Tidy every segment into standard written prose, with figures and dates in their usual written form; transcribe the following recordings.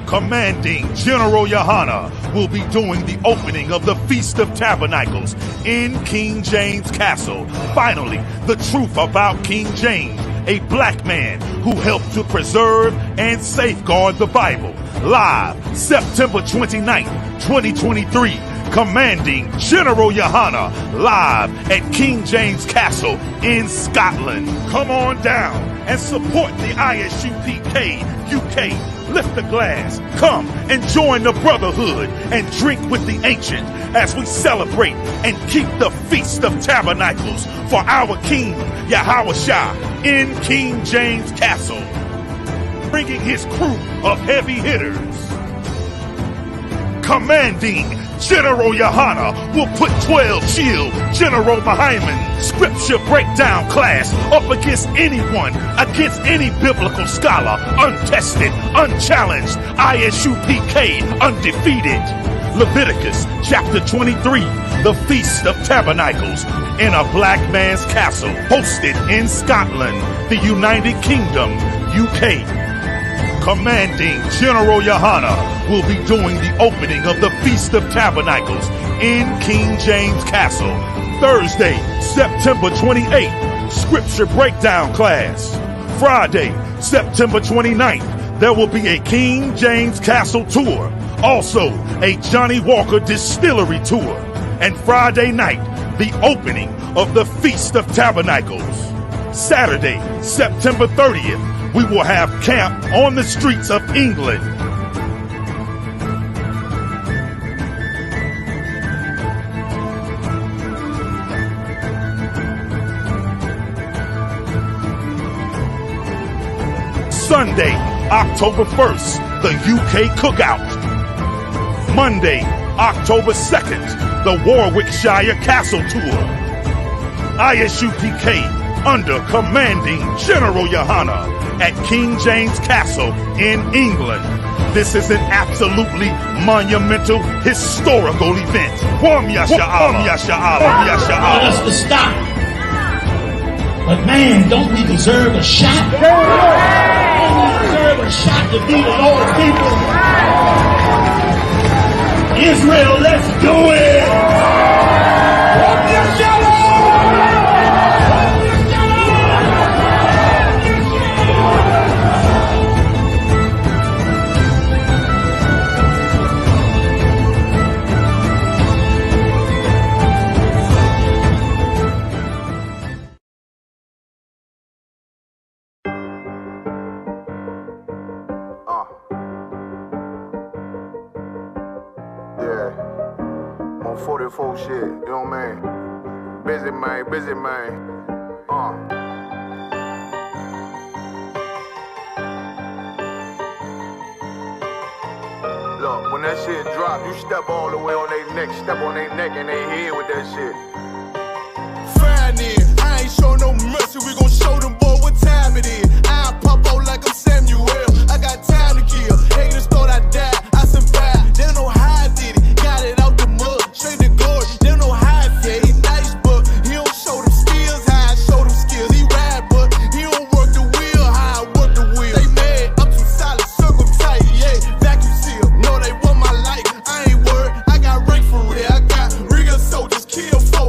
Commanding General YAHANNA will be doing the opening of the Feast of Tabernacles in King James Castle. Finally, the truth about King James, a black man who helped to preserve and safeguard the Bible. Live September 29th, 2023. Commanding General YAHANNA live at King James Castle in Scotland. Come on down and support the I.S.U.P.K. UK. Lift the glass, come and join the brotherhood and drink with the ancient as we celebrate and keep the Feast of Tabernacles for our King Yahushua in King James Castle, bringing his crew of heavy hitters. Commanding General YAHANNA will put 12 chill General Muhammad scripture breakdown class up against anyone, against any biblical scholar, untested, unchallenged, I.S.U.P.K, undefeated. Leviticus chapter 23, the Feast of Tabernacles in a black man's castle, hosted in Scotland, the United Kingdom, UK. Commanding General YAHANNA will be doing the opening of the Feast of Tabernacles in King James Castle, Thursday, September 28th, Scripture Breakdown class. Friday, September 29th, there will be a King James Castle tour, also a Johnny Walker Distillery tour, and Friday night, the opening of the Feast of Tabernacles. Saturday, September 30th, we will have camp on the streets of England. Sunday, October 1st, the UK Cookout. Monday, October 2nd, the Warwickshire Castle Tour. I.S.U.P.K under Commanding General YAHANNA at King James Castle in England. This is an absolutely monumental, historical event. Want us to stop. But man, don't we deserve a shot? Don't we deserve a shot to be the Lord's people? Israel, let's do it! Yeah, on 44 shit, you know what I mean? Busy man, busy man. Look, when that shit drop, you step all the way on their neck, step on their neck and their head with that shit. Friday, I ain't show no mercy, we gon' show them boy what time it is. I pop out like I'm Samuel, I got time to kill. Haters thought I died, I survived. They don't know how I did it, got it out the mud, straight to glory. They don't know how I feel, he nice but he don't show them skills, how I show them skills. He ride but he don't work the wheel, how I work the wheel. They mad, I'm too solid, circle tight, yeah, vacuum seal. No, they want my life, I ain't worried, I got rank for real. I got real soldiers, kill foes.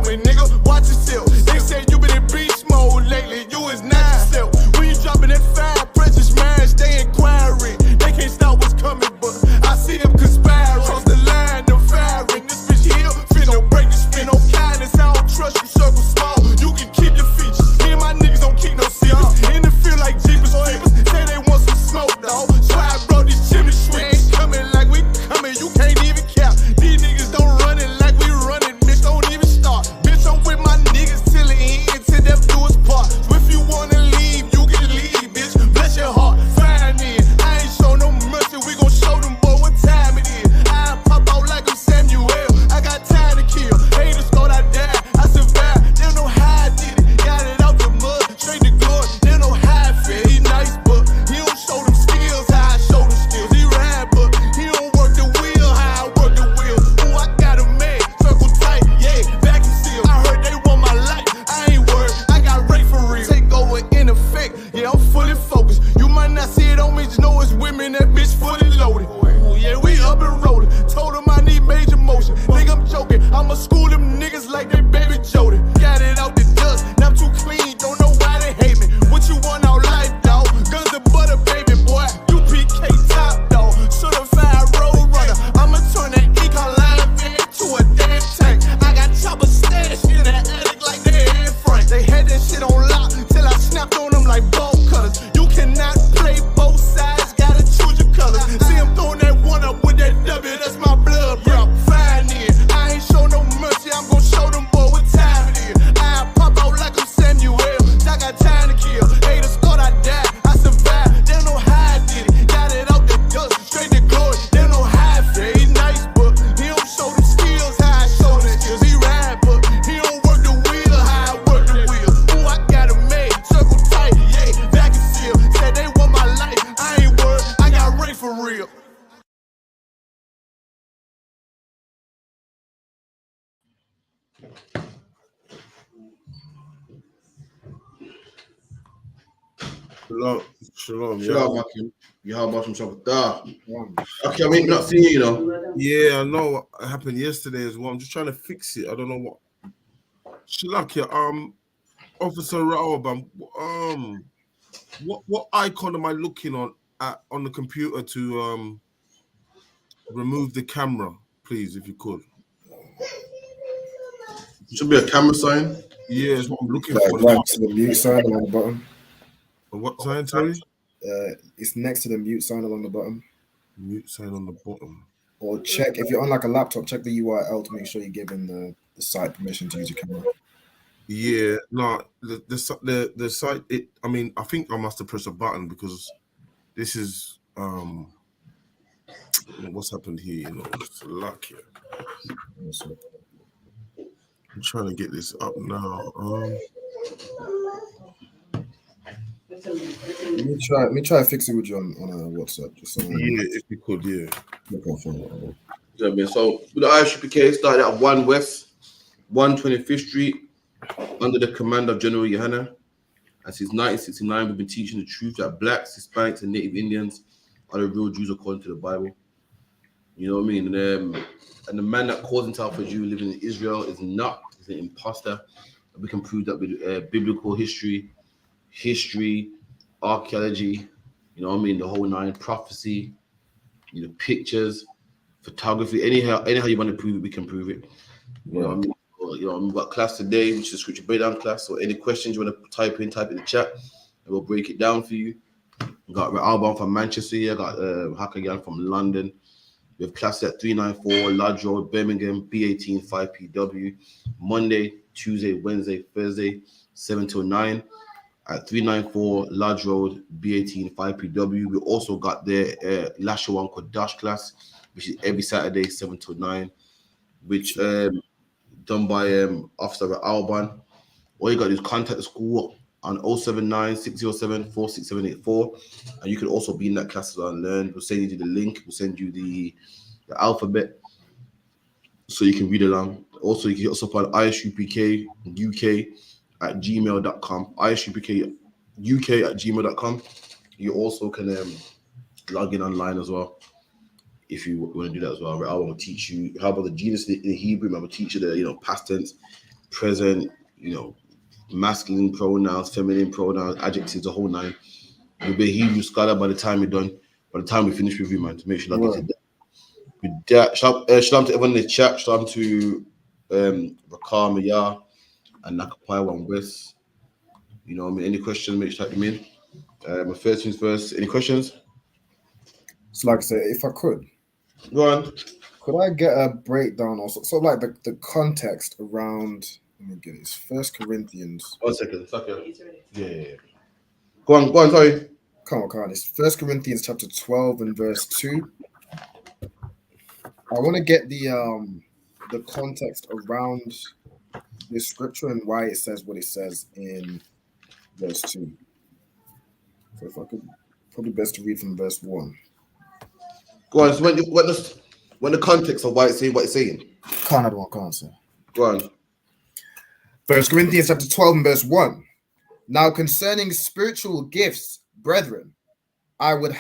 Shalom. Shalom, Hakim. Yahabashim Shabbatah. Yeah. Okay, I mean, not seeing you, you know. Yeah, I know what happened yesterday as well. I'm just trying to fix it. I don't know what. Shalakia, Officer Raoub, what icon am I looking on the computer to remove the camera, please, if you could? Should be a camera sign. Yeah, it's what I'm looking Like for. next to the mute sign along the bottom. What sign, sorry? It's next to the mute sign along the bottom. Mute sign on the bottom. Or check if you're on like a laptop, check the URL to make sure you're giving the site permission to use your camera. Yeah, no, the site. I mean, I think I must have pressed a button because this is what's happened here. You know, it's luck here. I'm trying to get this up now. Let me try to fix it with you on WhatsApp. Just so if you could, yeah. So with the I.S.U.P.K. started at 1 West, 125th Street, under the command of General YAHANNA. And since 1969, we've been teaching the truth that blacks, Hispanics, and Native Indians are the real Jews according to the Bible. You know what I mean? And the man that calls himself a Jew living in Israel is not. He's an imposter. We can prove that with biblical history, archaeology, you know what I mean, the whole nine, prophecy, you know, pictures, photography, anyhow you want to prove it, we can prove it. You know what I mean? We've got class today, which is scripture breakdown class. So any questions you want to type in the chat, and we'll break it down for you. We got Alban from Manchester here, got Hakayan from London. We have class at 394 Lodge Road, Birmingham, B18 5PW, Monday, Tuesday, Wednesday, Thursday, 7 till 9 at 394 Lodge Road, B18 5PW. We also got the Lashawan Kodash class, which is every Saturday, 7 till 9, which done by Officer Alban. All you got to do is contact the school on 079 607 46784, and you can also be in that class and learn. We'll send you the link, we'll send you the alphabet so you can read along. Also, you can also find ISUPK UK at gmail.com, ISUPK UK at gmail.com. You also can log in online as well if you want to do that as well. I will teach you how about the genus in Hebrew. I will teach you the past tense, present, masculine pronouns, feminine pronouns, adjectives, the whole nine. You'll be a Hebrew scholar by the time you're done. By the time we finish with you, man, to make sure that get with that. Shalom to everyone in the chat. Shalom to Rakar Maya and Nakapai One West. You know what I mean? Any questions, make sure to type them in. My first things first. Any questions? So like I said, if I could. Go on. Could I get a breakdown also? So like the context around, let me get it. It's 1 Corinthians. 1 second. Yeah. Go on, sorry. Come on. It's 1 Corinthians chapter 12 and verse 2. I want to get the context around this scripture and why it says what it says in verse 2. So if I could, probably best to read from verse 1. Go on. So when the context of why it's saying what it's saying. Can't say. Go on. 1 Corinthians chapter 12 and verse 1. Now concerning spiritual gifts, brethren, I would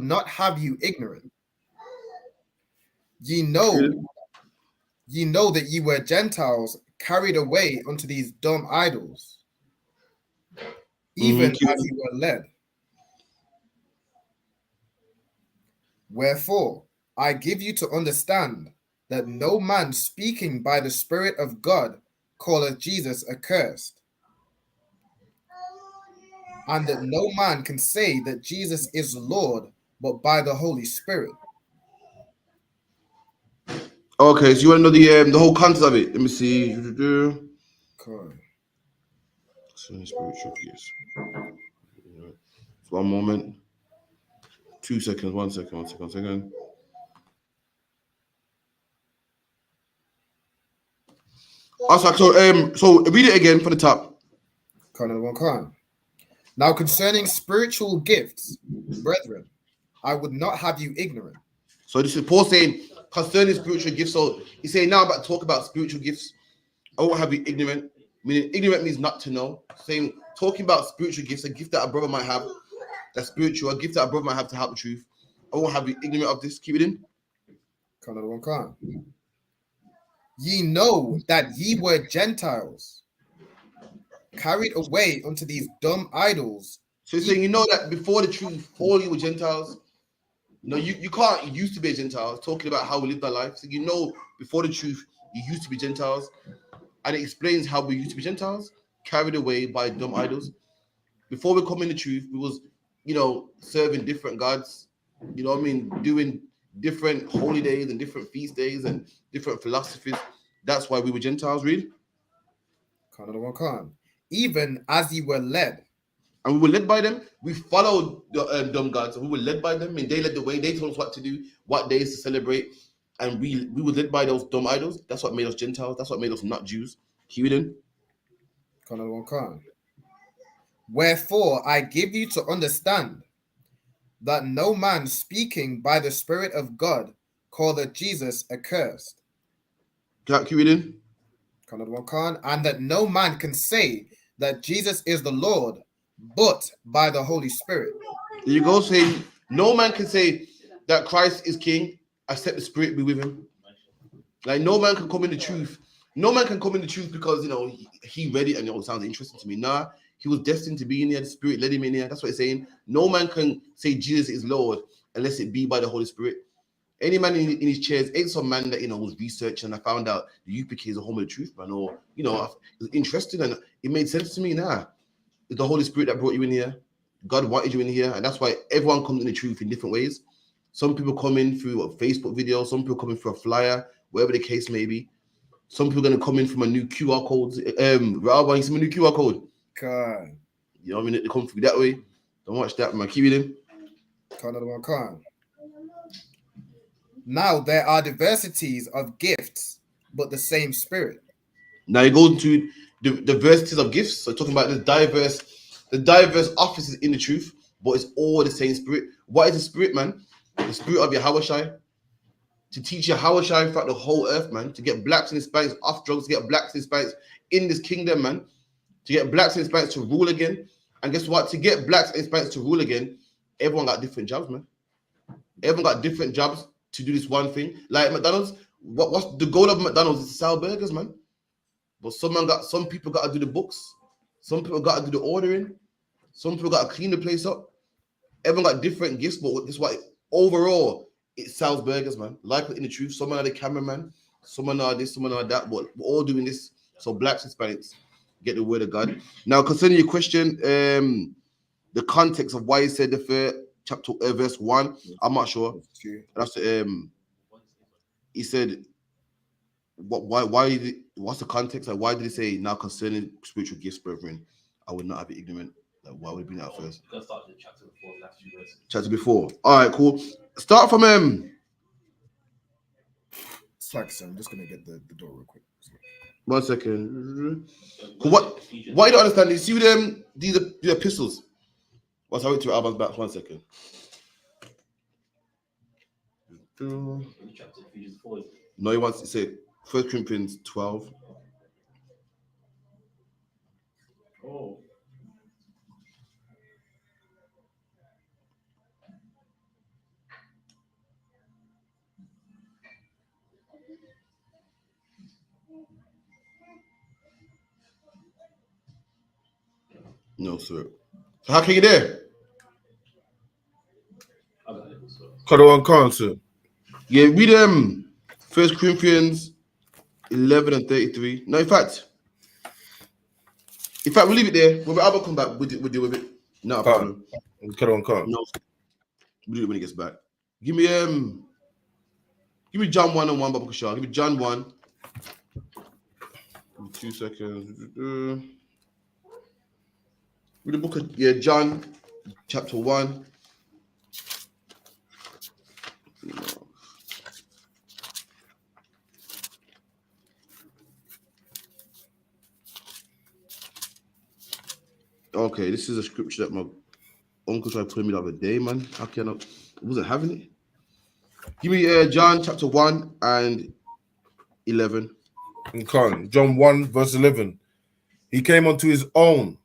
not have you ignorant. Ye know that ye were Gentiles carried away unto these dumb idols, even as ye were led. Wherefore, I give you to understand that no man speaking by the Spirit of God calleth Jesus accursed, and that no man can say that Jesus is Lord but by the Holy Spirit. Okay, so you want to know the whole context of it? Let me see. Okay. Spiritual gifts. One moment. 2 seconds. 1 second. So read it again for the top. Now concerning spiritual gifts, brethren, I would not have you ignorant. So this is Paul saying concerning spiritual gifts. So he's saying now about talk about spiritual gifts. I won't have you ignorant. Meaning ignorant means not to know. Talking about spiritual gifts, a gift that a brother might have, that's spiritual, a gift that a brother might have to help the truth. I won't have you ignorant of this. Keep it in. Ye know that ye were Gentiles, carried away unto these dumb idols. So he's saying, you know that before the truth, all you were Gentiles. No, you can't used to be a Gentile. Talking about how we lived our life. So you know, before the truth, you used to be Gentiles. And it explains how we used to be Gentiles, carried away by dumb idols. Before we come in the truth, we was, serving different gods, doing different holy days and different feast days and different philosophies. That's why we were Gentiles, read. Even as ye were led. And we were led by them. We followed the dumb gods, and we were led by them. And they led the way. They told us what to do, what days to celebrate. And we were led by those dumb idols. That's what made us Gentiles. That's what made us not Jews. Hear it in. Wherefore I give you to understand that no man speaking by the Spirit of God calleth Jesus accursed. Keep it in. And that no man can say that Jesus is the Lord but by the Holy Spirit. There you go, saying no man can say that Christ is king except the Spirit be with him. Like no man can come in the truth. No man can come in the truth because he read it and it sounds interesting to me. Nah, he was destined to be in there. The Spirit led him in there. That's what it's saying. No man can say Jesus is Lord unless it be by the Holy Spirit. Any man in his chairs ain't some man that was researching. I found out the UPK is a home of the truth, man. Or it was interesting and it made sense to me. Nah, it's the Holy Spirit that brought you in here. God wanted you in here, and that's why everyone comes in the truth in different ways. Some people come in through a Facebook video. Some people come in through a flyer, whatever the case may be. Some people are going to come in from a new QR code. Raul, you see my new QR code? God. You know what I mean? They come through that way. Don't watch that, man. Keep it in. Now there are diversities of gifts, but the same Spirit. Now you go to the diversities of gifts. So talking about the diverse offices in the truth, but it's all the same Spirit. What is the Spirit, man? The Spirit of Yahawashi. To teach Yahawashi throughout the whole earth, man. To get blacks and Hispanics off drugs, to get blacks and Hispanics in this kingdom, man. To get blacks and Hispanics to rule again. And guess what? To get blacks and Hispanics to rule again, everyone got different jobs, man. Everyone got different jobs to do this one thing. Like McDonald's, what's the goal of McDonald's is to sell burgers, man. But some people got to do the books. Some people got to do the ordering. Some people got to clean the place up. Everyone got different gifts, but this why overall it sells burgers, man. Like in the truth, someone are the cameraman, someone are this, someone are that, but we're all doing this. So blacks and Hispanics get the word of God. Now, concerning your question, the context of why he said the third chapter, verse 1, I'm not sure. That's he said, why did it, what's the context? Like, why did he say now concerning spiritual gifts, brethren, I would not have it ignorant? Like, why would it bring that first? You can start the chapter before, last few verses. Chapter before. All right, cool. Start from Slack, so I'm just gonna get the door real quick. 1 second. What you don't understand? You see them? These are the epistles. Once I went to Alban's back, 1 second. No, he wants to say 1 Corinthians 12. Oh. No, sir. So how can you there? Sir. Yeah, read 1 Corinthians 11 and 33. No, in fact, we'll leave it there. When Albert come back, we'll deal with it. No problem. No, we'll do it when he gets back. Give me John 1 and 1, Baba Kushar. Give me John 1. 2 seconds. Read the book of John, chapter 1. Okay, this is a scripture that my uncle tried putting me the other day, man. How can I wasn't having it? Give me John chapter 1 and 11. Okay, John 1 verse 11. He came unto his own,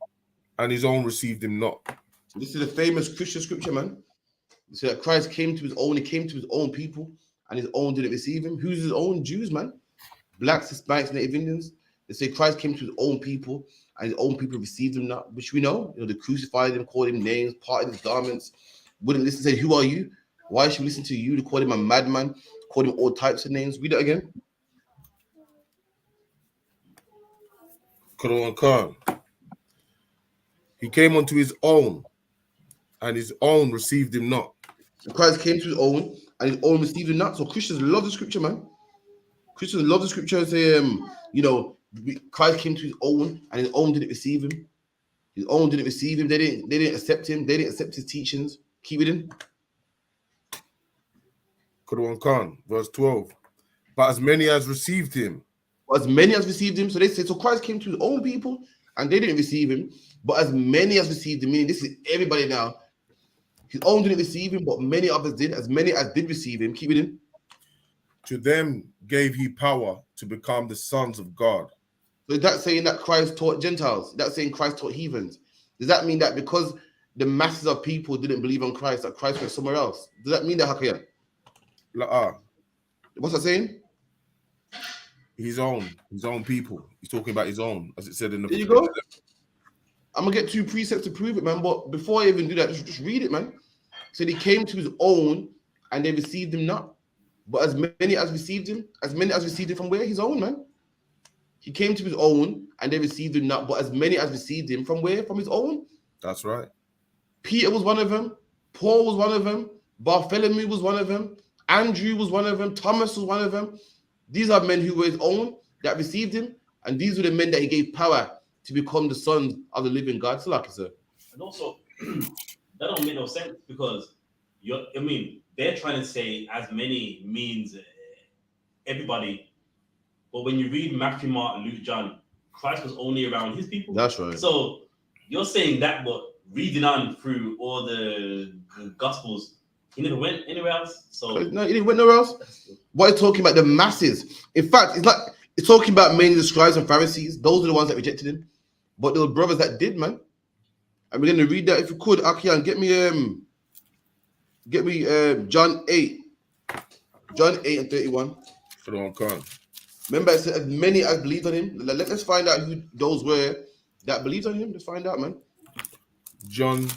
and his own received him not. So this is a famous Christian scripture, man. You see that Christ came to his own, he came to his own people, and his own didn't receive him. Who's his own? Jews, man. Blacks, Hispanics, Native Indians. They say Christ came to his own people, and his own people received him not, which we know. They crucified him, called him names, parted his garments, wouldn't listen, say, who are you? Why should we listen to you? They called him a madman, called him all types of names. Read that again. He came unto his own, and his own received him not. And Christ came to his own, and his own received him not. So Christians love the scripture, man. Christians love the scripture and say, Christ came to his own, and his own didn't receive him. His own didn't receive him. They didn't accept him. They didn't accept his teachings. Keep it in. Verse 12. But as many as received him. As many as received him. So they say, so Christ came to his own people, and they didn't receive him. But as many as received him, meaning this is everybody now. His own didn't receive him, but many others did. As many as did receive him, keep it in. To them gave he power to become the sons of God. So is that saying that Christ taught Gentiles? Is that saying Christ taught heathens? Does that mean that because the masses of people didn't believe on Christ, that Christ went somewhere else? Does that mean that, Hakaya? What's that saying? His own people. He's talking about his own, as it said in the. There you go. I'm gonna get 2 precepts to prove it, man. But before I even do that, just read it, man. So he came to his own, and they received him not. But as many as received him from where? His own, man. He came to his own, and they received him not. But as many as received him from where? From his own. That's right. Peter was one of them. Paul was one of them. Bartholomew was one of them. Andrew was one of them. Thomas was one of them. These are men who were his own that received him, and these were the men that he gave power to become the sons of the living God. So like I said. And also, that don't make no sense because they're trying to say as many means everybody, but when you read Matthew, Mark, Luke, John, Christ was only around his people. That's right. So you're saying that, but reading on through all the Gospels, he never went anywhere else. So no, he didn't went nowhere else. What are you talking about? The masses. In fact, it's talking about mainly the scribes and Pharisees. Those are the ones that rejected him. But there were brothers that did, man. And we're going to read that if you could, Akian, get me John 8 and 31. Remember, it said as many as believed on him. Let's find out who those were that believed on him. Let's find out, man. John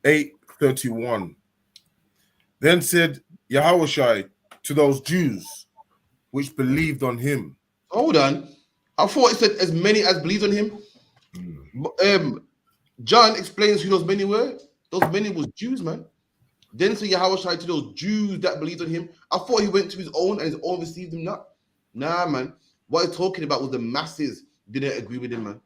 8:31. Then said Yahushua to those Jews which believed on him. Hold on. I thought it said as many as believed on him. John explains who those many were. Those many was Jews, man. Then said Yahushua to those Jews that believed on him. I thought he went to his own and his own received him not. Nah, man. What he's talking about was the masses didn't agree with him, man.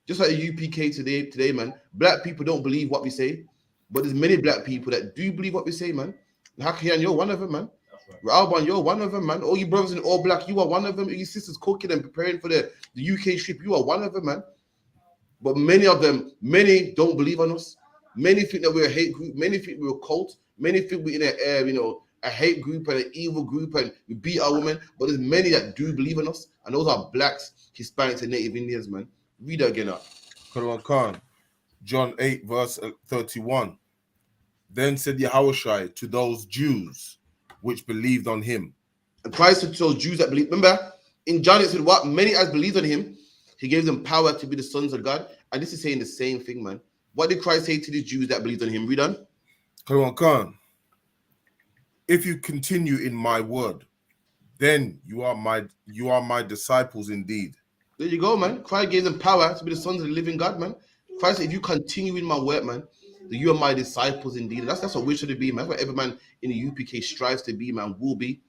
Just like the UPK today, man. Black people don't believe what we say, but there's many black people that do believe what we say, man. Hakian, you're one of them, man. Right. Alban, you're one of them, man. All you brothers in all black, you are one of them. Your sisters cooking and preparing for the UK trip, you are one of them, man. But many of them, many don't believe on us. Many think that we're a hate group. Many think we're a cult. Many think we're in a hate group and an evil group and we beat our women. But there's many that do believe in us. And those are blacks, Hispanics, and Native Indians, man. Read that again up. John 8, verse 31. Then said Yahushua to those Jews which believed on him. And Christ said to those Jews that believe. Remember, in John it said what? Many as believed on him, he gave them power to be the sons of God. And this is saying the same thing, man. What did Christ say to the Jews that believed on him? Read on. If you continue in my word, then you are my disciples indeed. There you go, man. Christ gave them power to be the sons of the living God, man. Christ said, if you continue in my word, man, then you are my disciples indeed. And that's what we should be, man. That's what every man in the UPK strives to be, man. Will be,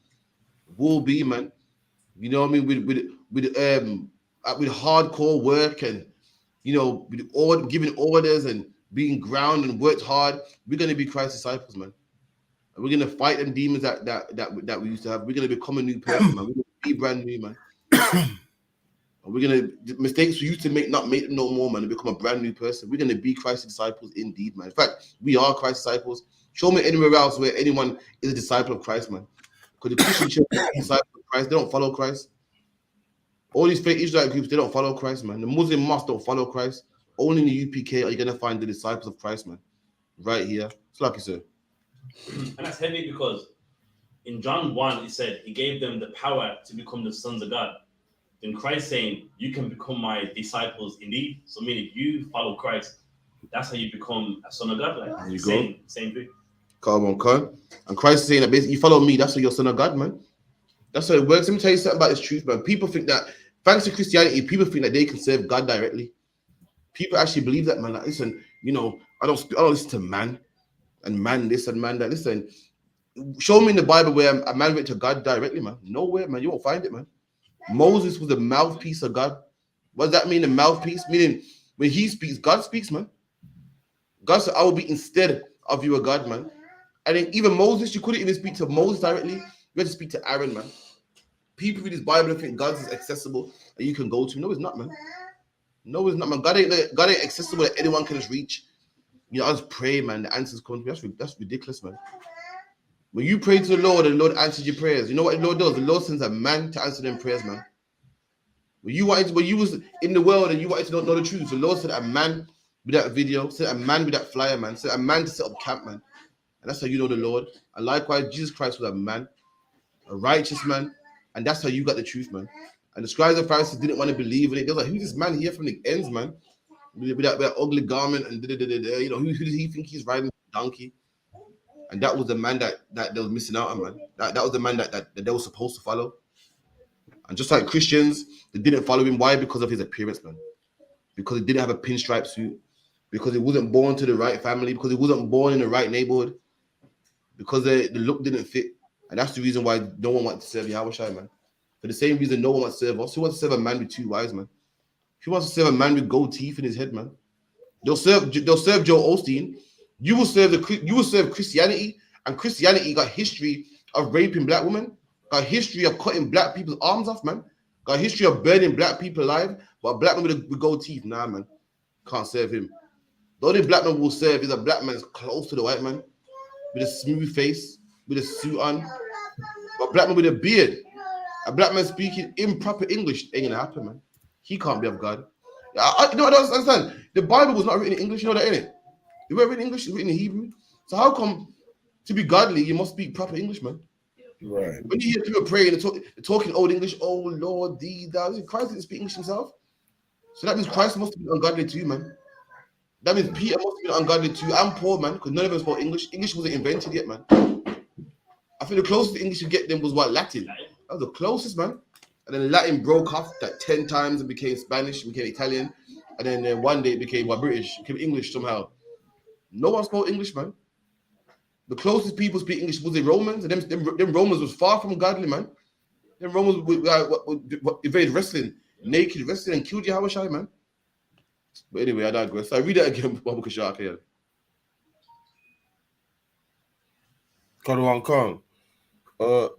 man. You know what I mean? With hardcore work and with giving orders and being grounded and worked hard, we're gonna be Christ's disciples, man. And we're gonna fight them demons that we used to have. We're gonna become a new person, man. We're gonna be brand new, man. And we're gonna mistakes we used to not make them no more, man. And become a brand new person. We're gonna be Christ's disciples indeed, man. In fact, we are Christ's disciples. Show me anywhere else where anyone is a disciple of Christ, man. Because the Christian church is a disciple of Christ. They don't follow Christ. All these fake Israelite groups, they don't follow Christ, man. The Muslim mosques don't follow Christ. Only in the UPK are you gonna find the disciples of Christ, man. Right here. It's like you said. And that's heavy because in John 1, it said he gave them the power to become the sons of God. Then Christ saying, you can become my disciples indeed. So meaning you follow Christ, that's how you become a son of God. Like There you same thing. Come on. And Christ is saying that basically you follow me, that's how you're a son of God, man. That's how it works. Let me tell you something about this truth, man. People think that, thanks to Christianity, people think that they can serve God directly. People actually believe that, man. Like, listen, you know, I don't listen to man and man this and man that. Listen, show me in the Bible where a man went to God directly, man. Nowhere, man. You won't find it, man. Moses was the mouthpiece of God. What does that mean, a mouthpiece? Meaning, when he speaks, God speaks, man. God said, I will be instead of you a God, man. And then even Moses, you couldn't even speak to Moses directly. You had to speak to Aaron, man. People read this Bible and think God is accessible and you can go to. No, it's not, man. No, it's not, man. God ain't accessible that anyone can just reach. You know, I just pray, man. The answers come to me. That's ridiculous, man. When you pray to the Lord and the Lord answers your prayers, you know what the Lord does? The Lord sends a man to answer them prayers, man. When you was in the world and you wanted to not know the truth, the Lord sent a man with that video, sent a man with that flyer, man, sent a man to set up camp, man. And that's how you know the Lord. And likewise, Jesus Christ was a man, a righteous man, and that's how you got the truth, man. And the scribes and Pharisees didn't want to believe in it. They were like, who's this man here from the ends, man? With that ugly garment and you know, who does he think he's riding a donkey? And that was the man that they was missing out on, man. That was the man that they were supposed to follow. And just like Christians, they didn't follow him. Why? Because of his appearance, man. Because he didn't have a pinstripe suit. Because he wasn't born to the right family. Because he wasn't born in the right neighborhood. Because the look didn't fit. And that's the reason why no one wants to serve Yahushua, man. For the same reason no one wants to serve us. Who wants to serve a man with two wives, man? Who wants to serve a man with gold teeth in his head, man? They'll serve Joel Osteen. You will serve Christianity, and Christianity got history of raping black women, got history of cutting black people's arms off, man. Got history of burning black people alive, but a black man with gold teeth, nah, man, can't serve him. The only black man will serve is a black man close to the white man, with a smooth face, with a suit on. But a black man with a beard, a black man speaking improper English, ain't gonna happen, man. He can't be of God. I don't understand. The Bible was not written in English, you know that, innit? It wasn't written in English, it was written in Hebrew. So how come to be godly, you must speak proper English, man? Right. When you hear people praying and talking old English, oh Lord, thee, thou, Christ didn't speak English himself. So that means Christ must have been ungodly too, man. That means Peter must have been ungodly too. I'm poor, man, because none of them spoke English. English wasn't invented yet, man. I think the closest English you get them was what? Latin. That was the closest, man. And then Latin broke off that 10 times and became Spanish, became Italian. And then one day it became British, became English somehow. No one spoke English, man. The closest people speak English was the Romans, and them Romans was far from godly, man. Them Romans invaded wrestling, naked wrestling, and killed Yahushua, man. But anyway, I digress. I read that again, Babu Kashak here.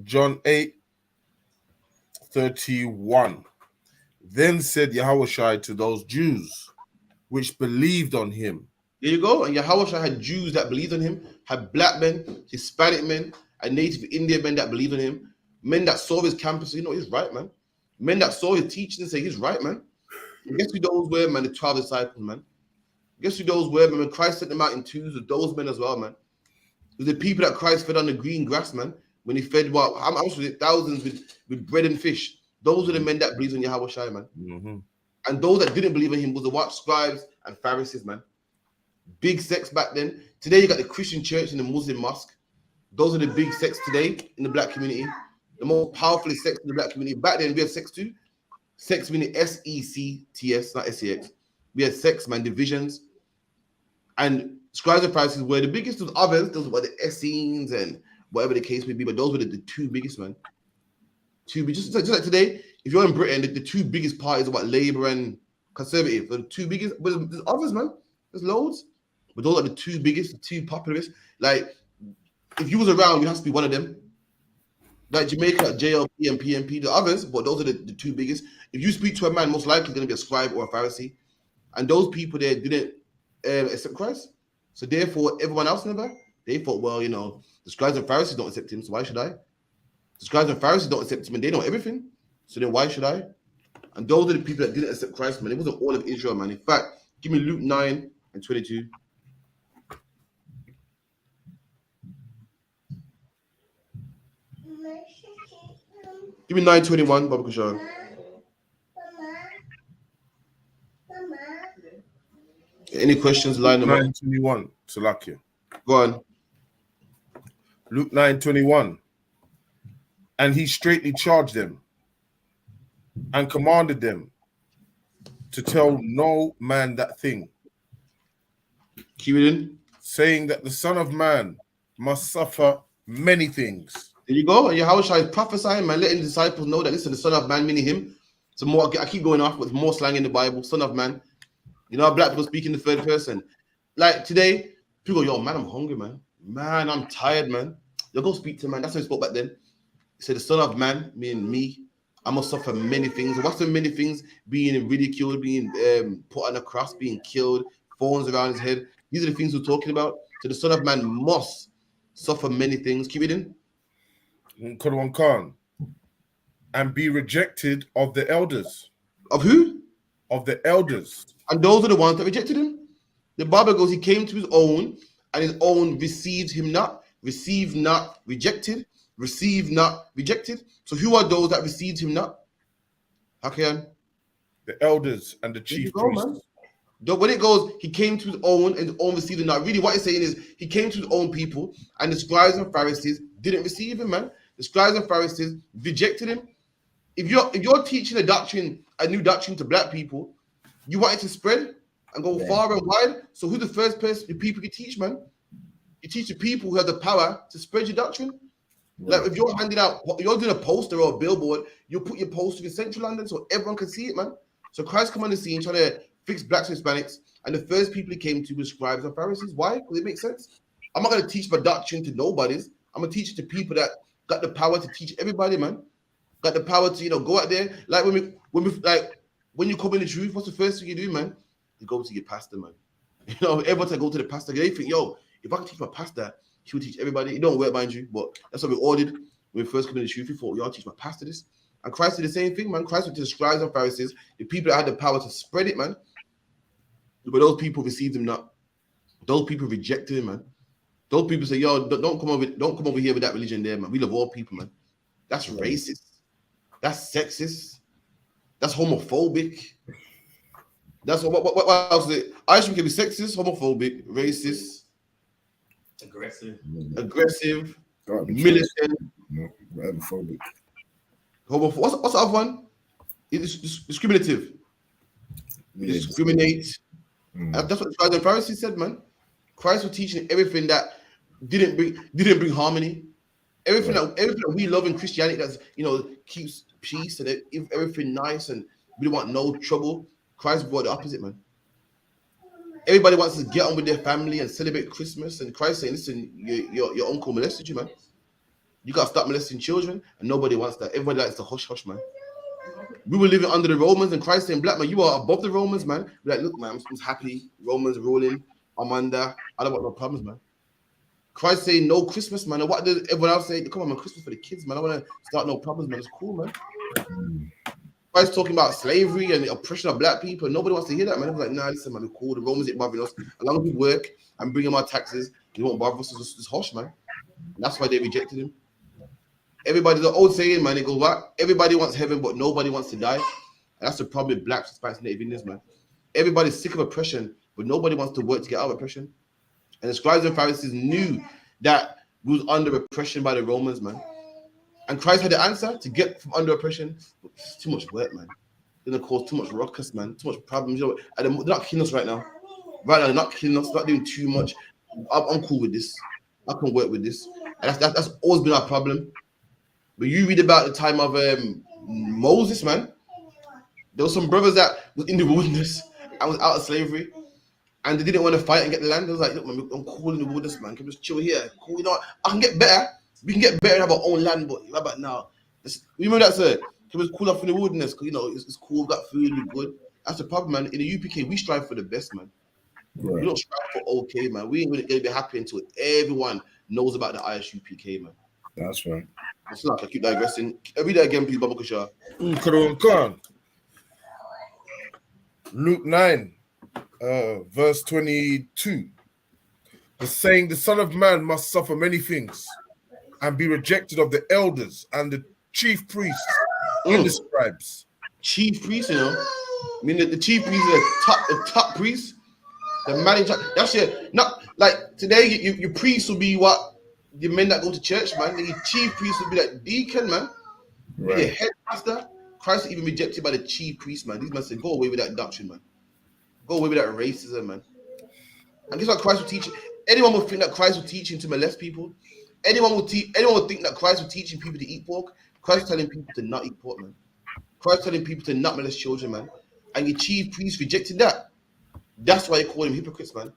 John 8:31. Then said Yahushua to those Jews which believed on him. There you go. And Yahushua had Jews that believed on him, had black men, Hispanic men, and native Indian men that believed on him, men that saw his campus, you know, he's right, man. Men that saw his teaching and say, he's right, man. And guess who those were, man? The 12 disciples, man. Guess who those were, man? When Christ sent them out in twos with those men as well, man. It was the people that Christ fed on the green grass, man. When he fed, how much was it? Thousands with bread and fish. Those are the men that believed in Yahushua, man. Mm-hmm. And those that didn't believe in him was the what? Scribes and Pharisees, man. Big sects back then. Today you got the Christian church and the Muslim mosque. Those are the big sects today in the black community. The most powerful sects in the black community. Back then we had sects too. Sects meaning S-E-C-T-S, not S-E-X. We had sects, man, divisions. And scribes and Pharisees were the biggest of others. Those were the Essenes and whatever the case may be. But those were the two biggest, man. Just like today, if you're in Britain, the two biggest parties are what? Labour and Conservative. The two biggest. But there's others, man. There's loads. But those are the two biggest, the two populist. Like, if you was around, you have to be one of them. Like Jamaica, JLP and PNP, the others, but those are the two biggest. If you speak to a man, most likely going to be a scribe or a Pharisee. And those people there didn't accept Christ. So therefore, everyone else never. They thought, well, you know, the scribes and Pharisees don't accept him, so why should I? The scribes and Pharisees don't accept him, and they know everything. So then why should I? And those are the people that didn't accept Christ, man. It wasn't all of Israel, man. In fact, give me Luke 9 and 22. Give me 9:21, Baba Kushar. Any questions? Line them up. 9:21, Salakia. Go on. Luke 9:21. And he straightly charged them and commanded them to tell no man that thing, Keep it in. saying that the Son of Man must suffer many things. There you go. And Yahushua is prophesying, man, letting the disciples know that listen, the Son of Man, meaning him. So more, I keep going off with more slang in the Bible. Son of Man. You know how black people speak in the third person. Like today, people go, yo, man, I'm hungry, man. Man, I'm tired, man. You go speak to him, man. That's how he spoke back then. He said, the Son of Man, meaning me, I must suffer many things. What's the many things? Being ridiculed, being put on a cross, being killed, thorns around his head. These are the things we're talking about. So the Son of Man must suffer many things. Keep it in. And be rejected of the elders. Of who? Of the elders. And those are the ones that rejected him. The Bible goes, he came to his own, and his own received him not, received not, rejected, received not, rejected. So who are those that received him not? Hakian? The elders and the chief priests. When it goes, he came to his own, and his own received him not. Really, what it's saying is, he came to his own people, and the scribes and Pharisees didn't receive him, man. The scribes and Pharisees rejected him. If you're teaching a new doctrine to black people, you want it to spread and go far and wide. So who's the first person, the people you teach, man? You teach the people who have the power to spread your doctrine. Like if you're handing out, you're doing a poster or a billboard, you put your poster in Central London so everyone can see it, man. So Christ come on the scene trying to fix blacks and Hispanics, and the first people he came to were scribes and Pharisees. Why? Because it makes sense. I'm not going to teach my doctrine to nobodies. I'm going to teach it to people that got the power to teach everybody, man. Got the power to, go out there. Like when you come in the truth, what's the first thing you do, man? You go to your pastor, man. Everyone to go to the pastor. They think, yo, if I can teach my pastor, he will teach everybody. It don't work, mind you, but that's what we ordered when we first came in the truth. We thought, y'all teach my pastor this. And Christ did the same thing, man. Christ went to the scribes and Pharisees, the people that had the power to spread it, man. But those people received him not. Those people rejected him, man. Those people say, yo, don't come over here with that religion there, man. We love all people, man. That's racist. That's sexist. That's homophobic. That's what else is it? I.S.U.P.K can be sexist, homophobic, racist, aggressive, militant, phobic. What's the other one? It's discriminative. Discriminate. That's what the scribes and Pharisees said, man. Christ was teaching everything that didn't bring harmony. Everything that we love in Christianity that's keeps peace and everything nice and we don't want no trouble. Christ brought the opposite, man. Everybody wants to get on with their family and celebrate Christmas, and Christ saying, listen, your uncle molested you, man. You gotta stop molesting children, and nobody wants that. Everybody likes to hush, man. We were living under the Romans, and Christ saying, black man, you are above the Romans, man. We're like, look, man, I'm happy. Romans ruling. I'm under. I don't want no problems, man. Christ saying no Christmas, man. And what does everyone else say? Come on, man, Christmas for the kids, man. I want to start no problems, man. It's cool, man. Christ talking about slavery and the oppression of black people. Nobody wants to hear that, man. I'm like, nah, listen, man, we're cool. The Romans ain't bothering us. As long as we work and bring them our taxes, they won't bother us. It's just hush, man. And that's why they rejected him. Everybody's an old saying, man. It goes back. Everybody wants heaven, but nobody wants to die. And that's the problem with blacks, Hispanics, Native Indians, man. Everybody's sick of oppression, but nobody wants to work to get out of oppression. And the scribes and Pharisees knew that we was under oppression by the Romans, man. And Christ had the answer to get from under oppression. But it's too much work, man. It's going to cause too much ruckus, man. Too much problems. And they're not killing us right now. Right now, they're not killing us. They're not doing too much. I'm cool with this. I can work with this. And that's always been our problem. But you read about the time of Moses, man. There were some brothers that was in the wilderness and was out of slavery. And they didn't want to fight and get the land. They was like, look, man, I'm cool in the wilderness, man. Can we just chill here? Cool, I can get better. We can get better and have our own land, but how about now? You remember that, sir? Can we cool off in the wilderness? Because, it's cool, got food, we're good. That's the problem, man. In the UPK, we strive for the best, man. Right. We don't strive for okay, man. We ain't going to be happy until everyone knows about the I.S.U.P.K, man. That's right. It's not, I keep digressing. Read that again, please, Baba Kushar. Luke 9, verse 22. The saying, the Son of Man must suffer many things and be rejected of the elders and the chief priests and the scribes. Chief priest, you know. I mean, the chief priest is the top priest. The manager. That's it. Not like today. Your priest will be what the men that go to church, man. The chief priest will be like deacon, man. Be the head pastor. Christ was even rejected by the chief priest, man. These men said, "Go away with that doctrine, man. Go away with that racism, man." And guess what? Christ will teach. Anyone would think that Christ was teaching to molest people. Anyone would think that Christ was teaching people to eat pork. Christ was telling people to not eat pork, man. Christ telling people to not molest children, man. And your chief priest rejected that. That's why they call him hypocrites, man.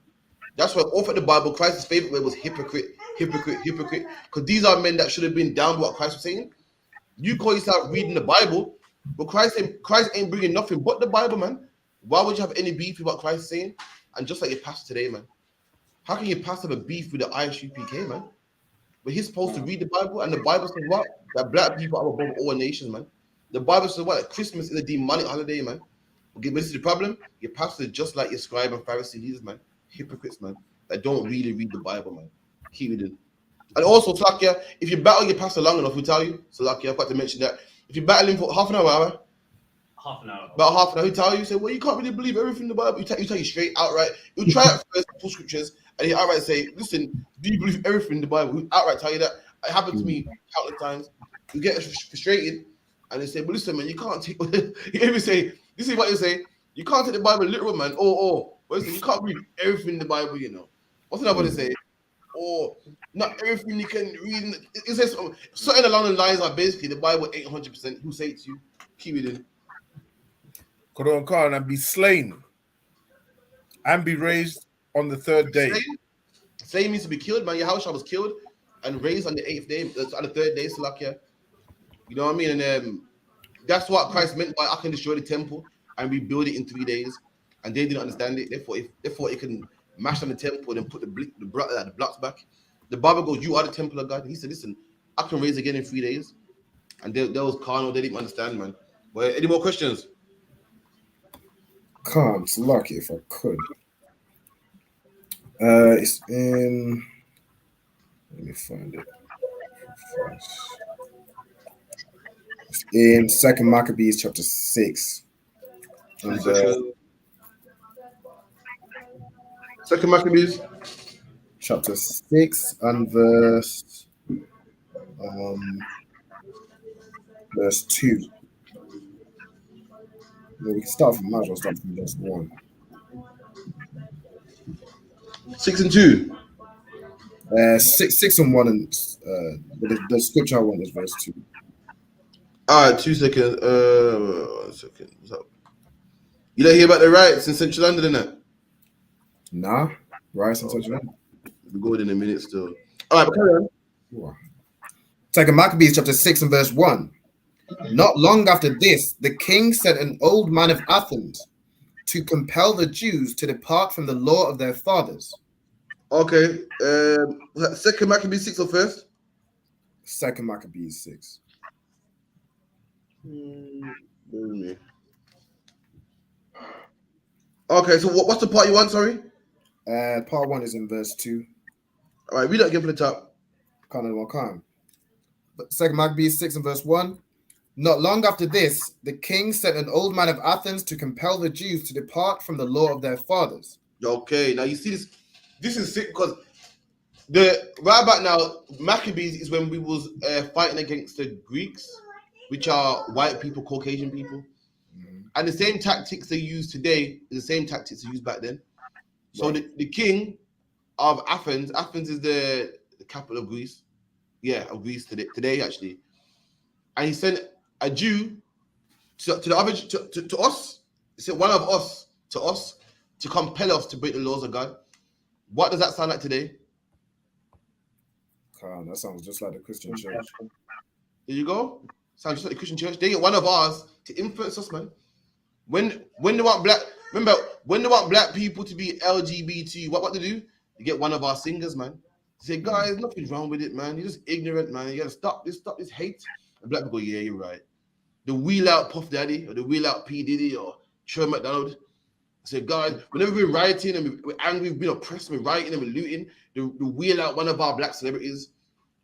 That's why all through the Bible, Christ's favorite word was hypocrite, hypocrite, hypocrite. Because these are men that should have been down with what Christ was saying. You call yourself reading the Bible, but Christ ain't bringing nothing but the Bible, man. Why would you have any beef with what Christ is saying? And just like your pastor today, man. How can your pastor have a beef with the I.S.U.P.K, man? But he's supposed to read the Bible, and the Bible says what? That black people are above all nations, man. The Bible says what? That Christmas is a demonic holiday, man. Okay, but this is the problem. Your pastor is just like your scribe and Pharisee leaders, man. Hypocrites, man. That don't really read the Bible, man. Keep reading. And also, Salakia, if you battle your pastor long enough, we tell you. Salakia, I've got to mention that. If you battle him for half an hour, about half an hour, he'll tell you, say, well, you can't really believe everything in the Bible. He'll tell you straight outright. He'll try out first, pull scriptures, and he'll outright say, listen, do you believe everything in the Bible? He'll outright tell you that. It happened to me countless times. You get frustrated, and they say, but listen, man, you can't take, you even say, this is what you say, you can't take the Bible literal, man. Listen, you can't read everything in the Bible, you know. What's another one to say? Or not everything you can read. It says something along the lines are basically the Bible ain't 100%. Who say it to you? Keep reading. And be slain and be raised on the third day. Slain means to be killed, man. Yahushua was killed and raised on the 8th day, on the 3rd day, Salakia. You know what I mean? And that's what Christ meant by I can destroy the temple and rebuild it in 3 days. And they didn't understand it. They thought it can mash on the temple and put the blocks back. The Bible goes, you are the temple of God. And he said, listen, I can raise again in 3 days. And they was carnal. They didn't understand, man. But any more questions? It's lucky if I could. It's in. Let me find it. It's in 2nd Maccabees chapter 6. And, 2nd Maccabees chapter 6 and verse 2. Well, we can start from verse 1. 6 and 2. 6 and 1, and the scripture I want is verse 2. All right, 2 seconds. 1 second. What's up? You don't hear about the riots in Central London, innit? Nah, riots in Central London. We'll go in a minute still. All right, carry on. 2nd Maccabees chapter 6 and verse 1. Not long after this, the king sent an old man of Athens to compel the Jews to depart from the law of their fathers. Okay. 2nd Maccabees 6 or first? 2nd Maccabees 6. Okay, so what's the part you want, sorry? Part 1 is in verse 2. All right, read that again from the top. Can't. But 2nd Maccabees 6 and verse 1. Not long after this, the king sent an old man of Athens to compel the Jews to depart from the law of their fathers. Okay, now you see this. This is sick because right about now, Maccabees is when we was fighting against the Greeks, which are white people, Caucasian people. And the same tactics they use today is the same tactics they used back then. So the king of Athens is the capital of Greece. Yeah, of Greece today actually. And he sent a Jew to us. He sent one of us to compel us to break the laws of God. What does that sound like today? That sounds just like the Christian church. There you go. Sounds just like the Christian church. They get one of ours to influence us, man. When they want when they want black people to be LGBT, what they do? They get one of our singers, man. They say, guys, nothing's wrong with it, man. You're just ignorant, man. You gotta stop this hate. And black people go, yeah, you're right. The wheel out Puff Daddy or the wheel out P Diddy or Troy McDonald, I said, God, whenever we're rioting and we're angry, we've been oppressed, we're rioting and we're looting, they wheel out one of our black celebrities,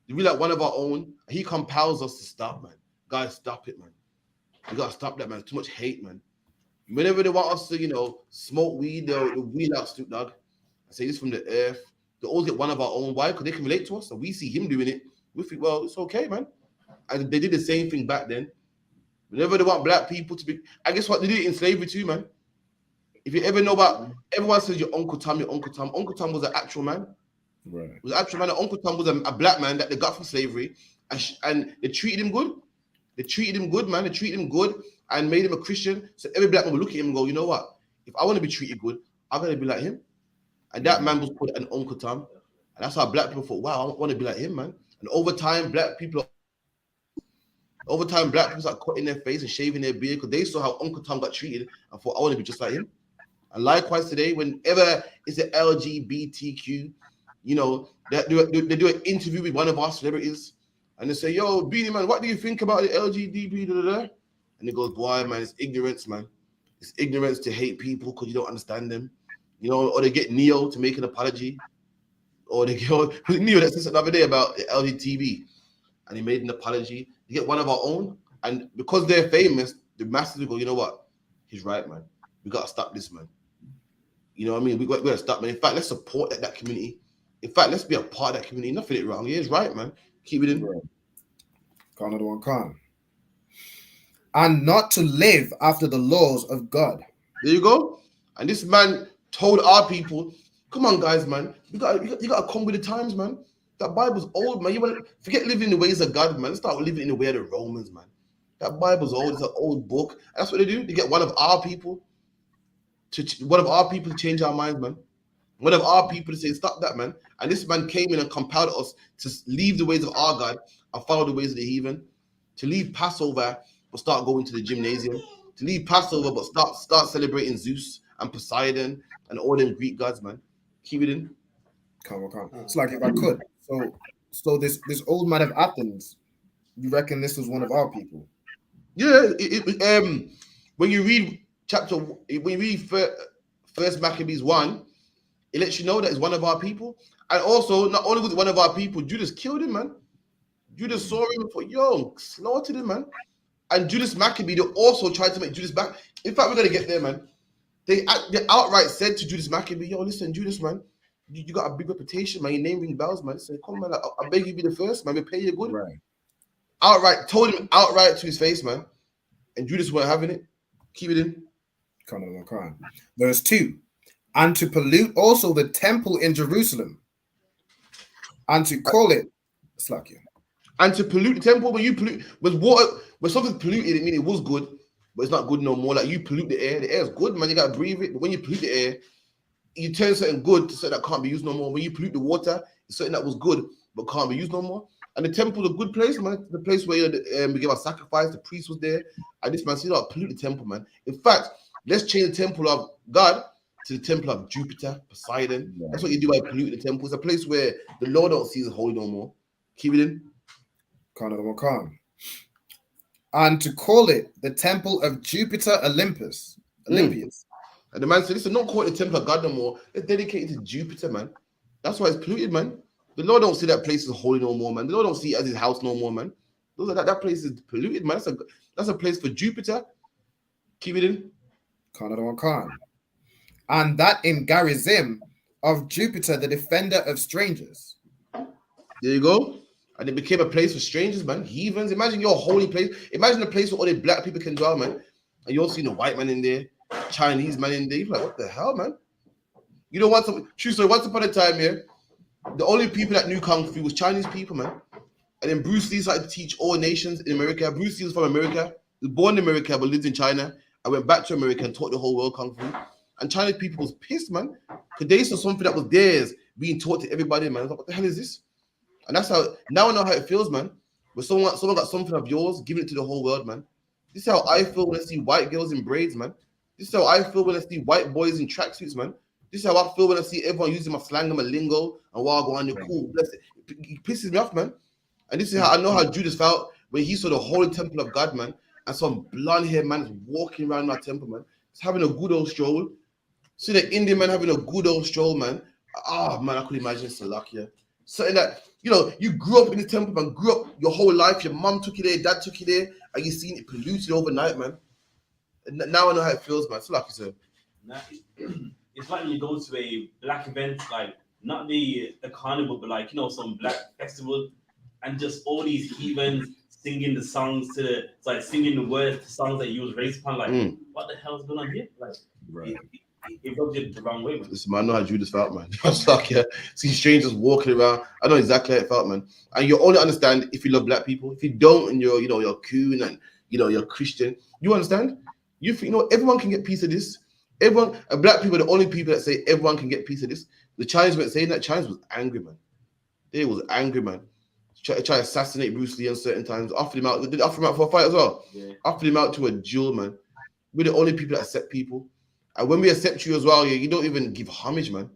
they wheel out one of our own, he compels us to stop, man. Guys, stop it, man. We gotta stop that, man. Too much hate, man. Whenever they want us to, smoke weed, they'll wheel out Snoop Dogg. I say this from the earth. They always get one of our own. Why? Because they can relate to us. And we see him doing it. We think, well, it's okay, man. And they did the same thing back then. Whenever they want black people to be, I guess what they did in slavery too, man. If you ever know about, everyone says your Uncle Tom, your Uncle Tom. Uncle Tom was an actual man. Right. Was an actual man. Uncle Tom was a black man that they got from slavery, and they treated him good. They treated him good, man. They treated him good and made him a Christian. So every black man would look at him and go, you know what? If I want to be treated good, I'm going to be like him. And that man was called an Uncle Tom. And that's how black people thought, wow, I want to be like him, man. And over time, black people start cutting their face and shaving their beard because they saw how Uncle Tom got treated and thought, I want to be just like him. And likewise today, whenever it's an LGBTQ, they do an interview with one of our celebrities and they say, yo, Beanie Man, what do you think about the LGBT? And he goes, boy, man, it's ignorance, man. It's ignorance to hate people because you don't understand them. Or they get Neo to make an apology. Or they get Neo that said something the other day about the LGBT and he made an apology. You get one of our own. And because they're famous, the masses will go, you know what? He's right, man. We got to stop this, man. You know what I mean? We got to stop, man. In fact, let's support that community. In fact, let's be a part of that community. Nothing wrong. He's right, man. Keep it in. Another one, Khan. And not to live after the laws of God. There you go. And this man told our people, come on, guys, man. You got to come with the times, man. That Bible's old, man. You want to forget living in the ways of God, man. Let's start living in the way of the Romans, man. That Bible's old. It's an old book. And that's what they do. They get one of our people to change our minds, man. One of our people to say, stop that, man. And this man came in and compelled us to leave the ways of our God and follow the ways of the heathen. To leave Passover but start going to the gymnasium. To leave Passover but start celebrating Zeus and Poseidon and all them Greek gods, man. Keep it in. Come on. It's like if I could. So this old man of Athens, you reckon this was one of our people? Yeah. When you read First Maccabees 1, it lets you know that it's one of our people. And also, not only was it one of our people, Judas killed him, man. Judas saw him and thought, slaughtered him, man. And Judas Maccabee, they also tried to make Judas back. In fact, we're going to get there, man. They outright said to Judas Maccabee, yo, listen, Judas, man, you got a big reputation, man. Your name rings bells, man. They said, come on, man, I beg you be the first, man. We pay you good. Right. Told him outright to his face, man. And Judas weren't having it. Keep it in. Come. Verse 2. And to pollute also the temple in Jerusalem. And to call it Slakia. And to pollute the temple, when you pollute with water, when something's polluted, it means it was good, but it's not good no more. Like you pollute the air is good, man. You gotta breathe it. But when you pollute the air, you turn something good to something that can't be used no more. When you pollute the water, it's something that was good but can't be used no more. And the temple's a good place, man. The place where we give our sacrifice. The priest was there. And this man said, pollute the temple, man. In fact, let's change the temple of God to the temple of Jupiter, Poseidon. Yeah. That's what you do by polluting the temple. It's a place where the Lord don't see as holy no more. Keep it in. Khan. And to call it the temple of Jupiter Olympius. And the man said, listen, don't call it the temple of God no more. Let's dedicate it to Jupiter, man. That's why it's polluted, man. The Lord don't see that place as holy no more, man. The Lord don't see it as his house no more, man. That place is polluted, man. That's a place for Jupiter. Keep it in. Khan. And that in Garizim of Jupiter, the defender of strangers. There you go. And it became a place for strangers, man. Heathens. Imagine your holy place. Imagine a place where all the black people can dwell, man. And you'll see the white man in there, Chinese man in there. You're like, what the hell, man? You don't want some true story. Once upon a time, yeah, the only people that knew Kung Fu was Chinese people, man. And then Bruce Lee started to teach all nations in America. Bruce Lee was from America. He was born in America, but lived in China. I went back to America and taught the whole world Kung Fu. And Chinese people was pissed, man. Because they saw something that was theirs being taught to everybody, man. I was like, what the hell is this? And that's how, now I know how it feels, man. When someone got something of yours, giving it to the whole world, man. This is how I feel when I see white girls in braids, man. This is how I feel when I see white boys in tracksuits, man. This is how I feel when I see everyone using my slang and my lingo and while I go on, they're cool. It pisses me off, man. And this is how I know how Judas felt when he saw the holy temple of God, man. And some blonde-haired man is walking around our temple, man. He's having a good old stroll. See the Indian man having a good old stroll, man. Ah, man, I could imagine Salakia. Something that, you grew up in the temple, man, grew up your whole life. Your mom took you there, dad took you there, and you seen it polluted overnight, man. And now I know how it feels, man. Salakia, sir. Nah, it's like when you go to a black event, like not the carnival, but like some black festival, and just all these heathens singing the songs it's like singing the words to songs that you was raised upon. Like, what the hell's going on here? Like, it rubs you the wrong way, man. Listen, man, I know how Judas felt, man. I was like, see strangers walking around. I know exactly how it felt, man. And you only understand if you love black people. If you don't, and you're coon and you're Christian, you understand. You think everyone can get piece of this. Everyone, and black people are the only people that say everyone can get piece of this. The Chinese weren't saying that. Chinese was angry, man. They was angry, man. Try to assassinate Bruce Lee on certain times. Offered him out. Did offer him out for a fight as well. Yeah. Offered him out to a duel, man. We're the only people that accept people. And when we accept you as well, you don't even give homage, man.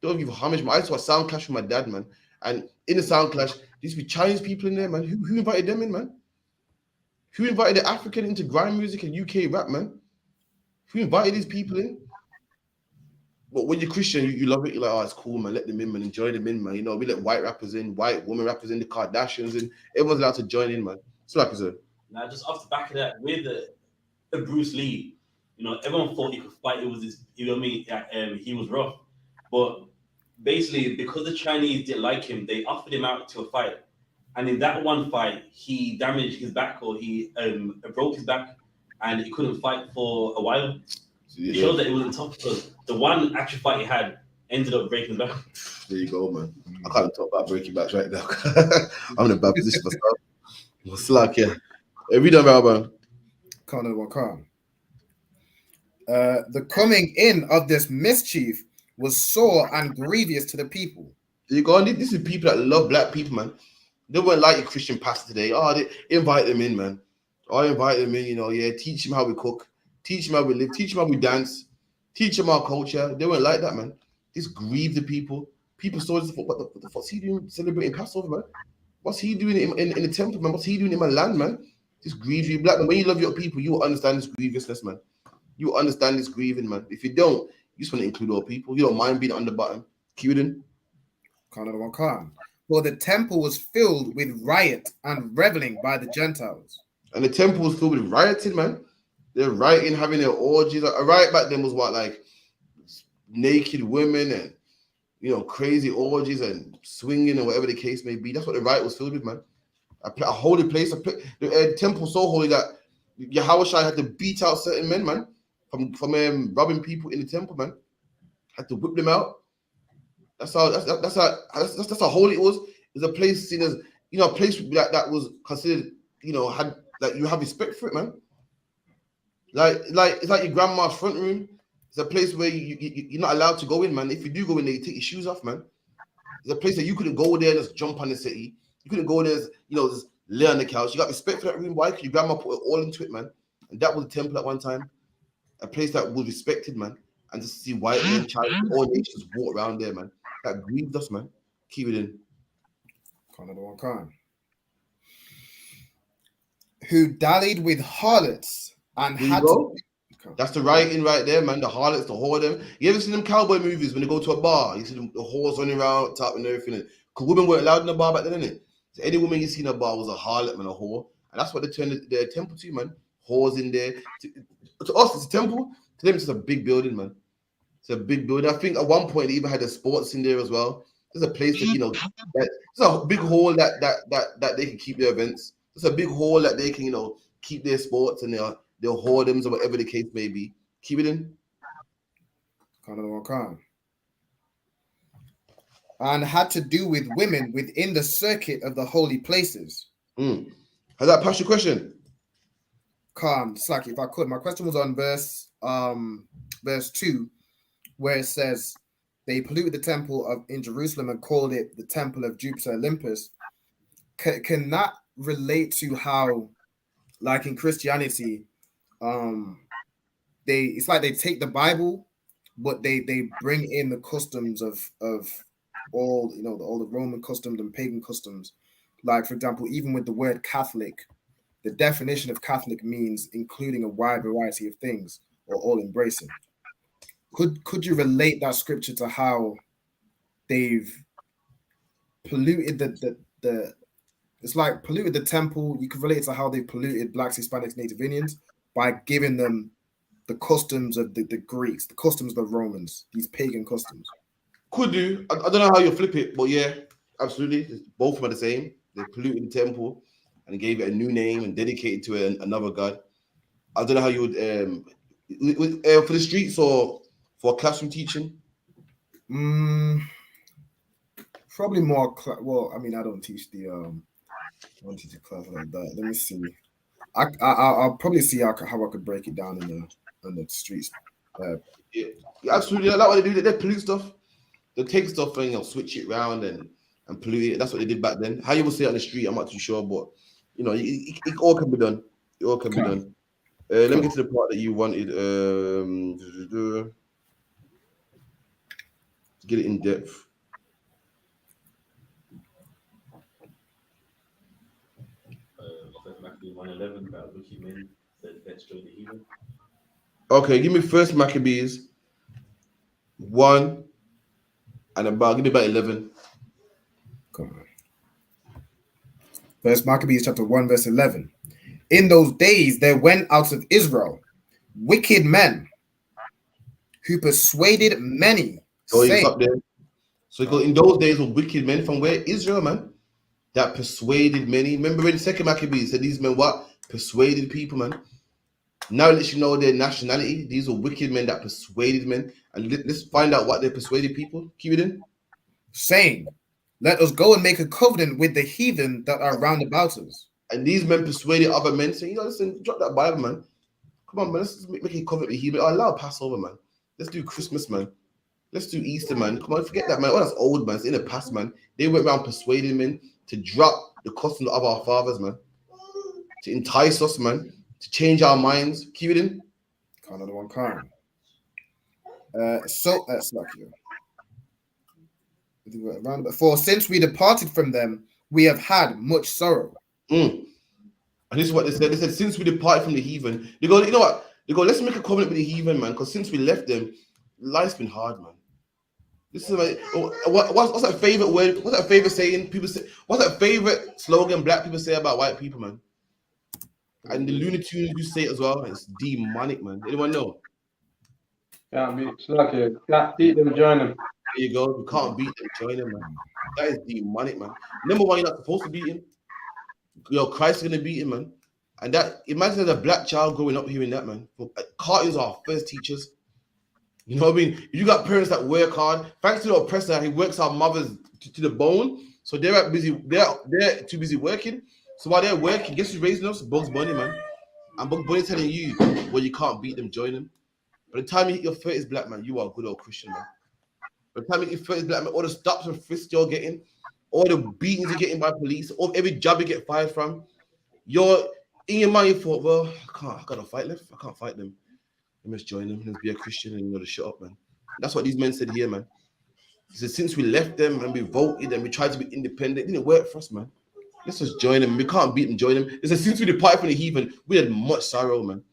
Don't give homage, man. I saw a sound clash with my dad, man. And in the sound clash, there used to be Chinese people in there, man. Who invited them in, man? Who invited the African into grime music and UK rap, man? Who invited these people in? But when you're Christian, you love it. You're like, oh, it's cool, man. Let them in, man. Enjoy them in, man. We let white rappers in, white women rappers in, the Kardashians in. Everyone's allowed to join in, man. It's like I said. Now, just off the back of that, with the Bruce Lee, everyone thought he could fight. It was this, he was rough. But basically, because the Chinese didn't like him, they offered him out to a fight. And in that one fight, he damaged his back, or he broke his back, and he couldn't fight for a while. It shows that it wasn't tough, because the one actual fight he had ended up breaking his back. There you go, man. I can't talk about breaking backs right now. I'm in a bad position myself. What's like, yeah. Every done, man. The coming in of this mischief was sore and grievous to the people. There you go. This is people that love black people, man. They weren't like a Christian pastor today. Oh, they invite them in, man. I invite them in, teach them how we cook, teach them how we live, teach them how we dance, teach them our culture. They weren't like that, man. This grieved the people. People saw this. What the fuck's he doing celebrating Passover, man? What's he doing in the temple, man? What's he doing in my land, man? This grieves you, black man. When you love your people, you will understand this grievousness, man. You will understand this grieving, man. If you don't, you just want to include all people. You don't mind being under bottom. Keep it in. For the temple was filled with riot and reveling by the Gentiles. And the temple was filled with rioting, man. They're rioting, having their orgies. A riot back then was what, like naked women and crazy orgies and swinging and whatever the case may be. That's what the riot was filled with, man. A holy place. The temple so holy that Yahawashi had to beat out certain men, man, from robbing people in the temple, man. Had to whip them out. That's how holy it was. It's a place seen as a place that was considered had like you have respect for it, man. Like it's like your grandma's front room. It's a place where you're not allowed to go in, man. If you do go in there, you take your shoes off, man. It's a place that you couldn't go there and just jump on the city. You couldn't go there, just lay on the couch. You got respect for that room. Why? Because your grandma put it all into it, man. And that was a temple at one time, a place that was respected, man. And just see white men, all nations walk around there, man. That grieved us, man. Keep it in. Who dallied with harlots and had to. That's the writing right there, man. The harlots, the whore, them. You ever seen them cowboy movies when they go to a bar? You see the whores running around, top and everything. Because women weren't allowed in the bar back then, innit? So any woman you see in a bar was a harlot, man, a whore. And that's what they turned their temple to, man. Whores in there. To us, it's a temple. To them, it's just a big building, man. It's a big building. I think at one point they even had the sports in there as well. There's a place that it's a big hall that they can keep their events. It's a big hall that they can keep their sports and their whoredoms or whatever the case may be. Keep it in. And had to do with women within the circuit of the holy places. Has that passed your question? Slacky, if I could. My question was on verse 2, where it says they polluted the temple in Jerusalem and called it the temple of Jupiter Olympus. Can that relate to how, like in Christianity, it's like they take the Bible, but they bring in the customs of all all the Roman customs and pagan customs. Like, for example, even with the word Catholic, the definition of Catholic means including a wide variety of things or all embracing. Could you relate that scripture to how they've polluted the it's like polluted the temple? You could relate it to how they polluted Blacks, Hispanics, Native Indians by giving them the customs of the Greeks, the customs of the Romans, these pagan customs. Could do. I don't know how you flip it, but yeah, absolutely. Both of them are the same. They polluted the temple and gave it a new name and dedicated to another god. I don't know how you would for the streets or for classroom teaching. Probably more. Well, I mean, I don't teach the class like that. Let me see. I'll probably see how I could break it down in the streets. Yeah, absolutely. That's what they do. They pollute stuff. They take stuff and switch it around and pollute it. That's what they did back then. How you will say it on the street, I'm not too sure, but it all can be done. It all can be done. Let me get to the part that you wanted. Get it in depth. Matthew 1:11 about wicked men that destroy the heathen. Okay, give me First Maccabees 1 and give me about 11. Come on. First Maccabees chapter 1 verse 11. In those days there went out of Israel wicked men who persuaded many. So you stop there. So in those days were wicked men from where? Israel, man. That persuaded many. Remember in Second Maccabees said these men what? Persuaded people, man. Now it lets you know their nationality. These are wicked men that persuaded men. And let's find out what they persuaded people. Keep it in. Saying, let us go and make a covenant with the heathen that are round about us. And these men persuaded other men, saying, listen, drop that Bible, man. Come on, man, let's make a covenant with heathen. Allow Passover, man. Let's do Christmas, man. Let's do Easter, man. Come on, forget that, man. Oh, that's old, man. It's in the past, man. They went around persuading men to drop the customs of our fathers, man. To entice us, man. To change our minds. Keep it in. Another one, Karen. For since we departed from them, we have had much sorrow. And this is what they said. They said, since we departed from the heathen, they go, you know what? They go, let's make a covenant with the heathen, man. Because since we left them, life's been hard, man. This is like, what's that favorite word? What's that favorite saying? People say, what's that favorite slogan black people say about white people, man? And the Looney Tunes you say it as well. It's demonic, man. Anyone know? Can't beat Slacker. Can't beat them, join them. There you go. You can't beat them, join them, man. That is demonic, man. Number one, you're not supposed to beat him. Christ is gonna beat him, man. And that, imagine as a black child growing up hearing that, man. Cartoons are our first teachers. You know what I mean? If you got parents that work hard, thanks to the oppressor, he works our mothers to the bone. So they're too busy working. So while they're working, guess who's raising us? Bugs Bunny, man. And Bugs Bunny telling you, well, you can't beat them, join them. By the time you hit your 30s, black man, you are a good old Christian, man. By the time you hit your 30s, black man, all the stops and frisks you're getting, all the beatings you're getting by police, all every job you get fired from, you're in your mind, you thought, well, I got a fight left. I can't fight them. Let me just join them. Let's be a Christian and to shut up, man. That's what these men said here, man. He said, since we left them and we voted and we tried to be independent, it didn't work for us, man. Let's just join them. We can't beat them, join them. He said, since we departed from the heathen, we had much sorrow, man.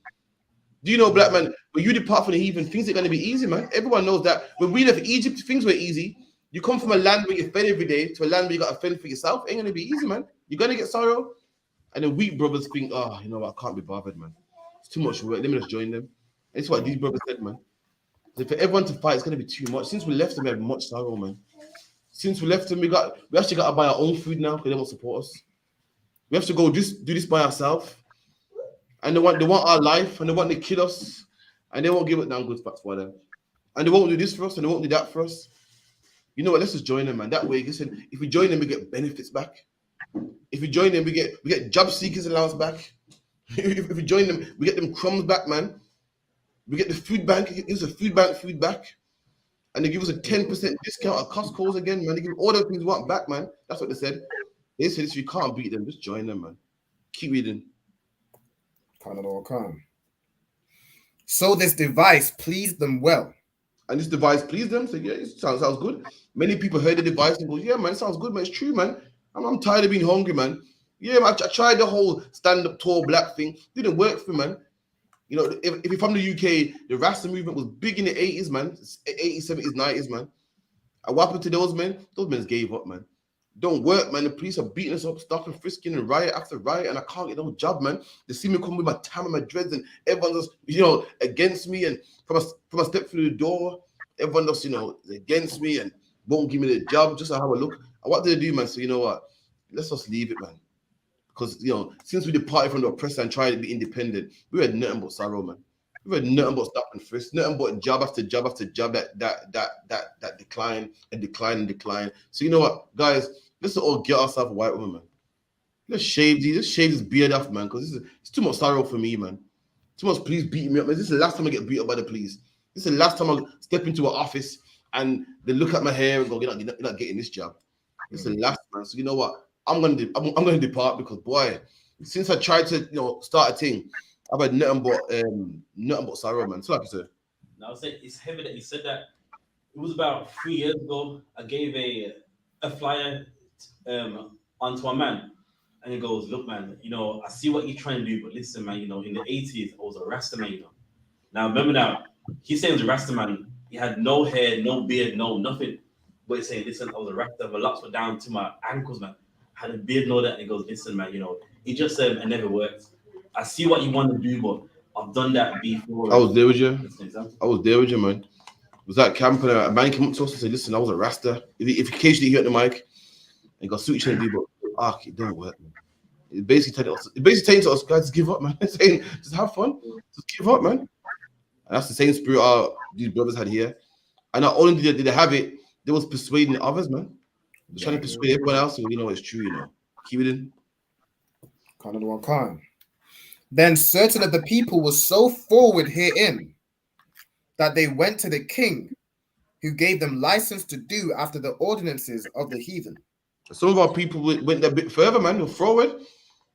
Do you know, black man, when you depart from the heathen, things are going to be easy, man. Everyone knows that. When we left Egypt, things were easy. You come from a land where you're fed every day to a land where you got to fend for yourself. Ain't going to be easy, man. You're going to get sorrow. And then weak brothers think, oh, you know what, I can't be bothered, man. It's too much work. Let me just join them. That's what these brothers said, man. So for everyone to fight, it's going to be too much. Since we left them, we had much sorrow, man. Since we left them, we actually got to buy our own food now because they won't support us. We have to go do this by ourselves. And they want our life, and they want to kill us, and they won't give it down good facts for them. And they won't do this for us, and they won't do that for us. You know what? Let's just join them, man. That way, listen, if we join them, we get benefits back. If we join them, we get job seekers allowance back. If we join them, we get them crumbs back, man. We get the food bank. It gives a food bank food back. And they give us a 10% discount at Costco's again, man. They give all those things we want back, man. That's what they said. They said if you can't beat them, just join them, man. Keep reading. So this device pleased them well. And this device pleased them. So yeah, it sounds good. Many people heard the device and go, yeah, man, it sounds good, man. It's true, man. I'm tired of being hungry, man. Yeah, man, I tried the whole stand-up tall black thing. Didn't work for me, man. You know, if you're from the UK, the Rasta movement was big in the 80s, man. 80s, 70s, 90s, man. And what happened to those men? Those men gave up, man. Don't work, man. The police are beating us up, stopping, frisking, and riot after riot, and I can't get no job, man. They see me come with my tam and my dreads, and everyone's just, you know, against me. And from a step through the door, everyone just, you know, is against me and won't give me the job just to have a look. And what did they do, man? So you know what? Let's just leave it, man. Because, you know, since we departed from the oppressor and tried to be independent, we had nothing but sorrow, man. We had nothing but stop and frisk, nothing but job after job after job that decline and decline and decline. So you know what, guys, let's all get ourselves a white woman, man. Let's shave this beard off, man, because it's too much sorrow for me, man. Too much police beating me up, man. This is the last time I get beat up by the police. This is the last time I step into an office and they look at my hair and go, you're not getting this job. It's the last, man. So you know what? I'm gonna depart because, boy, since I tried to, you know, start a thing, I've had nothing but sorrow, man. So like I said. Now it's heavy that you said that. It was about 3 years ago. I gave a flyer onto a man, and he goes, "Look, man, you know, I see what you're trying to do, but listen, man, you know, in the 80s, I was a Rasta man, you know. Now remember now, he's saying he was a Rasta man. He had no hair, no beard, no nothing. But he's saying, listen, I was a Rasta. My locks were down to my ankles, man. Had a beard and all that." And he goes, "Listen, man, you know, he just said it never worked. I see what you want to do, but I've done that before." I was there with you. I was there with you, man. Was that camp and a man came up to us and said, "Listen, I was a Rasta." If occasionally you hit the mic and got suit trying to do, but it don't work, man. It's basically telling us, guys, just give up, man. It's saying, just have fun, just give up, man. And that's the same spirit these brothers had here. And not only did they have it, they was persuading the others, man. They're trying to persuade everyone else, you know, it's true, you know. Keep it in. Then certain of the people were so forward herein that they went to the king, who gave them license to do after the ordinances of the heathen. Some of our people went a bit further, man. They were forward,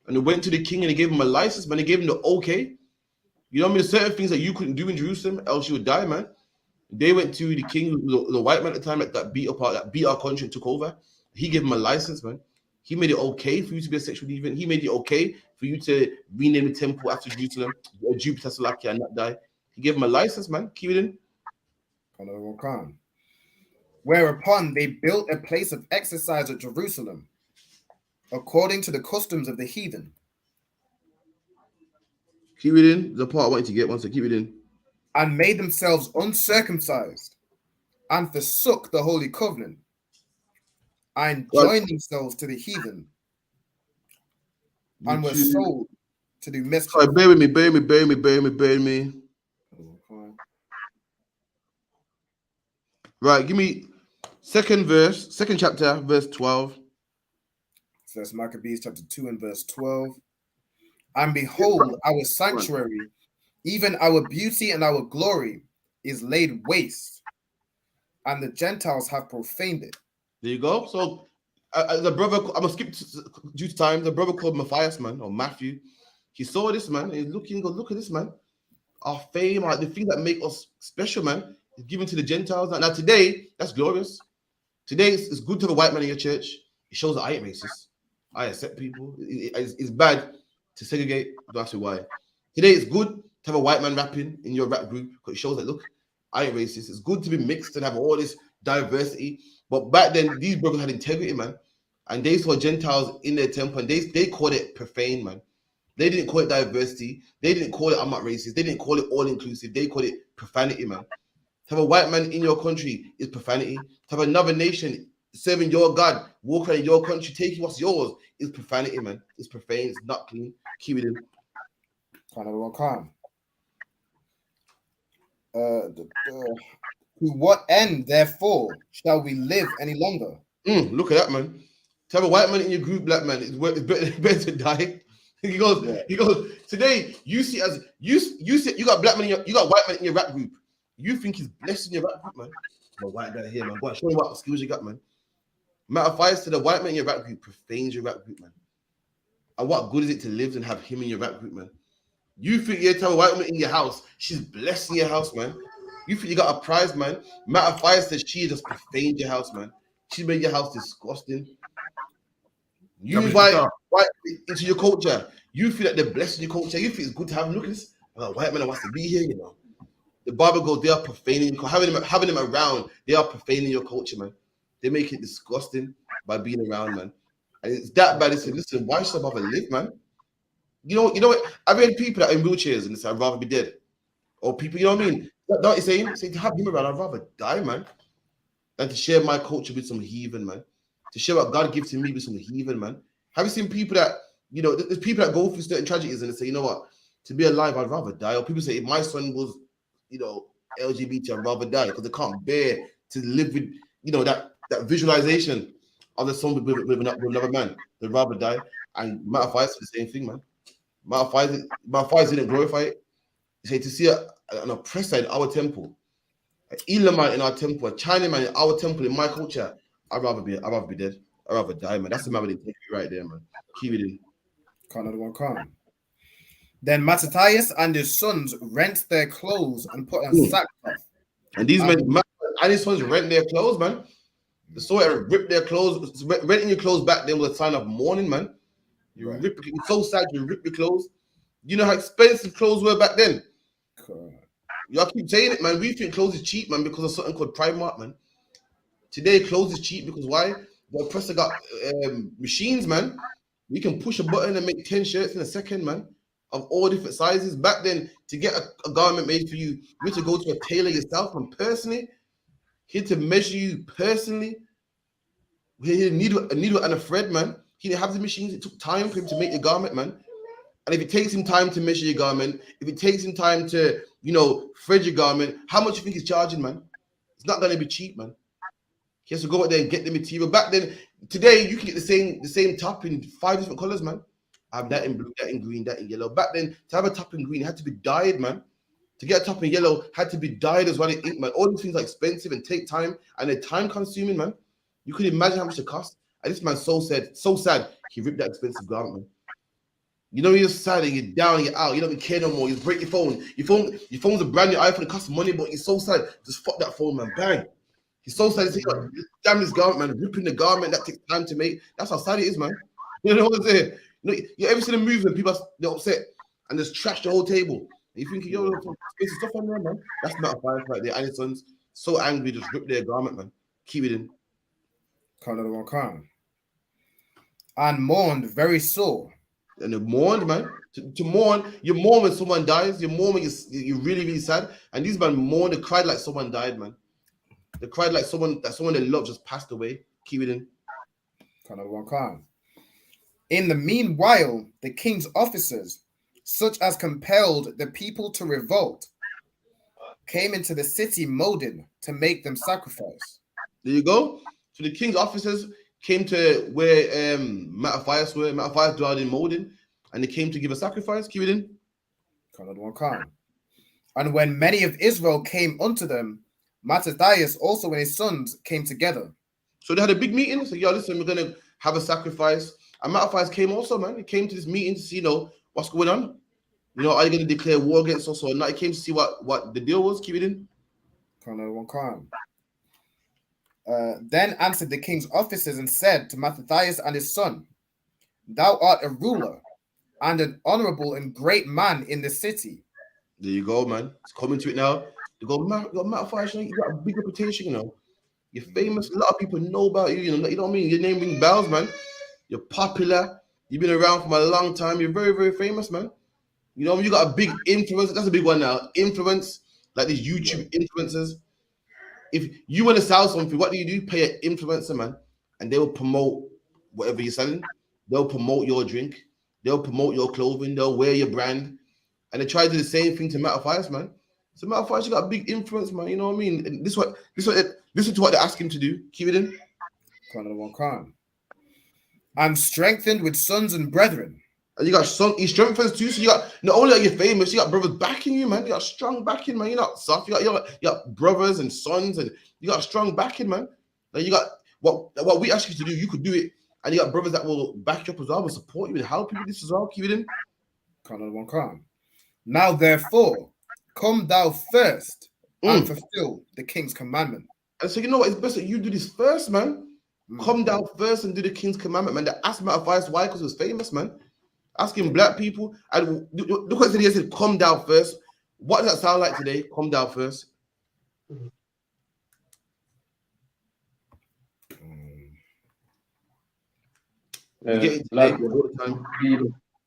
and they went to the king and they gave him a license, man. They gave him the okay. You know what I mean? There's certain things that you couldn't do in Jerusalem, else you would die, man. They went to the king, the white man at the time, that beat our country and took over. He gave him a license, man. He made it okay for you to be a sexual deviant. He made it okay for you to rename the temple after Jerusalem, Jupiter, Salakia, and not die. He gave him a license, man. Keep it in. Whereupon they built a place of exercise at Jerusalem, according to the customs of the heathen. Keep it in. The part I want you to get, once I keep it in. And made themselves uncircumcised, and forsook the holy covenant, and joined themselves to the heathen, and were sold to do mischief. Sorry, bear with me. Right, give me second chapter, verse 12. So that's Maccabees chapter 2 and verse 12. And behold, our sanctuary, even our beauty and our glory, is laid waste, and the Gentiles have profaned it. There you go. So the brother, I'm gonna skip due to time. The brother called Matthias, man, or Matthew. He saw this man. He's looking. Go, look at this man. Our fame, the things that make us special, man, is given to the Gentiles. Now today, that's glorious. Today, it's good to have a white man in your church. It shows that I ain't racist. I accept people. It's bad to segregate. Don't ask me why. Today, it's good to have a white man rapping in your rap group because it shows that, look, I ain't racist. It's good to be mixed and have all this diversity. But back then, these brothers had integrity, man. And they saw Gentiles in their temple, and they called it profane, man. They didn't call it diversity. They didn't call it I'm not racist. They didn't call it all-inclusive. They called it profanity, man. To have a white man in your country is profanity. To have another nation serving your God, walking in your country, taking what's yours is profanity, man. It's profane. It's not clean. Keep it in. To what end, therefore, shall we live any longer? Look at that, man. To have a white man in your group, black man, it's better to die. He goes. Today, you got black man, you got white man in your rap group. You think he's blessed in your rap group, man? But white guy here, man. Go on, show me what skills you got, man. Matter of fact, to the white man in your rap group profanes your rap group, man. And what good is it to live and have him in your rap group, man? You think you tell a white woman in your house, she's blessed in your house, man. You think you got a prize, man. Matter of fact, says she just profaned your house, man. She made your house disgusting. You invite into your culture. You feel that they're blessed in your culture. You feel it's good to have. Look at this. White man wants to be here, you know. The Bible goes, they are profaning, having them around, they are profaning your culture, man. They make it disgusting by being around, man. And it's that bad. They say, listen, why should I bother live, man? You know what? I've had people that are in wheelchairs and they say, I'd rather be dead. Or people, you know what I mean? That's what he's saying. Say, to have him around, I'd rather die, man, than to share my culture with some heathen, man. To share what God gives to me with some heathen, man. Have you seen people that, you know, there's people that go through certain tragedies and they say, you know what, to be alive, I'd rather die. Or people say, if my son was, you know, LGBT, I'd rather die because they can't bear to live with, you know, that visualization of the son with another man. They'd rather die. And Matt Fies the same thing, man. Matt Fies didn't glorify it. He said to see an oppressor in our temple, an Elamite in our temple, a Chinaman in our temple, in my culture, I'd rather be dead. I'd rather die, man. That's the man with the right there, man. Keep it in. Can't. Then Mattathias and his sons rent their clothes and put on sackcloth. And these men and his sons rent their clothes, man. The sort of rip their clothes. Renting your clothes back then was a sign of mourning, man. You rip. It's so sad. You rip your clothes. You know how expensive clothes were back then. Y'all keep saying it, man. We think clothes is cheap, man, because of something called Primark, man. Today, clothes is cheap because why? The oppressor got machines, man. We can push a button and make 10 shirts in a second, man, of all different sizes. Back then, to get a garment made for you, you had to go to a tailor yourself, and personally, he had to measure you personally. He had a needle and a thread, man. He didn't have the machines. It took time for him to make your garment, man. And if it takes him time to measure your garment, if it takes him time to, you know, thread your garment, how much do you think he's charging, man? It's not going to be cheap, man. He has to go out there and get the material. Back then, today, you can get the same top in 5 different colors, man. I have that in blue, that in green, that in yellow. Back then, to have a top in green, it had to be dyed, man. To get a top in yellow, had to be dyed as well in ink, man. All these things are expensive and take time, and they're time consuming, man. You could imagine how much it cost. And this man's so sad, he ripped that expensive garment, man. You know, you're sad and you're down, you're out, you don't even care no more. You break your phone. Your phone's a brand new iPhone, it costs money, but you're so sad. Just fuck that phone, man. Bang. He's so sad. He's like, damn this garment, man. Ripping the garment that takes time to make. That's how sad it is, man. You know what I'm saying? You ever seen a movie when people they're upset and just trash the whole table? And you think, yo, there's stuff on there, man. That's not a fire right there. And his son's so angry, just rip their garment, man. Keep it in. And mourned very sore. And they mourned, man. To mourn, you mourn when someone dies. You mourn when you're really, really sad. And these men mourned, they cried like someone died, man. They cried like someone they loved just passed away. Keep it in. In the meanwhile, the king's officers, such as compelled the people to revolt, came into the city Modin to make them sacrifice. There you go. So the king's officers came to where Mattathias were. Mattathias dwelled in Modin, and they came to give a sacrifice. Keep it in. And when many of Israel came unto them, Mattathias also and his sons came together. So they had a big meeting. So, yo, listen, we're going to have a sacrifice. And Mattathias came also, man. He came to this meeting to see, you know, what's going on. You know, are you going to declare war against us or not? He came to see what the deal was. Keep it in. Then answered the king's officers and said to Mattathias and his son, thou art a ruler and an honorable and great man in the city. There you go, man. It's coming to it now. You go, Mattathias, you got a big reputation, you know. You're famous. A lot of people know about you. You know what I mean? Your name rings bells, man. You're popular. You've been around for a long time. You're very, very famous, man. You know, you got a big influence. That's a big one now. Influence, like these YouTube influencers. If you want to sell something, what do? Pay an influencer, man, and they will promote whatever you're selling. They'll promote your drink. They'll promote your clothing. They'll wear your brand, and they try to do the same thing to Mattathias, man. So Mattathias, you got a big influence, man. You know what I mean? And listen to what they ask him to do. Keep it in. And strengthened with sons and brethren. And you got he strengthens too. So you got, not only are you famous, you got brothers backing you, man. You got strong backing, man. You're not soft. You got brothers and sons, and you got strong backing, man. Like you got what we ask you to do, you could do it, and you got brothers that will back you up as well, will support you and help you with this as well. Keep it in. Now therefore, come thou first and fulfill the king's commandment. And so you know what? It's best that you do this first, man. Come down first and do the king's commandment, man. They asked Mattathias why, because he was famous, man. Asking black people, and look what he said, calm down first. What does that sound like today? Calm down first. You get it today all the time.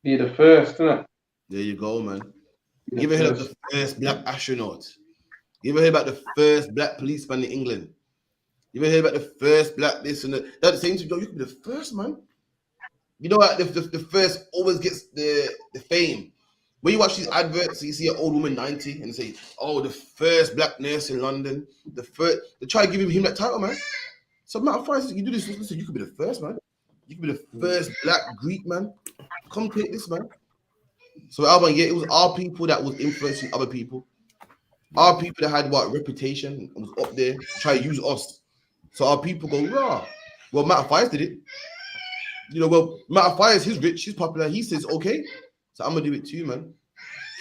Be the first, innit? There you go, man. You ever heard of the first black astronaut? You ever heard about the first black policeman in England? You ever heard about the first black this and that? That's the same thing. You could be the first, man. You know what? The first always gets the fame. When you watch these adverts, you see an old woman 90 and say, "Oh, the first black nurse in London." The first, they try to give him that title, man. So matter of fact, you do this. Listen, you could be the first, man. You could be the first black Greek man. Come take this, man. So Alban, yeah, it was our people that was influencing other people. Our people that had what reputation and was up there try to use us. So our people go, raw. Well, Matt Fires did it. You know, well, Matt Fires, he's rich, he's popular. He says, okay, so I'm gonna do it too, man.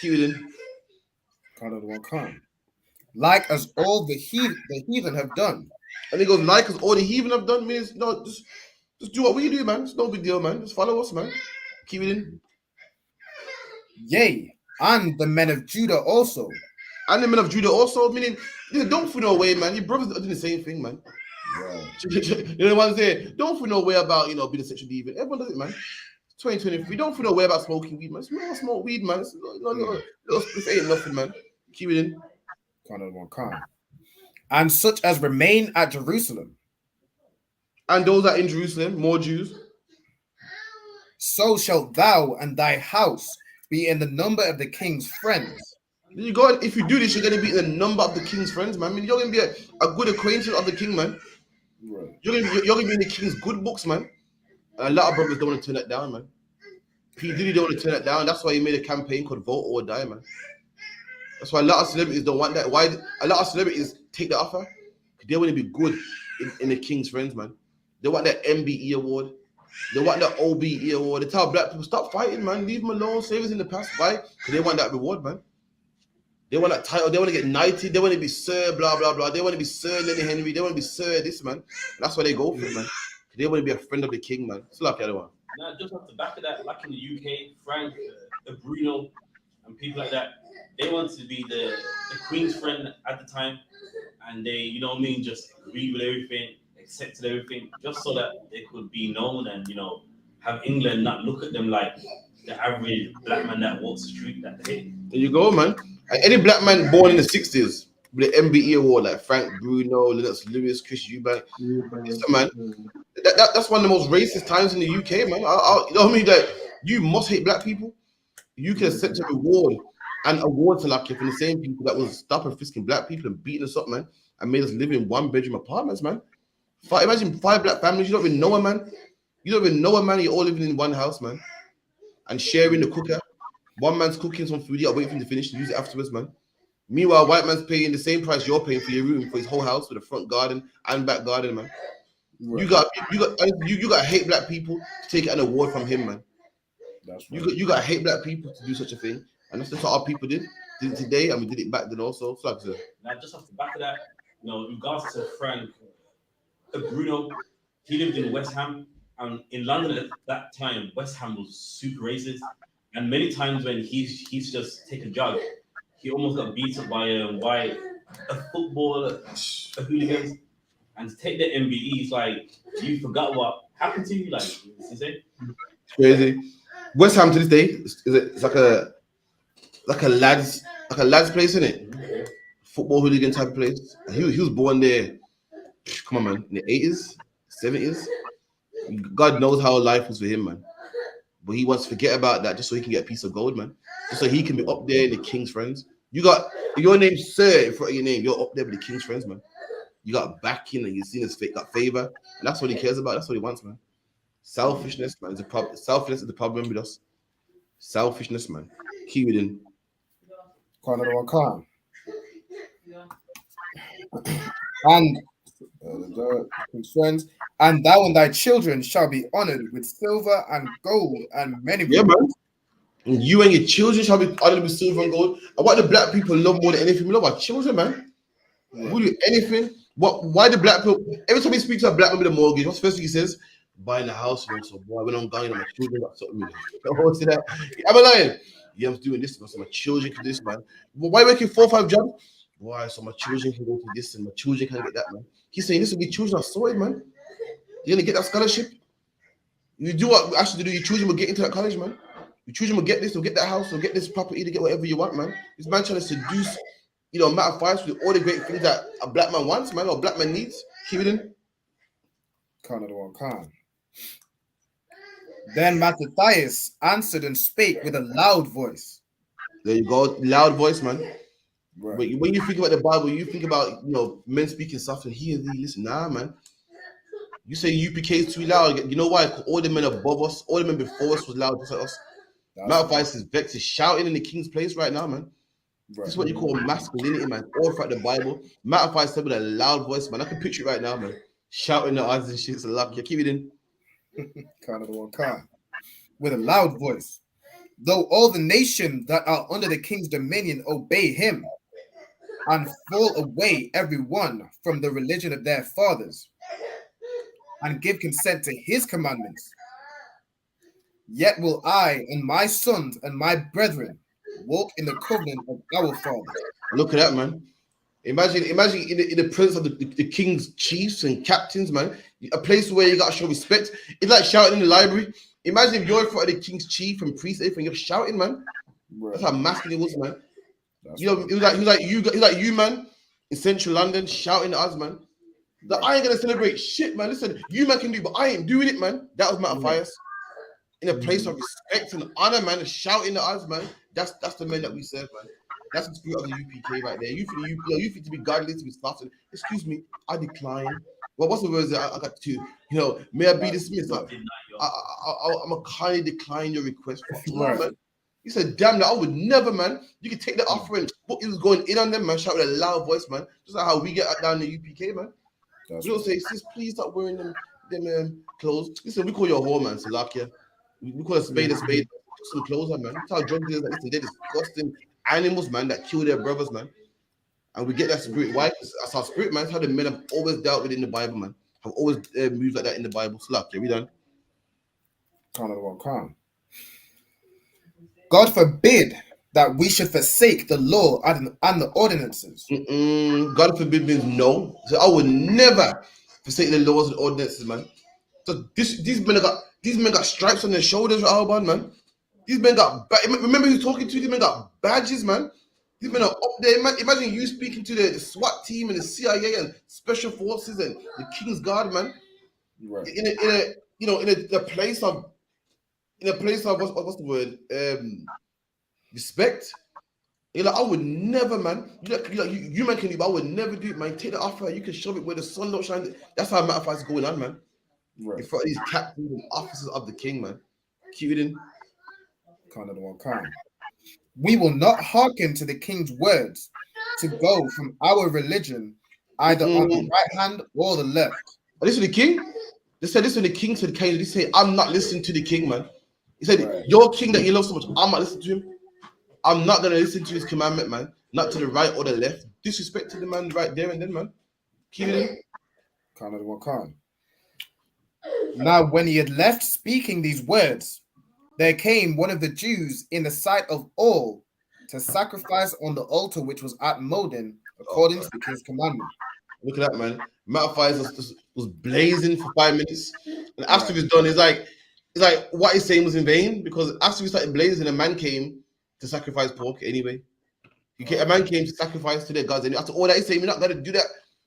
Keep it in. Like as all the heathen have done. And he goes, like as all the heathen have done means, no, just do what we do, man. It's no big deal, man. Just follow us, man. Keep it in. Yea, and the men of Judah also. And the men of Judah also, meaning, don't feel no way, man. Your brothers are doing the same thing, man. Right. You know what I'm saying? Don't feel no way about, being a sexual deviant. Everyone does it, man. 2023. Don't feel no way about smoking weed, man. It's not smoke weed, man. It's it ain't nothing, man. Keep it in. And such as remain at Jerusalem. And those that are in Jerusalem, more Jews. So shalt thou and thy house be in the number of the king's friends. You go, if you do this, you're going to be in the number of the king's friends, man. I mean, you're going to be a good acquaintance of the king, man. Right. You're going to be in the king's good books, man. And a lot of brothers don't want to turn that down, man. P. Diddy don't want to turn that down. That's why he made a campaign called Vote or Die, man. That's why a lot of celebrities don't want that. Why a lot of celebrities take the offer? Because they want to be good in the king's friends, man. They want that MBE award. They want that OBE award. They tell black people, stop fighting, man. Leave them alone. Save us in the past. Why? Because they want that reward, man. They want that title. They want to get knighted. They want to be Sir, blah, blah, blah. They want to be Sir Lenny Henry. They want to be Sir this, man. And that's why they go for it, man. They want to be a friend of the king, man. It's like the other one. Now, just off the back of that, like in the UK, Frank, Bruno, and people like that, they wanted to be the Queen's friend at the time. And they, you know what I mean, just agreed with everything, accepted everything, just so that they could be known and, have England not look at them like the average black man that walks the street that day. There you go, man. And any black man born in the 60s with the MBE award, like Frank Bruno, Lennox Lewis, Chris Eubank, man, that's one of the most racist times in the UK, man. You know what I mean? That you must hate black people. You can accept a reward and award to like from the same people that was stopping frisking black people and beating us up, man, and made us live in one-bedroom apartments, man. Imagine 5 black families. You don't even know a man. You're all living in one house, man, and sharing the cooker. One man's cooking some food, you gotta wait for him to finish and use it afterwards, man. Meanwhile, white man's paying the same price you're paying for your room for his whole house with a front garden and back garden, man. Right. You got to hate black people to take an award from him, man. That's right. You got to hate black people to do such a thing, and that's just what our people did it today, and we did it back then also. So like now, just off the back of that, in regards to Frank Bruno, he lived in West Ham, and in London at that time, West Ham was super racist. And many times when he's just take a jog, he almost got beat up by a footballer, a hooligans, and to take the MBE, it's like you forgot what happened to you. Like, you say? It's crazy. West Ham to this day, it's like a lads place, isn't it? Mm-hmm. Football hooligan type of place. He was born there. Come on, man, in the 80s, 70s. God knows how life was for him, man. But he wants to forget about that just so he can get a piece of gold, man. Just so he can be up there in the king's friends. You got your name, Sir, in front of your name. You're up there with the king's friends, man. You got backing and you've seen his got favor. And that's what he cares about. That's what he wants, man. Selfishness, man, is a problem. Selfishness is the problem with us. Selfishness, man. Keep it in. And friends, and thou and thy children shall be honored with silver and gold and many. Yeah, man. And you and your children shall be honored with silver and gold. And what the black people love more than anything, we love our children, man. Yeah. We'll do anything. Why the black people? Every time we speak to a black man with a mortgage, what's the first thing he says? buying a house, so boy, I went on going and my children got something, see that? I'm a lying. Yeah, I'm doing this, so my children can do this, man. But why working 4 or 5 jobs? Why? So my children can go to this and my children can get that, man. He's saying this will be children are sorted, man. You're gonna get that scholarship. You do what we actually do, your children will get into that college, man. Your children will get this, will get that house, will get this property, to get whatever you want, man. This man trying to seduce, Matt of Fives with all the great things that a black man wants, man, or a black man needs. Keep it in. Khan. Then Mattathias answered and spake with a loud voice. There you go, loud voice, man. Right. When you think about the Bible, you think about men speaking soft and hear thee. Listen, nah, man. You say UPK is too loud. You know why? All the men above us, all the men before us was loud just like us. Mattathias is vexed, is shouting in the king's place right now, man. Right. This is what you call masculinity, man. All throughout the Bible. Mattathias said with a loud voice, man. I can picture it right now, man. Shouting the odds and shit. It's a luck. Yeah, keep it in. Khan. With a loud voice. Though all the nations that are under the king's dominion obey him and fall away every one from the religion of their fathers and give consent to his commandments, yet will I and my sons and my brethren walk in the covenant of our fathers. Look at that, man. Imagine in the presence of the king's chiefs and captains, man. A place where you got to show respect. It's like shouting in the library. Imagine if you're in front of the king's chief and priest and you're shouting, man. Right. That's how masculine it was, man. It was like you, man, in central London shouting at us, man. Like, I ain't gonna celebrate shit, man. Listen, you man can do, but I ain't doing it, man. That was Mattathias. In a place of respect and honor, man, shouting at us, man. That's the men that we serve, man. That's the spirit of the UPK right there. You think to be godly, to be soft. Excuse me, I decline. Well, what's the words that I got to? May I be dismissed? I'm a kindly decline your request. Right. Man. He said, damn, I would never, man. You can take the offering. But he was going in on them, man, shouting with a loud voice, man. Just like how we get down the UPK, man. We don't say, sis, please stop wearing them clothes. Listen, we call you a whore, man, Salakia. We call a spade a spade. Put some clothes on, man. That's how drug dealers are. Listen, they're disgusting animals, man, that kill their brothers, man. And we get that spirit. Why? That's our spirit, man. That's how the men have always dealt with it in the Bible, man. Have always moved like that in the Bible. Salakia, we done? Khan. God forbid that we should forsake the law and the ordinances. God forbid means no. So I would never forsake the laws and ordinances, man. So these men got stripes on their shoulders, man. These men got. Remember who's talking to? These men got badges, man. These men are up there. Imagine you speaking to the SWAT team and the CIA and special forces and the King's Guard, man. Right. In a place of what's the word? Respect. You're like, I would never, man. You man can do, but I would never do it, man. Take the offer, you can shove it where the sun don't shine. That's how Mattathias is going on, man. Right. In front of these captains and officers of the king, man. Keep it in. We will not hearken to the king's words to go from our religion either on the right hand or the left. Listen to the king. They said, listen to the king to the king. They say, I'm not listening to the king, man. He said, your king that you love so much, I'm not listening to him. I'm not going to listen to his commandment, man. Not to the right or the left. Disrespect to the man right there and then, man. Keep it in. Now, when he had left speaking these words, there came one of the Jews in the sight of all to sacrifice on the altar which was at Modin, according to the king's commandment. Look at that, man. Mattathias was blazing for 5 minutes. And after he's done, it's like what he's saying was in vain, because after we started blazing, a man came to sacrifice pork anyway. A man came to sacrifice to their gods. And after all that, he's saying, we're not going to do that.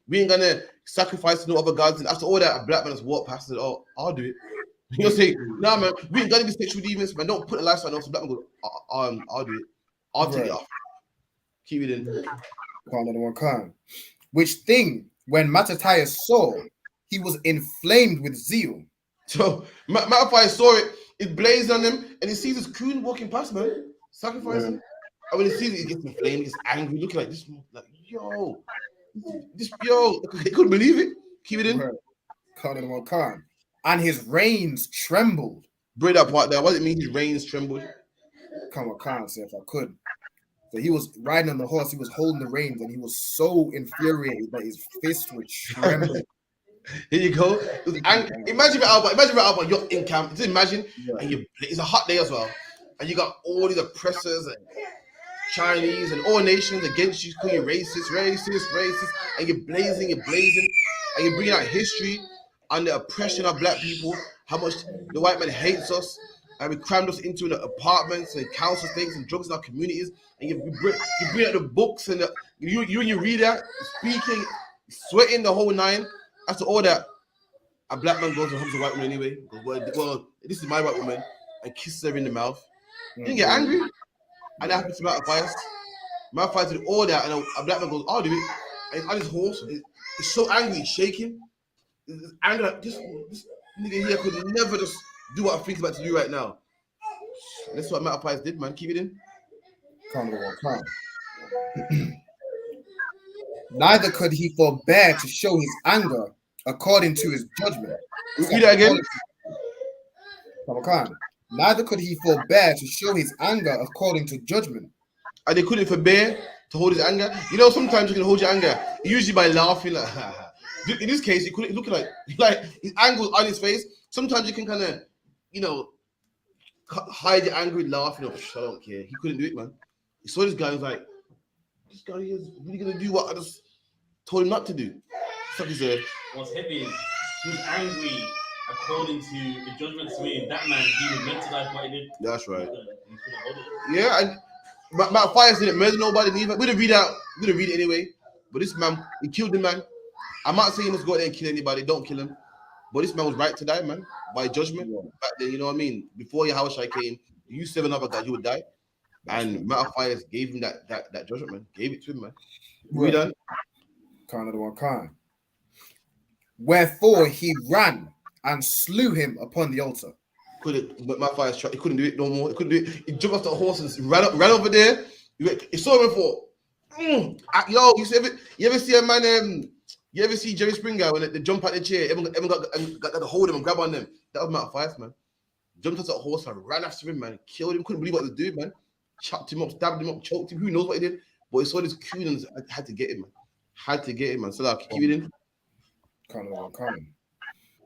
We ain't going to sacrifice to no other gods. And after all that, a black man has walked past and said, oh, I'll do it. He'll say, nah, man, we ain't got to be sexual deviants, man. Don't put a lifestyle on. So black man goes, I'll do it. I'll take it off. Keep it in. Which thing, when Mattathias saw, he was inflamed with zeal. So Mattathias saw it, it blazed on him, and he sees this coon walking past, man, sacrificing. And when he sees it, he gets inflamed, he gets angry, looking like this, like, yo, he couldn't believe it. Keep it in. And his reins trembled. Break that part there. What does it mean his reins trembled? Say if I could. So he was riding on the horse, he was holding the reins, and he was so infuriated that his fists were trembling. Here you go. Imagine Albert, you're in camp. Just imagine, and it's a hot day as well, and you got all these oppressors and Chinese and all nations against you, calling you racist, and you're blazing, and you're bringing out history and the oppression of black people, how much the white man hates us, and we crammed us into the apartments and council things and drugs in our communities, and you bring out the books and you read that, speaking, sweating the whole nine. After all that, a black man goes and hugs a white woman anyway. Goes, well, this is my white woman, and kisses her in the mouth. You didn't get angry, and that happens to Matt Fires did all that, and a black man goes, "I'll do it." And he's on his horse. He's so angry, he's shaking. He's angry like this nigga here could never just do what I think about to do right now. And that's what Matt Fires did, man. Keep it in. Neither could he forbear to show his anger according to his judgment. Read that again. Neither could he forbear to show his anger according to judgment. And they couldn't forbear to hold his anger. You know, sometimes you can hold your anger, usually by laughing. Like, in this case, he couldn't look like his anger was on his face. Sometimes you can kind of, you know, hide your anger with laughing. I don't care. He couldn't do it, man. He saw this guy and was like, this guy is really gonna do what I just told him not to do. So he said, what's heavy is he was angry according to the judgment to me. That man, he was meant to die for what he did. That's right. Yeah, and Matt Fires didn't murder nobody neither. We didn't read it anyway. But this man, he killed the man. I'm not saying let's go there and kill anybody. Don't kill him. But this man was right to die, man, by judgment. Back then, you know what I mean? Before YAHANNA came, you 7 other guys, you would die. And Matt Fires gave him that judgment, man. Gave it to him, man. We done. Wherefore he ran and slew him upon the altar. But Matt Fires he couldn't do it no more. He couldn't do it. He jumped off the horse and ran over there. He saw him for, yo, you ever see a man? You ever see Jerry Springer when they jump out the chair? Everyone got to hold him and grab on them. That was Matt Fires, man. Jumped off the horse and ran after him, man. Killed him. Couldn't believe what he was doing, man. Chopped him up, stabbed him up, choked him. Who knows what he did? But he saw this coon and had to get him, man. Had to get him, man. So like, keep it in.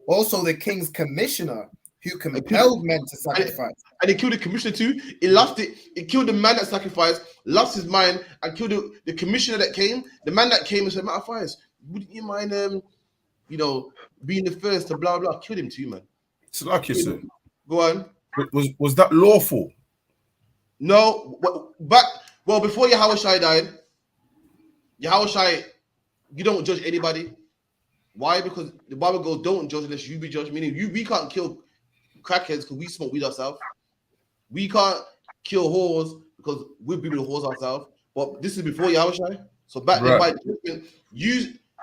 Also, the king's commissioner who compelled men to sacrifice. And he killed the commissioner too. He lost it. He killed the man that sacrificed, lost his mind, and killed the commissioner that came. The man that came and said, Matt Fires, wouldn't you mind, you know, being the first to blah, blah. Killed him too, man. So like you said. Go on. Was that lawful? No. Before YAHANNA died, YAHANNA, you don't judge anybody. Why? Because the Bible goes, don't judge unless you be judged. Meaning we can't kill crackheads because we smoke weed ourselves. We can't kill whores because we've been with whores ourselves. But this is before YAHANNA. So back then, by judgment,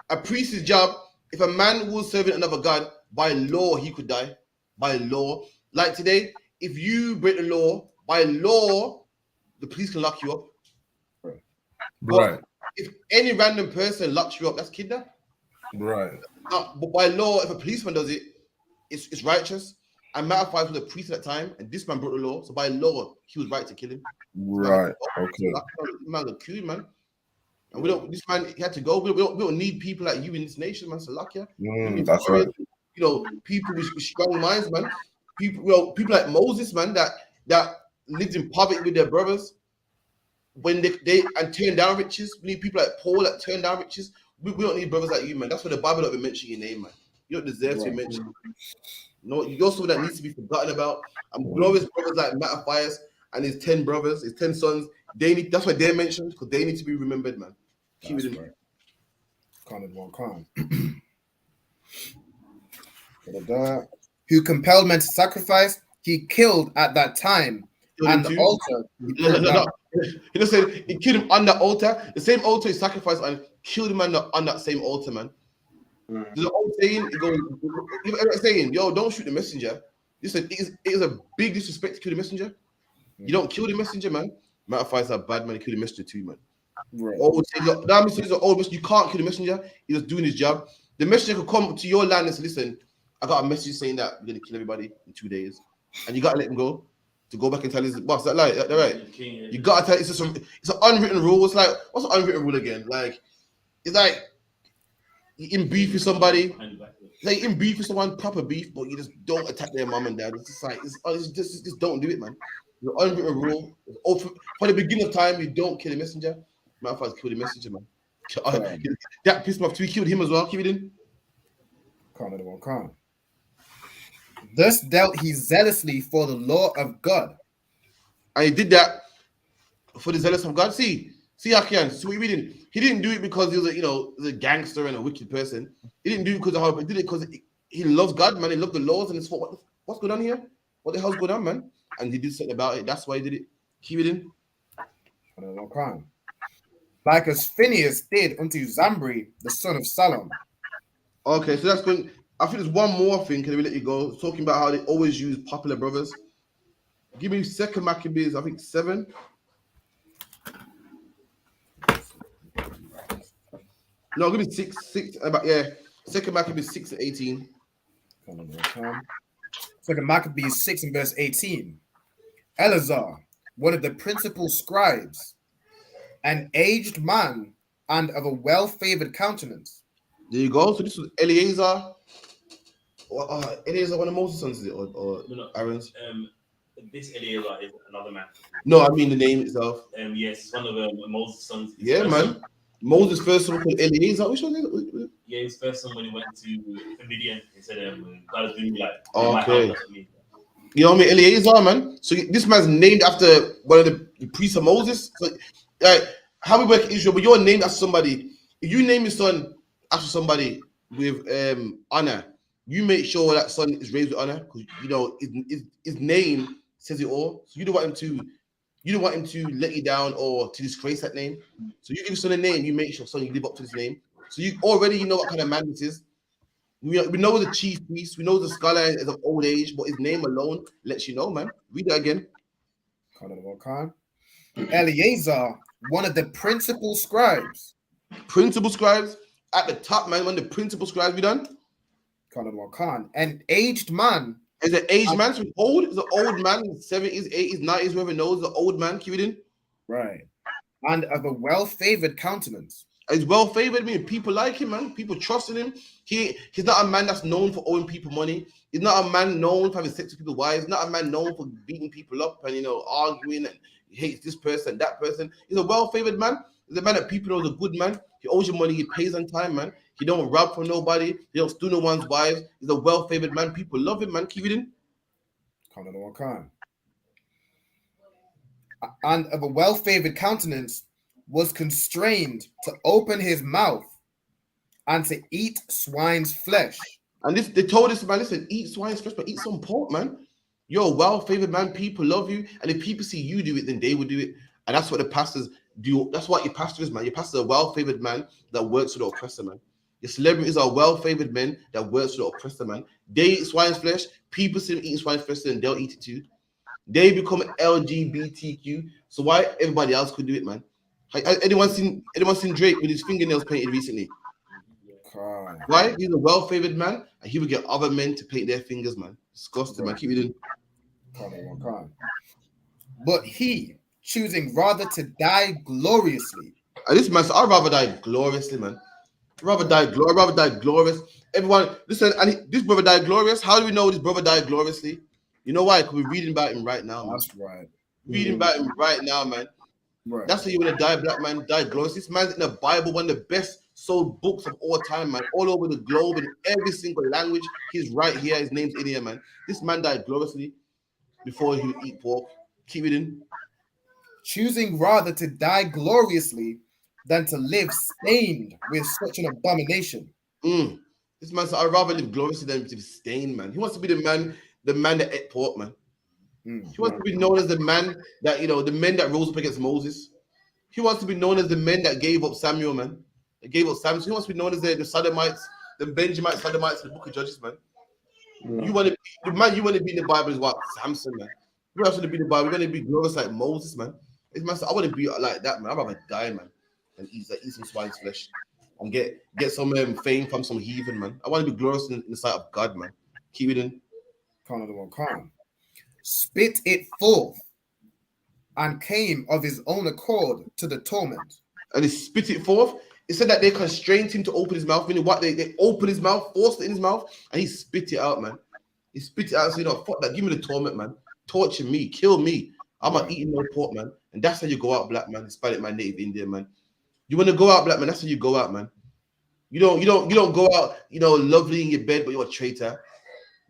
a priest's job, if a man was serving another god, by law, he could die. By law. Like today, if you break the law, by law, the police can lock you up. Right. But if any random person locks you up, that's kidnap. Right. But by law, if a policeman does it, it's righteous. And Matt Fires was a priest at that time, and this man broke the law. So by law, he was right to kill him. Right. Okay. Man, the cool, man. And we don't. This man, he had to go. We don't need people like you in this nation, man. So luck, yeah. That's right. You know, people with strong minds, man. People like Moses, man, that lived in poverty with their brothers. When they turn down riches, we need people like Paul that turn down riches. We don't need brothers like you, man. That's why the Bible don't even mention your name, man. You don't deserve to be mentioned. No, you're someone that needs to be forgotten about. And glorious brothers like Matt Fires and his 10 brothers, his 10 sons, that's why they're mentioned, because they need to be remembered, man. Keep it in. Who compelled men to sacrifice, he killed at that time. And the altar. He just said he killed him on the altar, the same altar he sacrificed and killed him on that same altar, man. There's an old saying, yo, don't shoot the messenger. Listen, it is a big disrespect to kill the messenger. You don't kill the messenger, man. Matter of fact, it's a bad man. He killed the messenger too, man. Right. You can't kill the messenger. He's just doing his job. The messenger could come to your land and say, listen, I got a message saying that we're going to kill everybody in 2 days. And you got to let him go. To go back and tell his boss that lie, right? You gotta tell. It's an unwritten rule. It's like, what's an unwritten rule again? Like, it's like in beef with somebody, like in beef with someone, proper beef, but you just don't attack their mom and dad. It's just like it's just don't do it, man. The unwritten rule. For the beginning of time, you don't kill the messenger. My father killed the messenger, man. That pissed me off too. He killed him as well. Keep it in. Thus dealt he zealously for the law of God. And he did that for the zealous of God. See, Akian, so we reading. He didn't do it because he was a gangster and a wicked person. He didn't do it because of how, he did it because he loves God, man. He loved the laws and it's what's going on here? What the hell's going on, man? And he did something about it. That's why he did it. Keep it in. Like as Phineas did unto Zambri, the son of Salam. Okay, so that's going. I think there's one more thing. Can we let you go? Talking about how they always use popular brothers. Give me 2 Maccabees, I think 7. No, give me 6. 2 Maccabees 6 and 18. 2 Maccabees 6 and verse 18. Eleazar, one of the principal scribes, an aged man and of a well-favored countenance. There you go. So this was Eleazar. Eleazar, one of Moses' sons, is it? Or no, Aaron's? This Eleazar is another man. No, I mean the name itself. Yes, one of Moses' sons. Yeah, man. Moses' first son called Eleazar. Which one is it? Yeah, his first son when he went to Midian, he said, God is doing me like okay. my house, me. You know what I mean? Eleazar, man. So this man's named after one of the priests of Moses. So, how we work in Israel, but you're named after somebody. If you name your son after somebody with honor, you make sure that son is raised with honor because his name says it all. So you don't want him to let you down or to disgrace that name. So you give your son a name, you make sure son you live up to this name. So you already know what kind of man this is. We know the chief priest, we know the scholar is of old age, but his name alone lets you know, man. Read that again. Eleazar, one of the principal scribes. Principal scribes at the top, man. One of the principal scribes we done. An aged man. Is an aged man? So old? Is an old man in 70s, 80s, 90s, whoever knows, the old man. Keep it in. Right. And of a well-favored countenance. He's well-favored. I mean, people like him, man. People trusting him. He's not a man that's known for owing people money. He's not a man known for having sex with people's wives. He's not a man known for beating people up and arguing and he hates this person, that person. He's a well-favored man. He's a man that people know is a good man. He owes you money. He pays on time, man. He don't rob from nobody. He don't steal no one's wives. He's a well-favored man. People love him, man. Keep it in. And of a well-favored countenance was constrained to open his mouth and to eat swine's flesh. And they told this man, listen, eat swine's flesh, but eat some pork, man. You're a well-favored man. People love you. And if people see you do it, then they will do it. And that's what the pastors do. That's what your pastor is, man. Your pastor is a well-favored man that works for the oppressor, man. Your celebrities are well-favored men that works for the oppressor, man. They eat swine's flesh. People see them eating swine's flesh, and they'll eat it too. They become LGBTQ. So why everybody else could do it, man? Anyone seen Drake with his fingernails painted recently? Why? He's a well-favored man, and he would get other men to paint their fingers, man. Disgusting, man. Keep it in. But he, choosing rather to die gloriously. And this man said, I'd rather die gloriously, man. I'd rather die glorious. Everyone, listen, and this brother died glorious. How do we know this brother died gloriously? You know why? Because we're reading about him right now, man. That's right. Reading about him right now, man. Right. That's how you want to die, black man. Die glorious. This man's in the Bible, one of the best sold books of all time, man. All over the globe, in every single language. He's right here. His name's in here, man. This man died gloriously before he would eat pork. Keep it in. Choosing rather to die gloriously than to live stained with such an abomination. This man said, I'd rather live gloriously than to be stained, man. He wants to be the man that ate pork, man. He wants to be known as the man that, the men that rose up against Moses. He wants to be known as the men that gave up Samuel, man. That gave up Samuel. He wants to be known as the Sodomites, the Benjamites, Sodomites, the book of Judges, man. You want to be, the man you want to be in the Bible is what? Samson, man. You want to be in the Bible. You want to be glorious like Moses, man. This man said, I want to be like that, man. I'd rather die, man, and eat some swine's flesh and get some fame from some heathen, man. I want to be glorious in the sight of God, man. Keep it in. Spit it forth and came of his own accord to the torment. And he spit it forth. It said that they constrained him to open his mouth, meaning what they opened his mouth, forced it in his mouth, and he spit it out, man. He spit it out and said, "No, fuck that, give me the torment, man. Torture me, kill me. I'm not eating no pork, man." And that's how you go out, black man, despite it, my native Indian, man. You want to go out, black man, that's how you go out, man. You don't go out, lovely in your bed, but you're a traitor.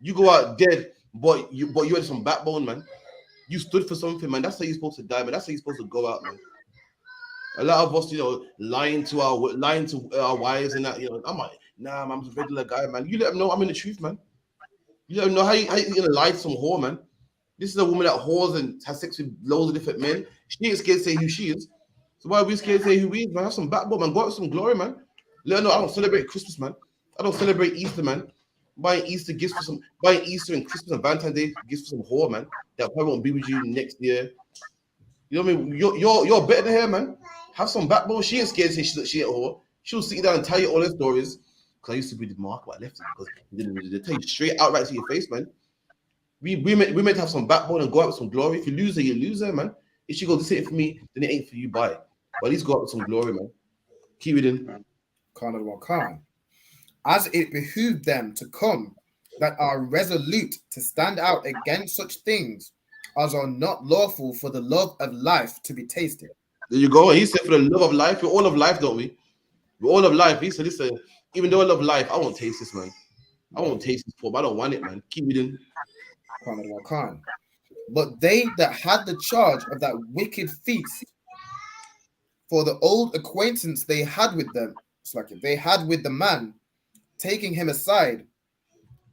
You go out dead, but you had some backbone, man. You stood for something, man. That's how you're supposed to die, man. That's how you're supposed to go out, man. A lot of us, lying to our wives and that, I'm like, nah, man, I'm just a regular guy, man. You let them know I'm in the truth, man. You let them know how you gonna lie to some whore, man. This is a woman that whores and has sex with loads of different men. She ain't scared to say who she is. So why are we scared to say who we is, man? Have some backbone, man. Go out with some glory, man. Let her know I don't celebrate Christmas, man. I don't celebrate Easter, man. Buying Easter and Christmas and Valentine's Day gifts for some whore, man. That probably won't be with you next year. You know what I mean? You're better than her, man. Have some backbone. She ain't scared to say she ain't a whore. She'll sit you down and tell you all her stories. Because I used to be the mark, but I left it because they tell you straight outright to your face, man. We meant to have some backbone and go out with some glory. If you lose her, you lose her, man. If she goes, "This ain't for me," then it ain't for you. Buy it. But at least go out with some glory, man. Keep it in. Khan. As it behooved them to come that are resolute to stand out against such things as are not lawful for the love of life to be tasted. There you go. And he said, for the love of life, we're all of life, don't we? We're all of life. He said, listen, even though I love life, I won't taste this, man. I won't taste this pork. I don't want it, man. Keep it in. Khan. But they that had the charge of that wicked feast, for the old acquaintance they had with them, they had with the man, taking him aside,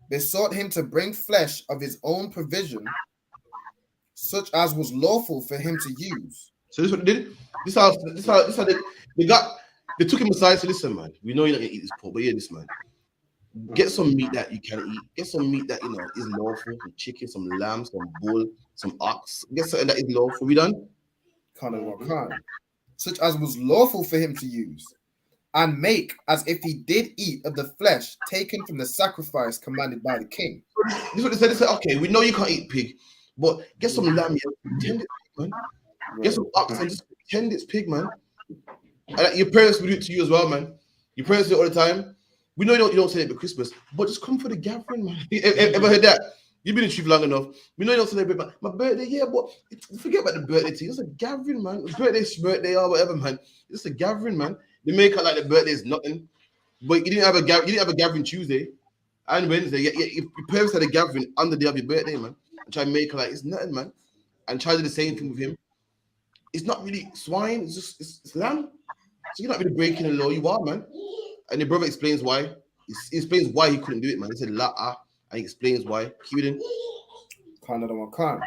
besought him to bring flesh of his own provision, such as was lawful for him to use. So this is what they did. This how they took him aside. So listen, man, we know you're not gonna eat this pork, but yeah, this man, get some meat that you can eat. Get some meat that is lawful, some chicken, some lamb, some bull, some ox. Get something that is lawful. We done? Khan. Such as was lawful for him to use, and make as if he did eat of the flesh taken from the sacrifice commanded by the king. This is what they said. They said, okay, we know you can't eat pig, but get some lamb, pretend it's pig, man. Get some ox and just pretend it's pig, man. And your parents will do it to you as well, man. Your parents do it all the time. We know you don't celebrate Christmas, but just come for the gathering, man. Ever heard that? You've been in truth long enough. We know you don't celebrate my birthday, yeah, but forget about the birthday thing. It's a gathering, man. Birthday or whatever, man. It's a gathering, man. They make it like the birthday is nothing, but you didn't have a gathering Tuesday and Wednesday. Your parents had a gathering on the day of your birthday, man. And try and make it like it's nothing, man. And try to do the same thing with him. It's not really swine. It's lamb. So you're not really breaking the law. You are, man. And the brother explains why. He explains why he couldn't do it, man. He said and he explains why. Keep it in. Khan.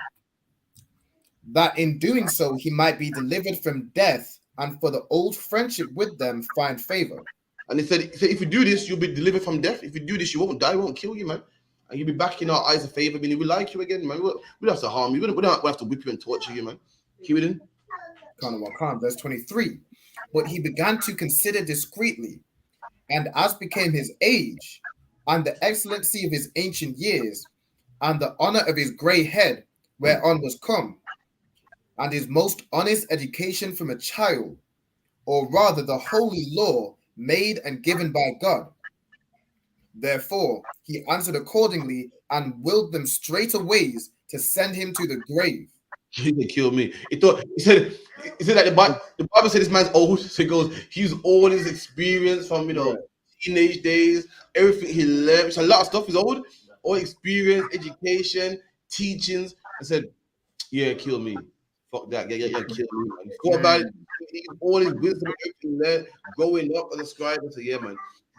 That in doing so he might be delivered from death, and for the old friendship with them find favor. And he said, if you do this, you'll be delivered from death. If you do this, you won't die, won't kill you, man. And you'll be back in our eyes of favor. I mean, we like you again, man. We don't have to harm you. We don't have to whip you and torture you, man. Keep it in. Khan, verse 23. But he began to consider discreetly, and as became his age, and the excellency of his ancient years, and the honor of his grey head, whereon was come, and his most honest education from a child, or rather the holy law made and given by God. Therefore he answered accordingly, and willed them straightways to send him to the grave. He can kill me. He said that the Bible said this man's old. So he goes, he used all his experience from teenage days, everything he learned. It's a lot of stuff. He's old, all experience, education, teachings. I said, yeah, kill me. Fuck that. Yeah, kill me, man. He thought about it. All his wisdom, everything learned, growing up as a scribe. I said, yeah, man,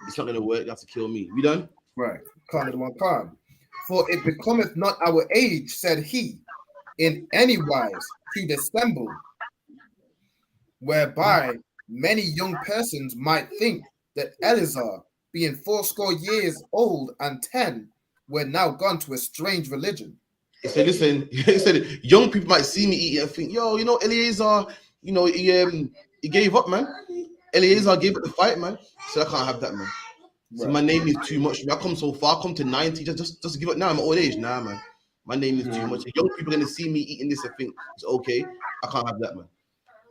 it's not gonna work. You have to kill me. We done? Right. Khan. For it becometh not our age, said he, in any wise to dissemble, whereby many young persons might think that Eleazar, being 80 years old and 10, were now gone to a strange religion. He said, listen, he said, young people might see me eating and think, yo, Eleazar, he gave up, man. Eleazar gave up the fight, man. So I can't have that, man. So my name is too much. I come so far, I come to 90, just give up now. I'm old age. Nah, man. My name is too much. Young people are gonna see me eating this and think it's okay. I can't have that, man.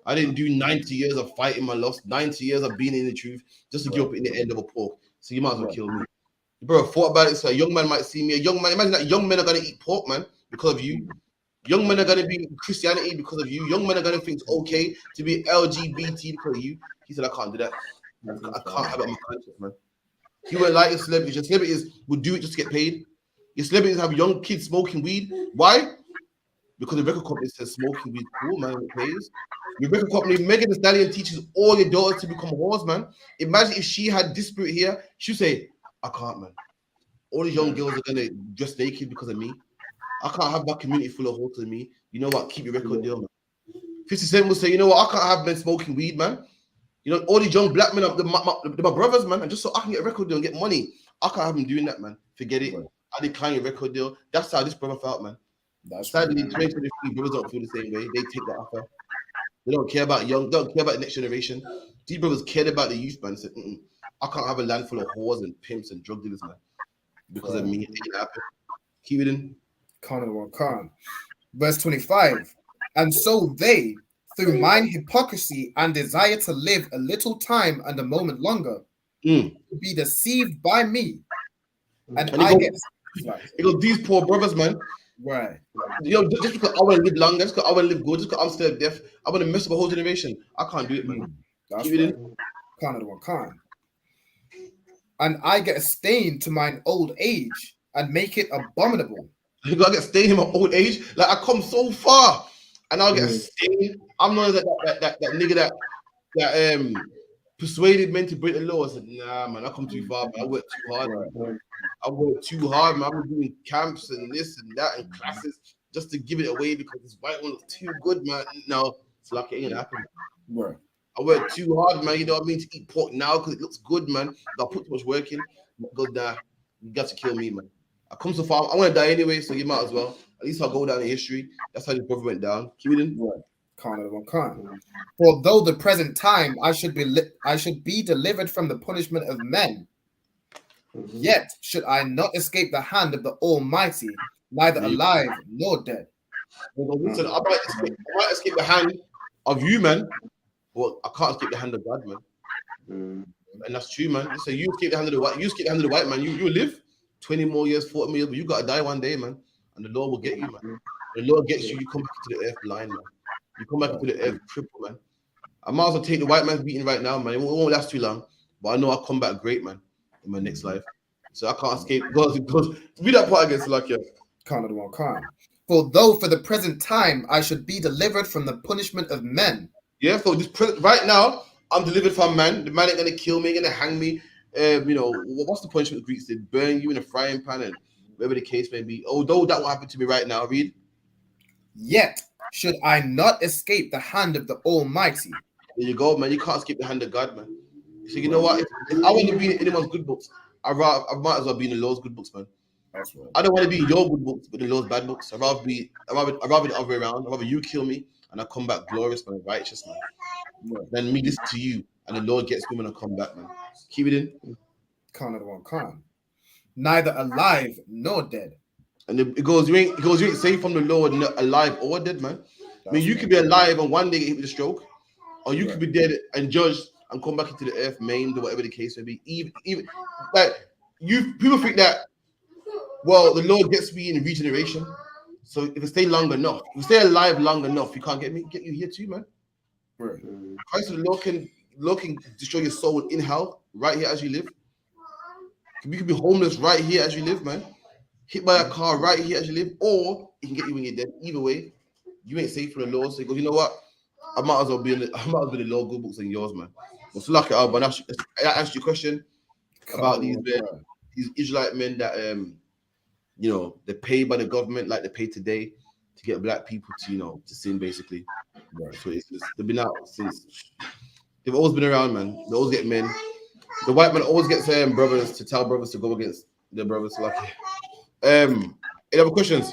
I didn't do 90 years of fighting my loss, 90 years of being in the truth, just to give up in the end of a pork. So you might as well kill me. Bro, thought about it. So a young man might see me. A young man, imagine that young men are gonna eat pork, man, because of you. Young men are gonna be Christianity because of you. Young men are gonna think it's okay to be LGBT because of you. He said, I can't do that. I can't have it on my conscience, man. He won't like your celebrities. Your celebrities would do it just to get paid. Your celebrities have young kids smoking weed. Why? Because the record company says smoking weed cool, man, and it pays. Your record company, Megan Thee Stallion, teaches all your daughters to become whores, man. Imagine if she had this spirit here, she'd say, I can't, man. All these young girls are gonna dress naked because of me. I can't have my community full of whores of me. You know what? Keep your record deal, man. 50 Cent will say, you know what? I can't have men smoking weed, man. You know, all these young black men, they're my brothers, man. And just so I can get a record deal and get money, I can't have them doing that, man. Forget it. I decline your record deal. That's how this brother felt, man. Sadly, 2023 brothers don't feel the same way. They take that offer. They don't care about don't care about the next generation. These brothers cared about the youth, man. Said, I can't have a land full of whores and pimps and drug dealers, man. Because of me, it didn't happen. Keep it in. Khan. Verse 25. And so they, through mine hypocrisy and desire to live a little time and a moment longer, be deceived by me. And I get these poor brothers, man. Right. Yo, just because I want to live longer, just because I want to live good, just because I'm still deaf, I want to mess up a whole generation. I can't do it, man. That's right. Khan. And I get a stain to mine old age and make it abominable. I get stain in my old age. Like I come so far, and I'll get a stain. I'm not that nigga that persuaded men to break the law. I said, nah, man, I come too far, man. I work too hard, man. I work too hard, man. I'm doing camps and this and that and classes just to give it away because this white one looks too good, man. No, it's like it ain't gonna happen. Right. I work too hard, man. You know what I mean? To eat pork now because it looks good, man. I put too much work in. Go die. You got to kill me, man. I come so far. I want to die anyway, so you might as well. At least I'll go down in history. That's how this brother went down. Keep it in. Right. Khan. For though the present time I should be delivered from the punishment of men, yet should I not escape the hand of the Almighty, neither alive nor dead. Listen, I might escape the hand of you, man. Well, I can't escape the hand of God, man. And that's true, man. Listen, you escape the hand of the white man. You live 20 more years, 40 more years, but you gotta die one day, man. And the Lord will get you, man. The Lord gets you, you come back to the earth blind, man. You come back to the earth crippled, man. I might as well take the white man's beating right now, man. It won't last too long, but I know I'll come back great, man, in my next life. So I can't escape. Because read that part again, Salakia. Khan. For though for the present time I should be delivered from the punishment of men. Yeah, so right now I'm delivered from man. The man ain't gonna kill me, gonna hang me. You know, what's the punishment the Greeks did? Burn you in a frying pan and whatever the case may be. Although that will happen to me right now, read. Yet should I not escape the hand of the Almighty. There you go, man. You can't escape the hand of God, man. So you know what? If I want to be in anyone's good books, I might as well be in the Lord's good books, man. That's right. I don't want to be in your good books, but the Lord's bad books. I'd rather the other way around. I'd rather you kill me and I come back glorious, man, righteous, man. Right. Then me listen to you and the Lord gets me when I come back, man. Keep it in. Khan. Neither alive nor dead. And it goes, you ain't safe from the Lord, alive or dead, man. I mean, you could be alive and one day get hit with a stroke, or you could be dead and judged and come back into the earth maimed or whatever the case may be. Even like people think that, well, the Lord gets me in regeneration. So if I stay long enough, if you stay alive long enough, you can't get you here too, man. Right. Christ the Lord can destroy your soul in hell right here as you live. You can be homeless right here as you live, man. Hit by a car right here as you live, or it can get you when you're dead. Either way, you ain't safe for the Lord. So he goes, you know what? I might as well be in the Lord good books than yours, man. Well, so lucky, but I asked you a question about these Israelite men that you know, they're paid by the government like they pay today to get black people to sin, basically. Right. So they've been out since. They've always been around, man. They always get men. The white man always gets brothers to tell brothers to go against their brothers. Lucky. Any other questions?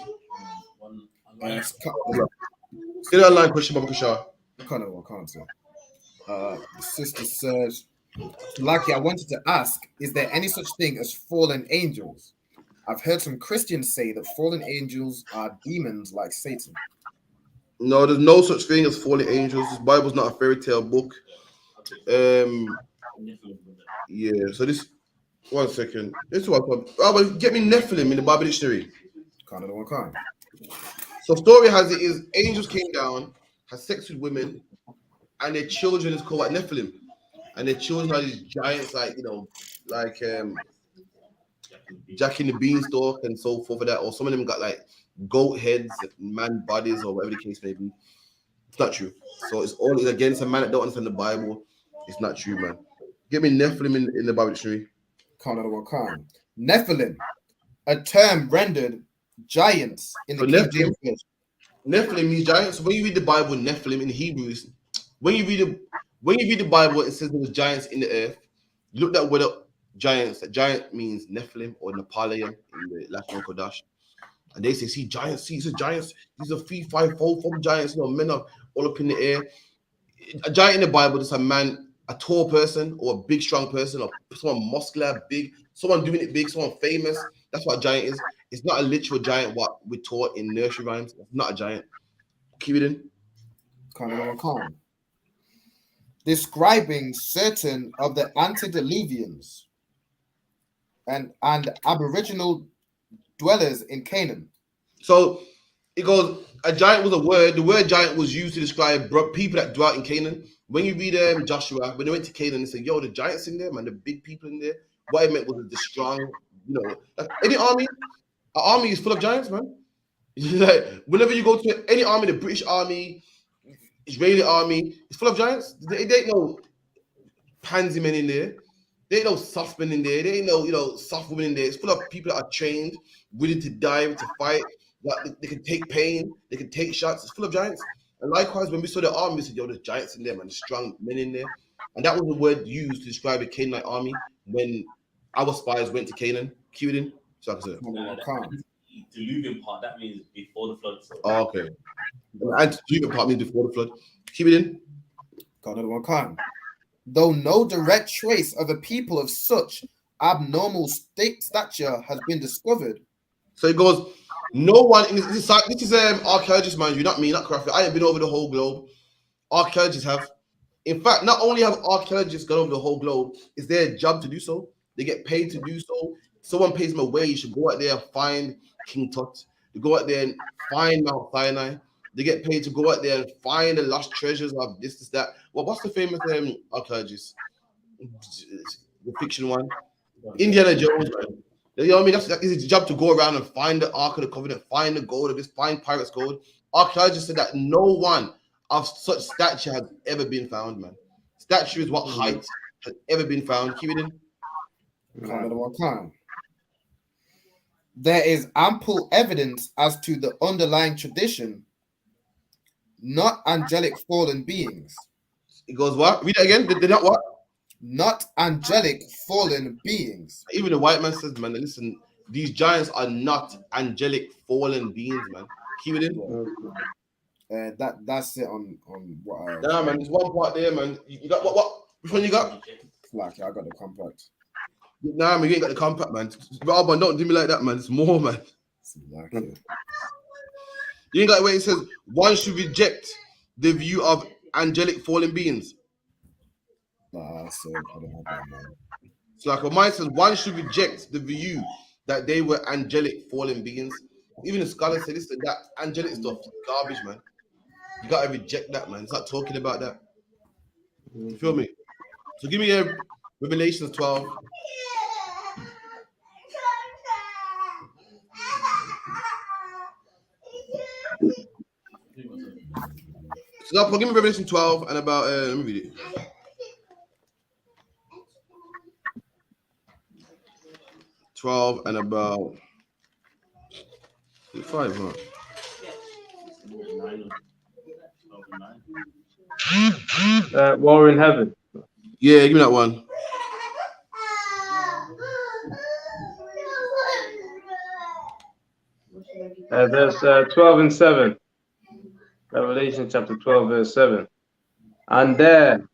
Still online question, Baba Kashar. I can't say. The sister says, Lucky, I wanted to ask, is there any such thing as fallen angels? I've heard some Christians say that fallen angels are demons like Satan. No, there's no such thing as fallen angels. This Bible's not a fairy tale book. Yeah. So this. 1 second. This is what. But get me Nephilim in the Bible dictionary. Kind of the one kind. So story has it is angels came down, had sex with women, and their children is called Nephilim, and their children are these giants like Jack in the Beanstalk and so forth. That, or some of them got like goat heads, man bodies, or whatever the case may be. It's not true. So it's all against a man that don't understand the Bible. It's not true, man. Get me Nephilim in the Bible dictionary. Kind of the one kind. Nephilim, a term rendered giants in the King James Version. Nephilim means giants. So when you read the Bible, Nephilim in Hebrews, when you read the Bible, it says there was giants in the earth. You look at what giants. Giant means Nephilim or Nepalian in the Latin Kodash, and they say, "See giants. See, these are giants. These are 3, 5, 4 giants. You know, men are all up in the air." A giant in the Bible is a man, a tall person, or a big, strong person, or someone muscular, big, someone doing it big, someone famous. That's what a giant is. It's not a literal giant what we're taught in nursery rhymes. It's not a giant. Keep it in. Kind of the one kind. Describing certain of the antediluvians and aboriginal dwellers in Canaan. So it goes, a giant was a word. The word giant was used to describe people that dwelt in Canaan. When you read Joshua, when they went to Canaan, they said, "Yo, the giants in there, man, the big people in there." What it meant was the strong, like any army. An army is full of giants, man. Like whenever you go to any army, the British army, Israeli army, it's full of giants. They ain't no pansy men in there. They ain't no soft men in there. They ain't no soft women in there. It's full of people that are trained, willing to die, to fight. They can take pain. They can take shots. It's full of giants. And likewise, when we saw the army, we said, "Yo, there's giants in there, man. There's strong men in there." And that was the word used to describe the Canaanite army when our spies went to Canaan. Cue it in. So I can say it. The diluvian part, that means before the flood. So. Oh, okay. And diluvian part means before the flood. Keep it in. Got another one kind. Though no direct trace of a people of such abnormal stature has been discovered. So it goes, no one in this is archaeologists, mind you, not me, not Crafty. I ain't been over the whole globe. Archaeologists have. In fact, not only have archaeologists gone over the whole globe, it's their job to do so. They get paid to do so. Someone pays them a wage to go out there and find King Tut. They go out there and find Mount Sinai. They get paid to go out there and find the lost treasures of this, that. Well, what's the famous archaeologist? The fiction one. Indiana Jones, man. You know what I mean? That is his job to go around and find the Ark of the Covenant, find the gold of this, find pirates' gold. Archaeologists said that no one of such stature has ever been found, man. Stature is what height has ever been found. Keep it in. There is ample evidence as to the underlying tradition, not angelic fallen beings. It goes what? Read it again. They're not what? Not angelic fallen beings. Even the white man says, man, listen, these giants are not angelic fallen beings, man. Keep it in. That's it on what I... Nah, man, there's one part there, man. You got what? Which one you got? Like, I got the compact. Nah, man, you ain't got the compact, man. Rob, don't do me like that, man. It's more, man. You ain't got where it says one should reject the view of angelic fallen beings. Nah, so I don't have that, man. So like mine says one should reject the view that they were angelic fallen beings. Even the scholars say this, that angelic stuff is garbage, man. You gotta reject that, man. It's not talking about that. You feel me? So give me a Revelations 12. So now, give me Revelation 12 and about let me read it. $12 and about 5, huh? War in Heaven. Yeah, give me that one. Verse 12 and 7. Revelation chapter 12, verse 7. And there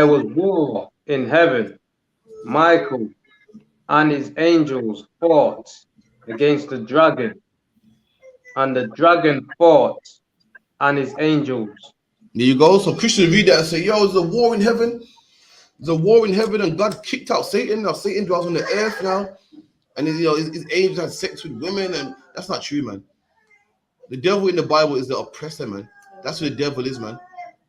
was war in heaven. Michael and his angels fought against the dragon, and the dragon fought and his angels. There you go. So Christians read that and say, yo, there's a war in heaven. There's a war in heaven, and God kicked out Satan. Now Satan dwells on the earth now. And his angels had sex with women, and that's not true, man. The devil in the Bible is the oppressor, man. That's what the devil is, man.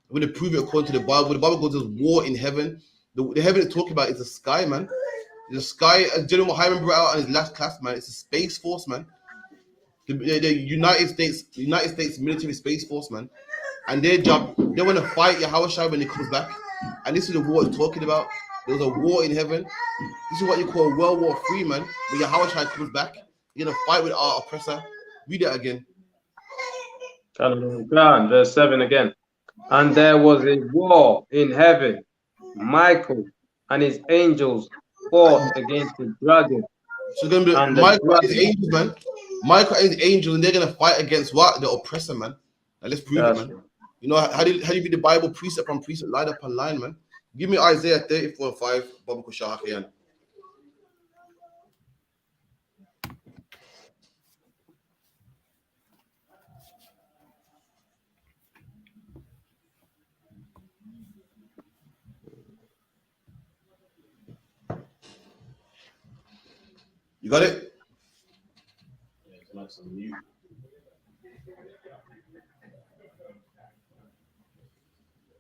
I'm going to prove it according to the Bible. The Bible goes, there's war in heaven. The heaven it's talking about is the sky, man. The sky, as General Hyman brought out in his last class, man, it's a space force, man. The United States military space force, man. And their job, they want to fight Yahushua when he comes back. And this is the war it's talking about. There's a war in heaven. This is what you call World War III, man. When Yahushua comes back, you're going to fight with our oppressor. Read it again. Verse 7 again. And there was a war in heaven. Michael and his angels fought against the dragon. So it's going to be Michael and his angels, man. Michael and his angels, and they're going to fight against what? The oppressor, man. Now let's prove it, man. Right. You know, how do you read the Bible precept upon precept, line upon line, man? Give me Isaiah 34:5. Babu Kushahakian. You got it? Yeah, it's like some mute.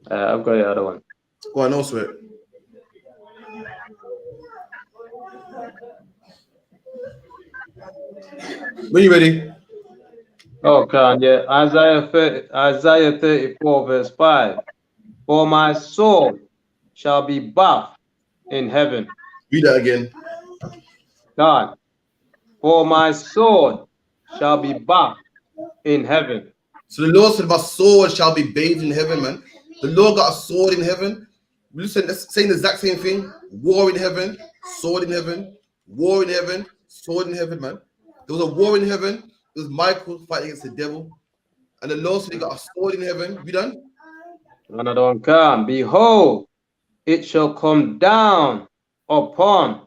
I've got the other one. Go on, no sweat. When you ready? Okay, yeah. Isaiah 34, verse 5. For my sword shall be buffed in heaven. Read that again. God. For my sword shall be buffed in heaven. So the Lord said, my sword shall be bathed in heaven, man. The Lord got a sword in heaven. Listen, that's saying the exact same thing. War in heaven, sword in heaven, war in heaven, sword in heaven, man. There was a war in heaven. It was Michael fighting against the devil. And the Lord said he got a sword in heaven. You done? Another one come. Behold, it shall come down upon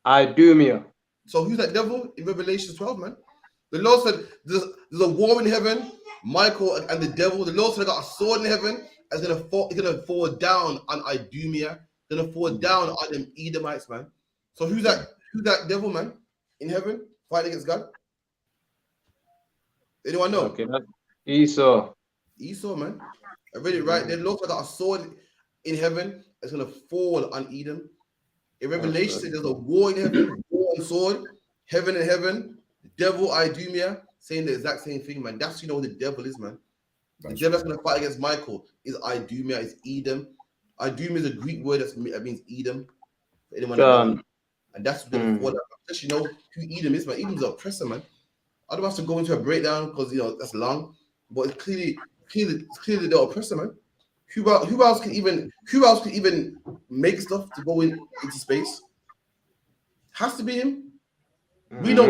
Idumea. So who's that devil in Revelation 12, man? The Lord said there's a war in heaven. Michael and the devil. The Lord said I got a sword in heaven. It's gonna fall down on Idumea. It's gonna fall down on them Edomites, man. So who's that devil, man, in heaven fighting against God? Anyone know? Okay, that's Esau. Esau, man. I read it right there. The Lord said I got a sword in heaven. It's gonna fall on Edom. In Revelation, there's a war in heaven, war and sword, heaven and heaven, devil Idumea, saying the exact same thing, man. That's what the devil is, man. The devil that's going to fight against Michael is Idumea, is Edom. Idumea is a Greek word that means Edom. For anyone that knows. And that's what you know who Edom is, man. Edom's an oppressor, man. I don't have to go into a breakdown because that's long, but it's clearly the oppressor, man. Who else can even make stuff to go into space? Has to be him. We know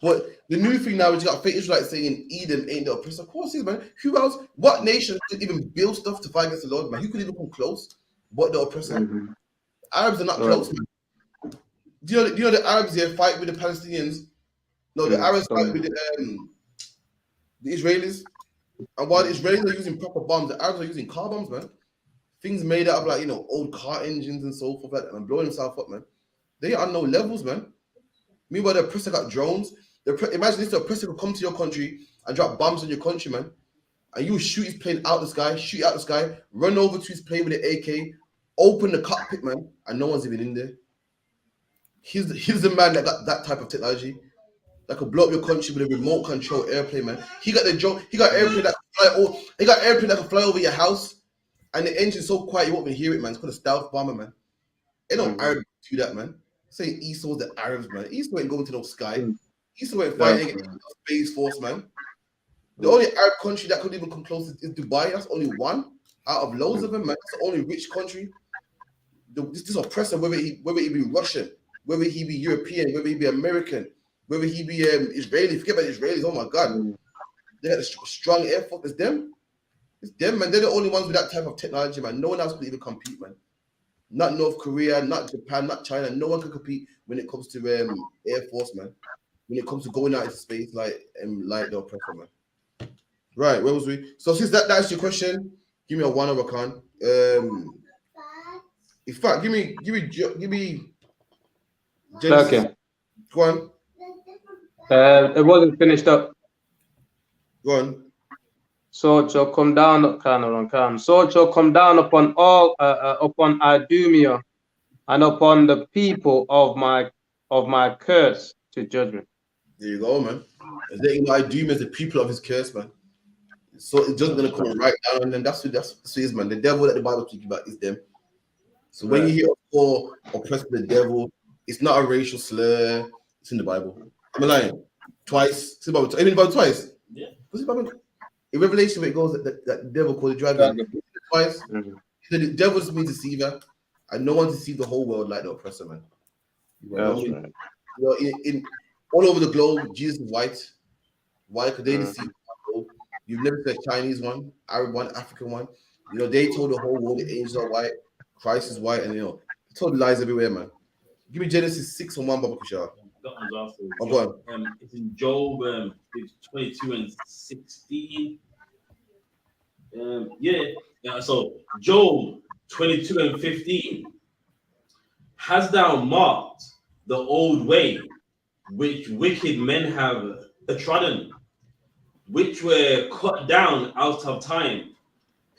but the new thing now is you got fake Israelites saying Edom ain't the oppressor. Of course, man. Who else? What nation could even build stuff to fight against the Lord, man? Who could even come close? But the oppressor. Arabs are not close, man. Do you know the Arabs here fight with the Palestinians? No, the Arabs fight with the Israelis. And while the Israelis are using proper bombs, the Arabs are using car bombs, man. Things made out of old car engines and so forth, and blowing themselves up, man. They are no levels, man. Meanwhile, the oppressor got drones. Imagine this: the oppressor could come to your country and drop bombs on your country, man. And you shoot his plane out the sky, run over to his plane with an AK, open the cockpit, man, and no one's even in there. He's the man that got that type of technology that could blow up your country with a remote control airplane, man. He got the drone. He got airplane that can fly over your house, and the engine's so quiet you won't even hear it, man. It's called a stealth bomber, man. They don't Arabs do that, man. Saying Esau's the Arabs, man. Esau ain't going to no sky. Esau ain't fighting against the space force, man. The only Arab country that could even come close is Dubai. That's only one out of loads of them, man. That's the only rich country. This oppressor, whether he be Russian, whether he be European, whether he be American, whether he be Israeli. Forget about the Israelis. Oh my God, they had a strong air force. It's them, man. They're the only ones with that type of technology, man. No one else could even compete, man. Not North Korea, not Japan, not China. No one can compete when it comes to Air Force, man. When it comes to going out into space like the oppressor, man. Right, where was we? So since that's your question, give me a one over con. In fact, give me Genesis. Okay. Go on. It wasn't finished up. Go on. So it shall come down, So it shall come down upon all, upon Idumea, and upon the people of my curse to judgment. There you go, man. Is letting know I doom as the people of his curse, man. So it's just gonna come right down, and then that's what it is, man. The devil that the Bible speaks about is them. So when you hear or oppressed the devil, it's not a racial slur. It's in the Bible. I'm lying. Twice. It's in the Bible. Even the Bible twice. Yeah. What's the Bible? In Revelation, where it goes that the devil called the dragon twice. The devil just means deceiver, and no one deceived the whole world like the oppressor, man. Right. You know, in all over the globe, Jesus is white. Why? Because they deceived the world. You've never said Chinese one, Arab one, African one. You know, they told the whole world the angels are white, Christ is white, and you know, they told lies everywhere, man. Give me Genesis 6 and 1, Baba Kushar. That one's after. Oh, go on. It's in Job 22 and 16. Yeah. So Job 22 and 15. Hast thou marked the old way which wicked men have trodden, which were cut down out of time,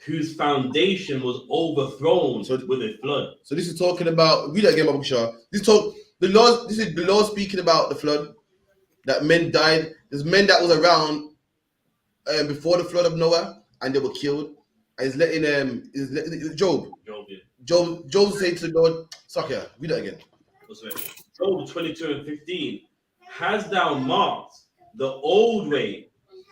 whose foundation was overthrown with a flood? So this is talking about, read that again, Baba Kushar. This is the Lord speaking about the flood, that men died. There's men that was around before the flood of Noah, and they were killed. And he's letting Job. Job saying to the Lord, Sakya, read that again. Job 22 and 15. Hast thou marked the old way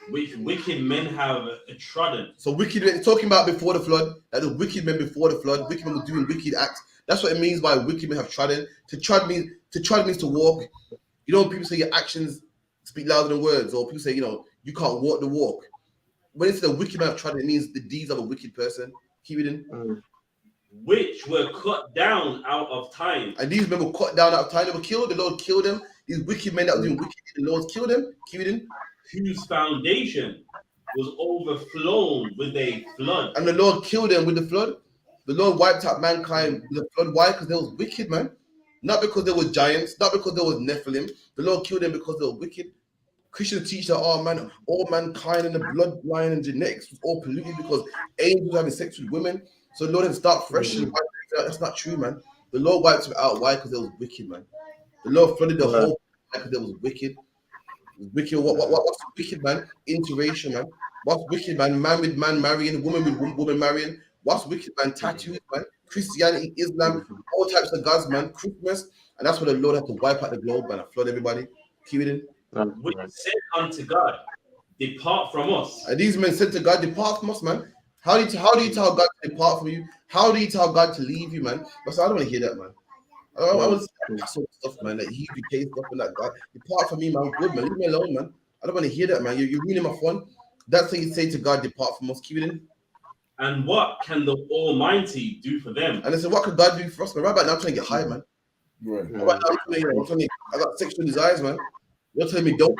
which wicked men have trodden? So wicked men, talking about before the flood, that the wicked men before the flood, wicked men were doing wicked acts. That's what it means by wicked men have trodden. To trod means to walk. You know, when people say your actions speak louder than words, or people say, you know, you can't walk the walk. When it's the wicked man have trodden, it means the deeds of a wicked person. Keep it in. Which were cut down out of time. And these men were cut down out of time. They were killed. The Lord killed them. These wicked men that were doing wicked, the Lord killed them. Keep it in. Whose foundation was overflown with a flood. And the Lord killed them with the flood. The Lord wiped out mankind with the flood. Why? Because they was wicked, man. Not because they were giants. Not because they was Nephilim. The Lord killed them because they were wicked. Christians teach that, oh man, all mankind and the bloodline and genetics was all polluted because angels having sex with women. So the Lord didn't start fresh. That's not true, man. The Lord wiped it out. Why? Because they was wicked, man. The Lord flooded the whole because they was wicked. Wicked. What's wicked, man? Interracial, man. What's wicked, man? Man with man marrying, woman with woman marrying. What's wicked, man? Tattoos, man. Christianity, Islam, all types of gods, man. Christmas, and that's what the Lord had to wipe out the globe, man, and flood everybody. Keep it in. Which said unto God, depart from us. And these men said to God, depart from us, man. How do you tell God to depart from you? How do you tell God to leave you, man? But I don't want to hear that, man. I was stuff, man, like I.S.U.P.K stuff and that. God, depart from me, man. Good, man. Leave me alone, man. I don't want to hear that, man. You're ruining my fun. That's how you say to God, depart from us. Keep it in. And what can the Almighty do for them? And I said, what can God do for us, man? Right about now, I'm trying to get high, man. Right now, I got sexual desires, man. You're telling me don't.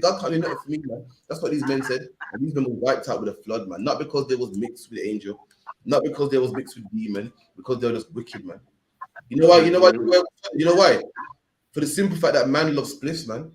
God can't do nothing for me, man. That's what these men said. And these men were wiped out with a flood, man. Not because they was mixed with the angel, not because they was mixed with demon, because they were just wicked, man. You know why? You know why? For the simple fact that man loves spliffs, man.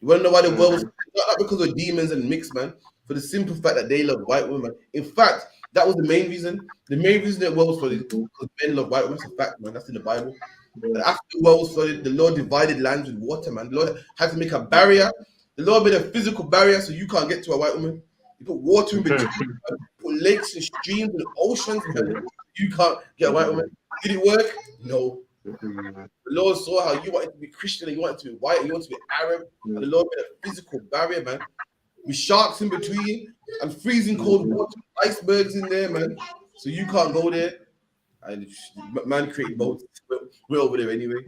You want to know why the world was not because of demons and mixed, man. For the simple fact that they love white women. In fact, that was the main reason. The main reason the world was flooded because men love white women. That's a fact, man. That's in the Bible. And after the world was flooded, the Lord divided lands with water, man. The Lord had to make a barrier. The Lord made a physical barrier so you can't get to a white woman. He put water in between, put lakes and streams and oceans, man. You can't get a white woman. Did it work? No. The Lord saw how you wanted to be Christian and you wanted to be white and you wanted to be Arab. And the Lord made a physical barrier, man. With sharks in between and freezing cold water, icebergs in there, man. So you can't go there. And man created boats. We're over there anyway.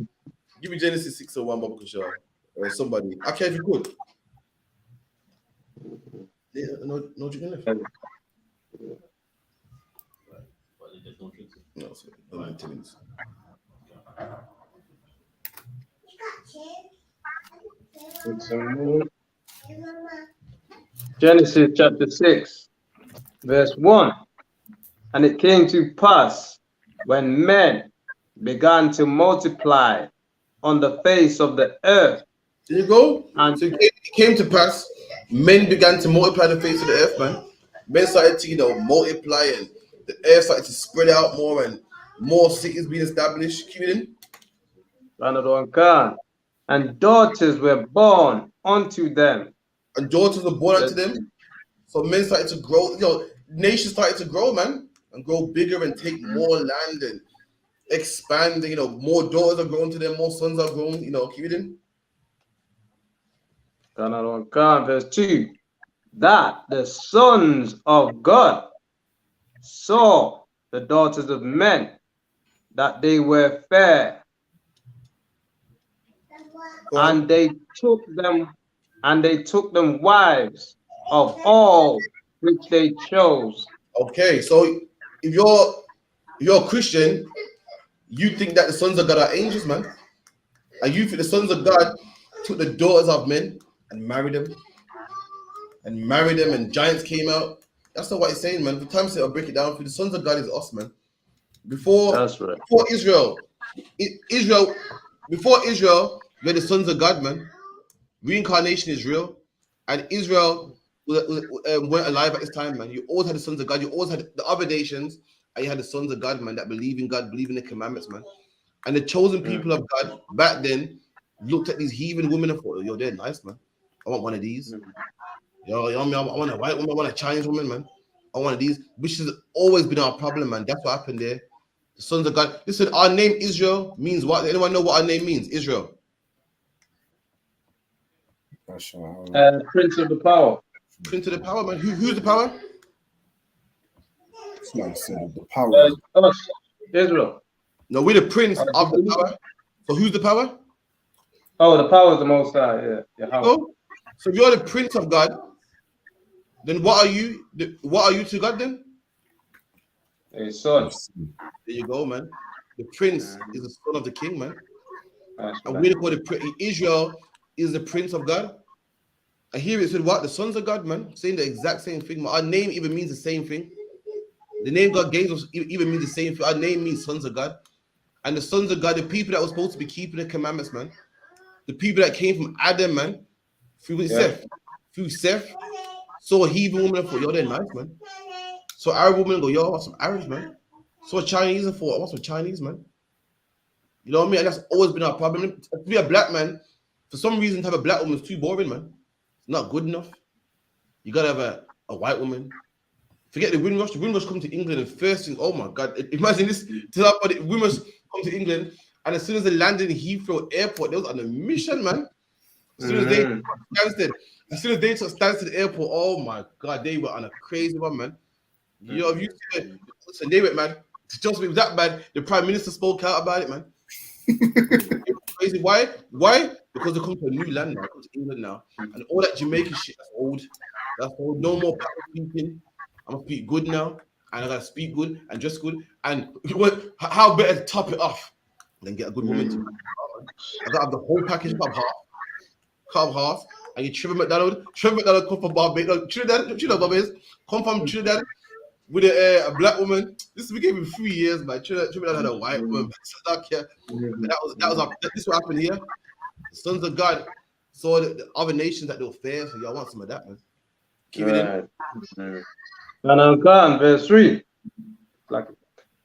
Give me Genesis 6:1, Baba Kushar. Or somebody. I can't if you could. Yeah, no drinking left. No, sorry. No, 10 minutes. Genesis chapter 6, verse 1. And it came to pass when men began to multiply on the face of the earth. There you go. And So it came to pass, men began to multiply the face of the earth, man. Men started to, multiply, and the earth started to spread out more, and more cities being established. Keep it in. And daughters were born unto them. And daughters were born unto them. So men started to grow, nations started to grow, man, and grow bigger and take more land and expand. More daughters are grown to them, more sons are grown. Keep it in. Verse 2. That the sons of God saw the daughters of men, that they were fair, and they took them wives of all which they chose. Okay, so if you're a Christian, you think that the sons of God are angels, man, and you think the sons of God took the daughters of men and married them, and giants came out. That's not what it's saying, man. For time's sake, I'll break it down for the sons of God is us, man. Before Israel, before Israel, we're the sons of God, man. Reincarnation is real, and Israel weren't alive at this time, man. You always had the sons of God. You always had the other nations, and you had the sons of God, man, that believe in God, believe in the commandments, man. And the chosen people of God back then looked at these heathen women and thought, yo, they're nice, man. I want one of these. I want a white woman, I want a Chinese woman, man. I want one of these, which has always been our problem, man. That's what happened there. The sons of God. Listen, our name Israel means what? Anyone know what our name means? Israel. Prince of the power. Prince of the power, man. Who's the power? It's like I said, the power. Israel. No, we're the prince of the power. So who's the power? Oh, the power is the Most High. Yeah. So if you're the prince of God, then what are you? What are you to God then? A son. There you go, man. The prince is the son of the king, man. And we call it Israel is the prince of God. And here it said what? The sons of God, man. Saying the exact same thing. Our name even means the same thing. The name God gave us even means the same thing. Our name means sons of God. And the sons of God, the people that were supposed to be keeping the commandments, man. The people that came from Adam, man. Through Seth. Saw a heathen woman and thought, yo, they're nice, man. So Arab woman go, yo, I want some Arabs, man. So a Chinese and thought, I want some Chinese, man. You know what I mean? And that's always been our problem. To be a black man, for some reason, to have a black woman is too boring, man. It's not good enough. You gotta have a white woman. Forget the Windrush. The Windrush come to England and first thing, oh my God. Imagine this. The Windrush come to England and as soon as they landed in Heathrow Airport, they was on a mission, man. As soon as they took Stansted Airport, oh my God, they were on a crazy one, man. You know, if you see it, listen, they went, man. Just it was that bad. The Prime Minister spoke out about it, man. Crazy. Why? Because they come to a new land now. They come to England now, and all that Jamaican shit that's old. That's old. No more speaking. I'm gonna speak good now, and I gotta speak good and dress good. And how better to top it off than get a good woman to? I gotta have the whole package. Cut half, and you Trevor McDonald come from Barbados. Trinidad, Barbados, come from Trinidad with a black woman. This became in 3 years, man. Trinidad had a white woman. That was this what happened here. The sons of God saw the other nations that they were fair, so y'all want some of that, man. Keep it in. And verse 3.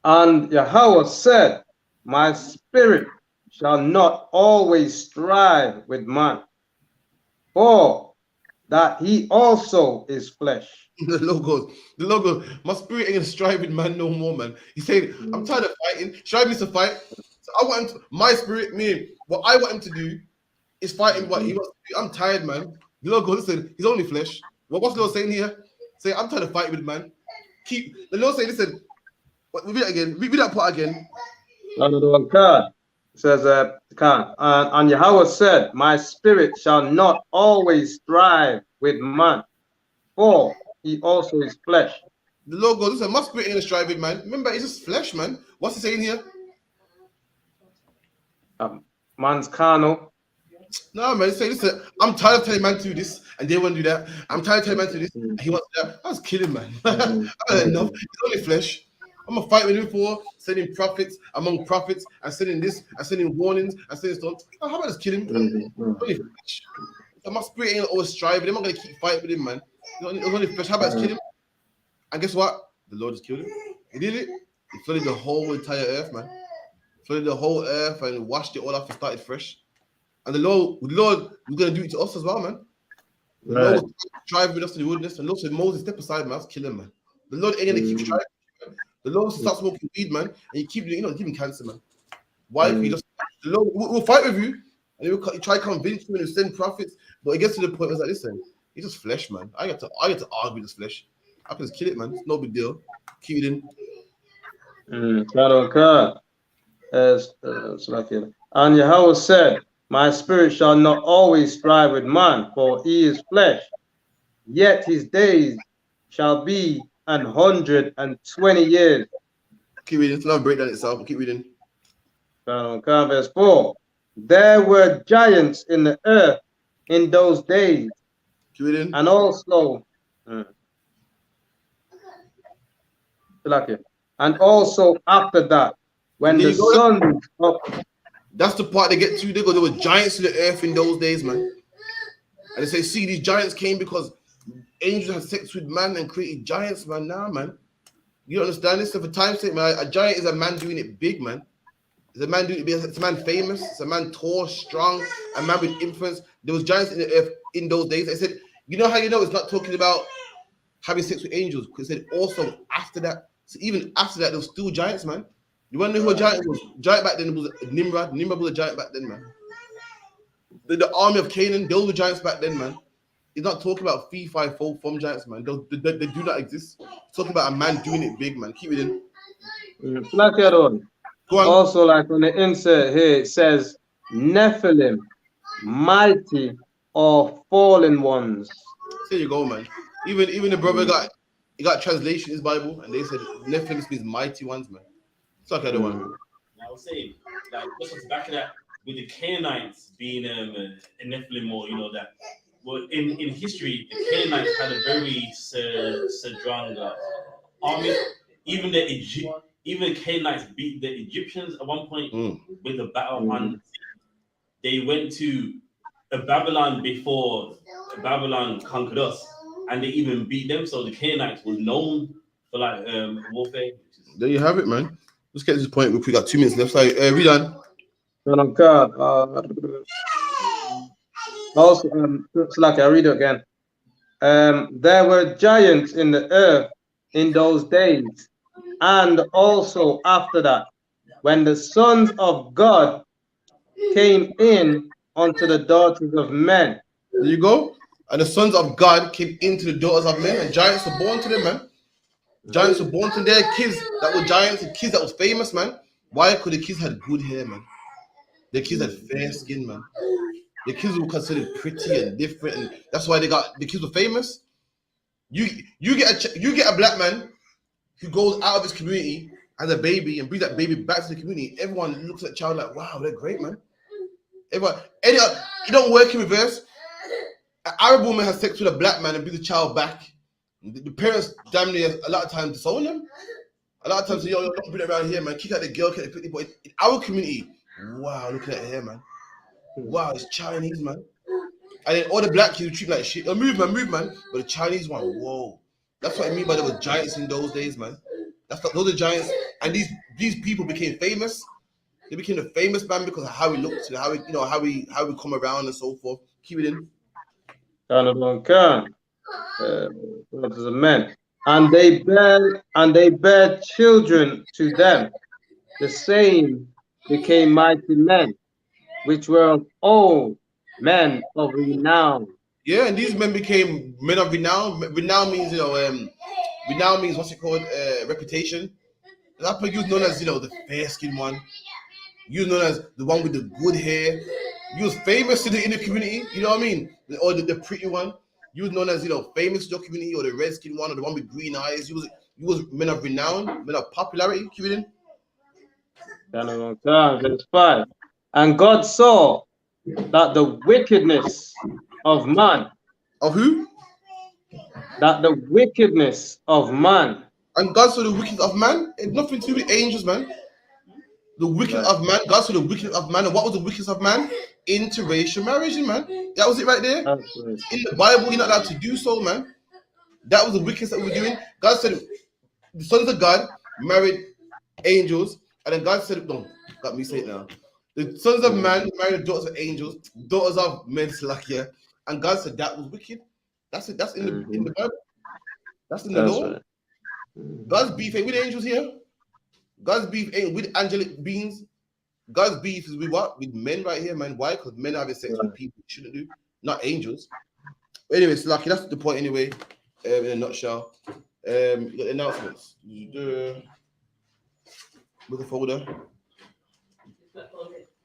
And Yahweh said, my spirit shall not always strive with man, for that he also is flesh. The logo, my spirit ain't striving, man, no more, man. He said, I'm tired of fighting. Strive means to fight. So I want him to, my spirit, me, what I want him to do is fighting what he wants to do. I'm tired, man. The logo, listen, he's only flesh. What's the Lord saying here? Say, I'm tired of fighting with man. The Lord saying, listen, read that again. Read that part again. It says, and Yahweh said, my spirit shall not always strive with man, for he also is flesh. The Lord goes, listen, my spirit ain't striving, man. Remember, it's just flesh, man. What's he saying here? Man's carnal. No, man. Say, listen, I'm tired of telling man to do this, and they want to do that. I'm tired of telling man to do this, and he wants that. I was kidding, man. I had enough. It's only flesh. I'm gonna fight with him for sending prophets among prophets, and sending this, and sending warnings, and sending stuff. Oh, how about just kill him? It's only flesh. So my spirit ain't always striving. I'm not gonna keep fighting with him, man. It's only flesh. How about just kill him? And guess what? The Lord just killed him. He did it. He flooded the whole entire earth, man. Flooded the whole earth and washed it all off and started fresh. And the Lord was going to do it to us as well, man. The Lord was driving with us to the wilderness. And the Lord said, Moses, step aside, man. Let's kill him, man. The Lord ain't going to keep striving. The Lord wants to start smoking weed, man. And you keep giving cancer, man. Why? The Lord will fight with you. And he'll try to convince you and he'll send prophets. But it gets to the point where it's like, listen, it's just flesh, man. I get to argue with this flesh. I can just kill it, man. It's no big deal. Keep it in. And Yahweh said, my spirit shall not always strive with man, for he is flesh. Yet his days shall be 120 years. Keep reading. It's not break down itself. Keep reading. Verse 4. There were giants in the earth in those days. Keep reading. And also, after that, when the sun of... That's the part they get to. They go, there were giants in the earth in those days, man. And they say, see, these giants came because angels had sex with man and created giants, man. Nah, man. You don't understand this? So for time's sake, man, a giant is a man doing it big, man. It's a man doing it big. It's a man famous. It's a man tall, strong, a man with influence. There was giants in the earth in those days. I said, you know how you know it's not talking about having sex with angels? Because it said also after that. So even after that, there was still giants, man. You want to know who a giant was? Giant back then was Nimrod. Nimrod was a giant back then, man. The army of Canaan, those were giants back then, man. He's not talking about fee, fi, fo, from giants, man. They do not exist. He's talking about a man doing it big, man. Keep it in. Go on. Also, like on the insert here, it says Nephilim, mighty or fallen ones. There you go, man. Even the brother got translation in his Bible, and they said Nephilim means mighty ones, man. It's like other one. I was saying, like, just on the back of that, with the Canaanites being a Nephilim, or that. Well, in history, the Canaanites had a very strong army. Even the Canaanites beat the Egyptians at one point with a battle on. They went to Babylon before Babylon conquered us, and they even beat them. So the Canaanites were known for like warfare. There you have it, man. Let's get to this point. We got 2 minutes left. So read on. Also, it's like I read it again. There were giants in the earth in those days, and also after that, when the sons of God came in unto the daughters of men. There you go. And the sons of God came into the daughters of men, and giants were born to them, man. Giants were born to their kids that were giants and kids that was famous, man. Why? Because the kids had good hair, man. The kids had fair skin, man. The kids were considered pretty and different, and that's why the kids were famous. You get a black man who goes out of his community as a baby and brings that baby back to the community. Everyone looks at the child like, wow, they're great, man. Everyone, you don't work in reverse. An Arab woman has sex with a black man and brings the child back. The parents damn near a lot of times disown them. A lot of times, yo, don't bring it around here, man. Kick out the girl, kick out the pretty boy. In our community, wow, look at that hair, man. Wow, it's Chinese, man. And then all the black kids treat like shit. Oh, move, man. But the Chinese one, whoa. That's what I mean by there were giants in those days, man. Those are giants. And these people became famous. They became the famous man because of how we looked and how we come around and so forth. Keep it in. Men, and they bear children to them. The same became mighty men, which were all men of renown. Yeah, and these men became men of renown. Renown means renown means what's it called? Reputation. That part you known as the fair skinned one. You known as the one with the good hair. You was famous in the community. You know what I mean? Or the pretty one. You was known as famous in your community, or the red skin one, or the one with green eyes. You was men of renown, men of popularity. Keep it in. Verse 5. And God saw that the wickedness of man, Of who? that the wickedness of man, And God saw the wickedness of man. It's nothing to do with angels, man. The wickedness of man. God saw the wickedness of man. And what was the wickedness of man? Interracial marriage, man. That was it right there. that's right. In the Bible, you're not allowed to do so, man. That was the wickedness that we were doing. God said the sons of God married angels, and then God said, no, got me say it now. The sons of man married the daughters of angels, daughters of men, yeah. And God said that was wicked. That's it. That's in the Bible. That's in the law. Right. God's beef ain't with angels here. God's beef ain't with angelic beings. God's beef is with what? With men right here, man. Why? Because men have sex with people they shouldn't do, not angels. But anyway, it's lucky. That's the point anyway. In a nutshell. You got announcements. With the folder.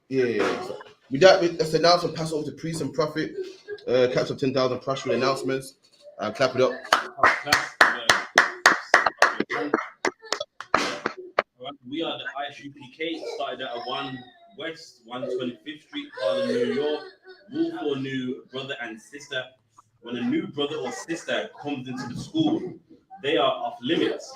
Yeah. So, with that, let's announce and pass over to priest and prophet. Catch up 10,000 plus with announcements. And clap it up. We are the I.S.U.P.K. Started at 1 West, 125th Street, Harlem, New York. Rule for new brother and sister. When a new brother or sister comes into the school, they are off limits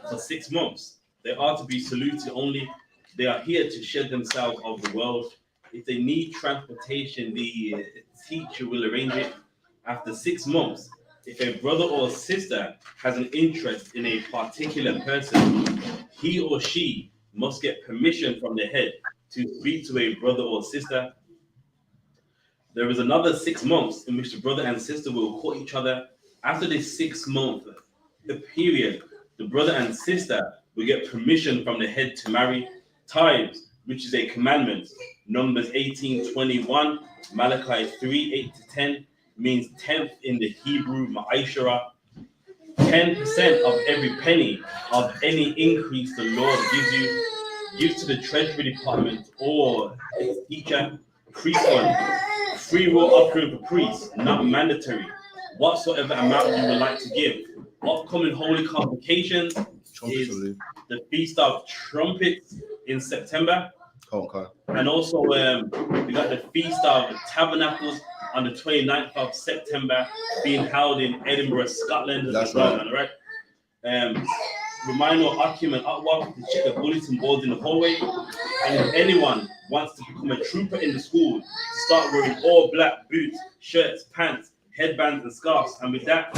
for 6 months. They are to be saluted only. They are here to shed themselves of the world. If they need transportation, the teacher will arrange it. After 6 months, if a brother or sister has an interest in a particular person, he or she must get permission from the head to speak to a brother or sister. There is another 6 months in which the brother and sister will court each other. After this 6 month period, the brother and sister will get permission from the head to marry. Tithes, which is a commandment, Numbers 18:21, Malachi 3:8-10, means 10th in the Hebrew ma'ashara. 10% of every penny of any increase the Lord gives you, give to the Treasury Department or its teacher. Priest one, free will offering for priests, not mandatory. Whatsoever amount you would like to give. Upcoming holy convocations is the Feast of Trumpets in September. And also we got the Feast of Tabernacles on the 29th of September being held in Edinburgh, Scotland. That's right. All right. Reminder of Akim and Atwaf to check the bulletin boards in the hallway. And if anyone wants to become a trooper in the school, to start wearing all black boots, shirts, pants, headbands, and scarves. And with that,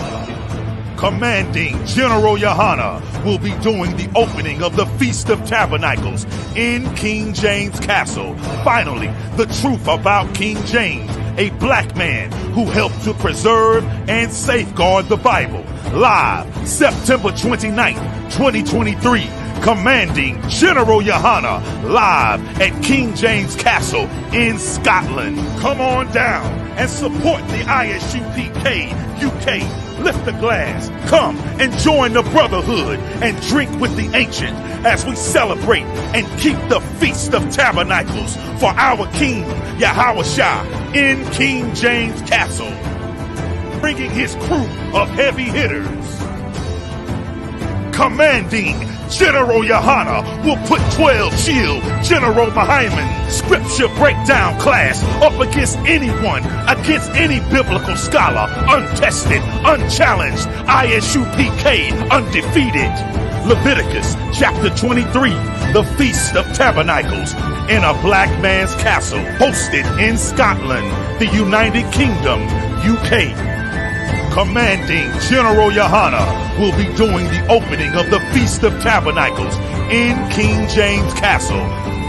Commanding General YAHANNA will be doing the opening of the Feast of Tabernacles in King James Castle. Finally, the truth about King James, a black man who helped to preserve and safeguard the Bible. Live September 29th, 2023. Commanding General YAHANNA live at King James Castle in Scotland. Come on down and support the I.S.U.P.K. UK. Lift the glass, come and join the brotherhood and drink with the ancient as we celebrate and keep the Feast of Tabernacles for our King Yahushua in King James Castle. Bringing his crew of heavy hitters. Commanding General YAHANNA will put 12 chill General Mahaiman scripture breakdown class up against anyone, against any biblical scholar, untested, unchallenged, I.S.U.P.K. undefeated. Leviticus chapter 23, the Feast of Tabernacles in a black man's castle, hosted in Scotland, the United Kingdom, UK. Commanding General YAHANNA will be doing the opening of the Feast of Tabernacles in King James Castle,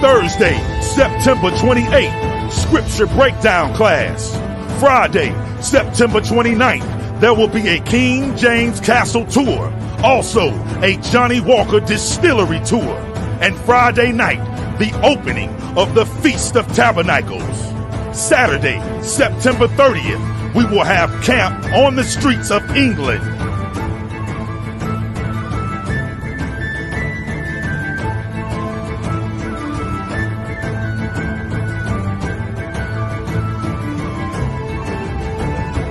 Thursday, September 28th, Scripture Breakdown class. Friday, September 29th, there will be a King James Castle tour, also a Johnny Walker Distillery tour, and Friday night, the opening of the Feast of Tabernacles. Saturday, September 30th, we will have camp on the streets of England.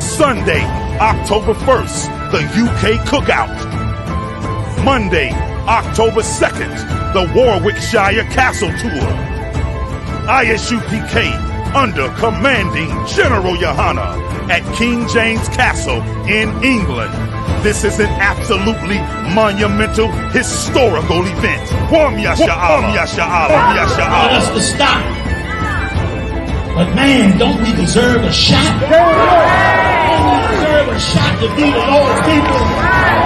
Sunday, October 1st, the UK Cookout. Monday, October 2nd, the Warwickshire Castle Tour. I.S.U.P.K. under commanding General YAHANNA at King James Castle in England. This is an absolutely monumental, historical event. Wam YaSha'Allah, YaSha'Allah, YaSha'Allah. Want us to stop. But man, don't we deserve a shot? Don't we deserve a shot to be the Lord's people?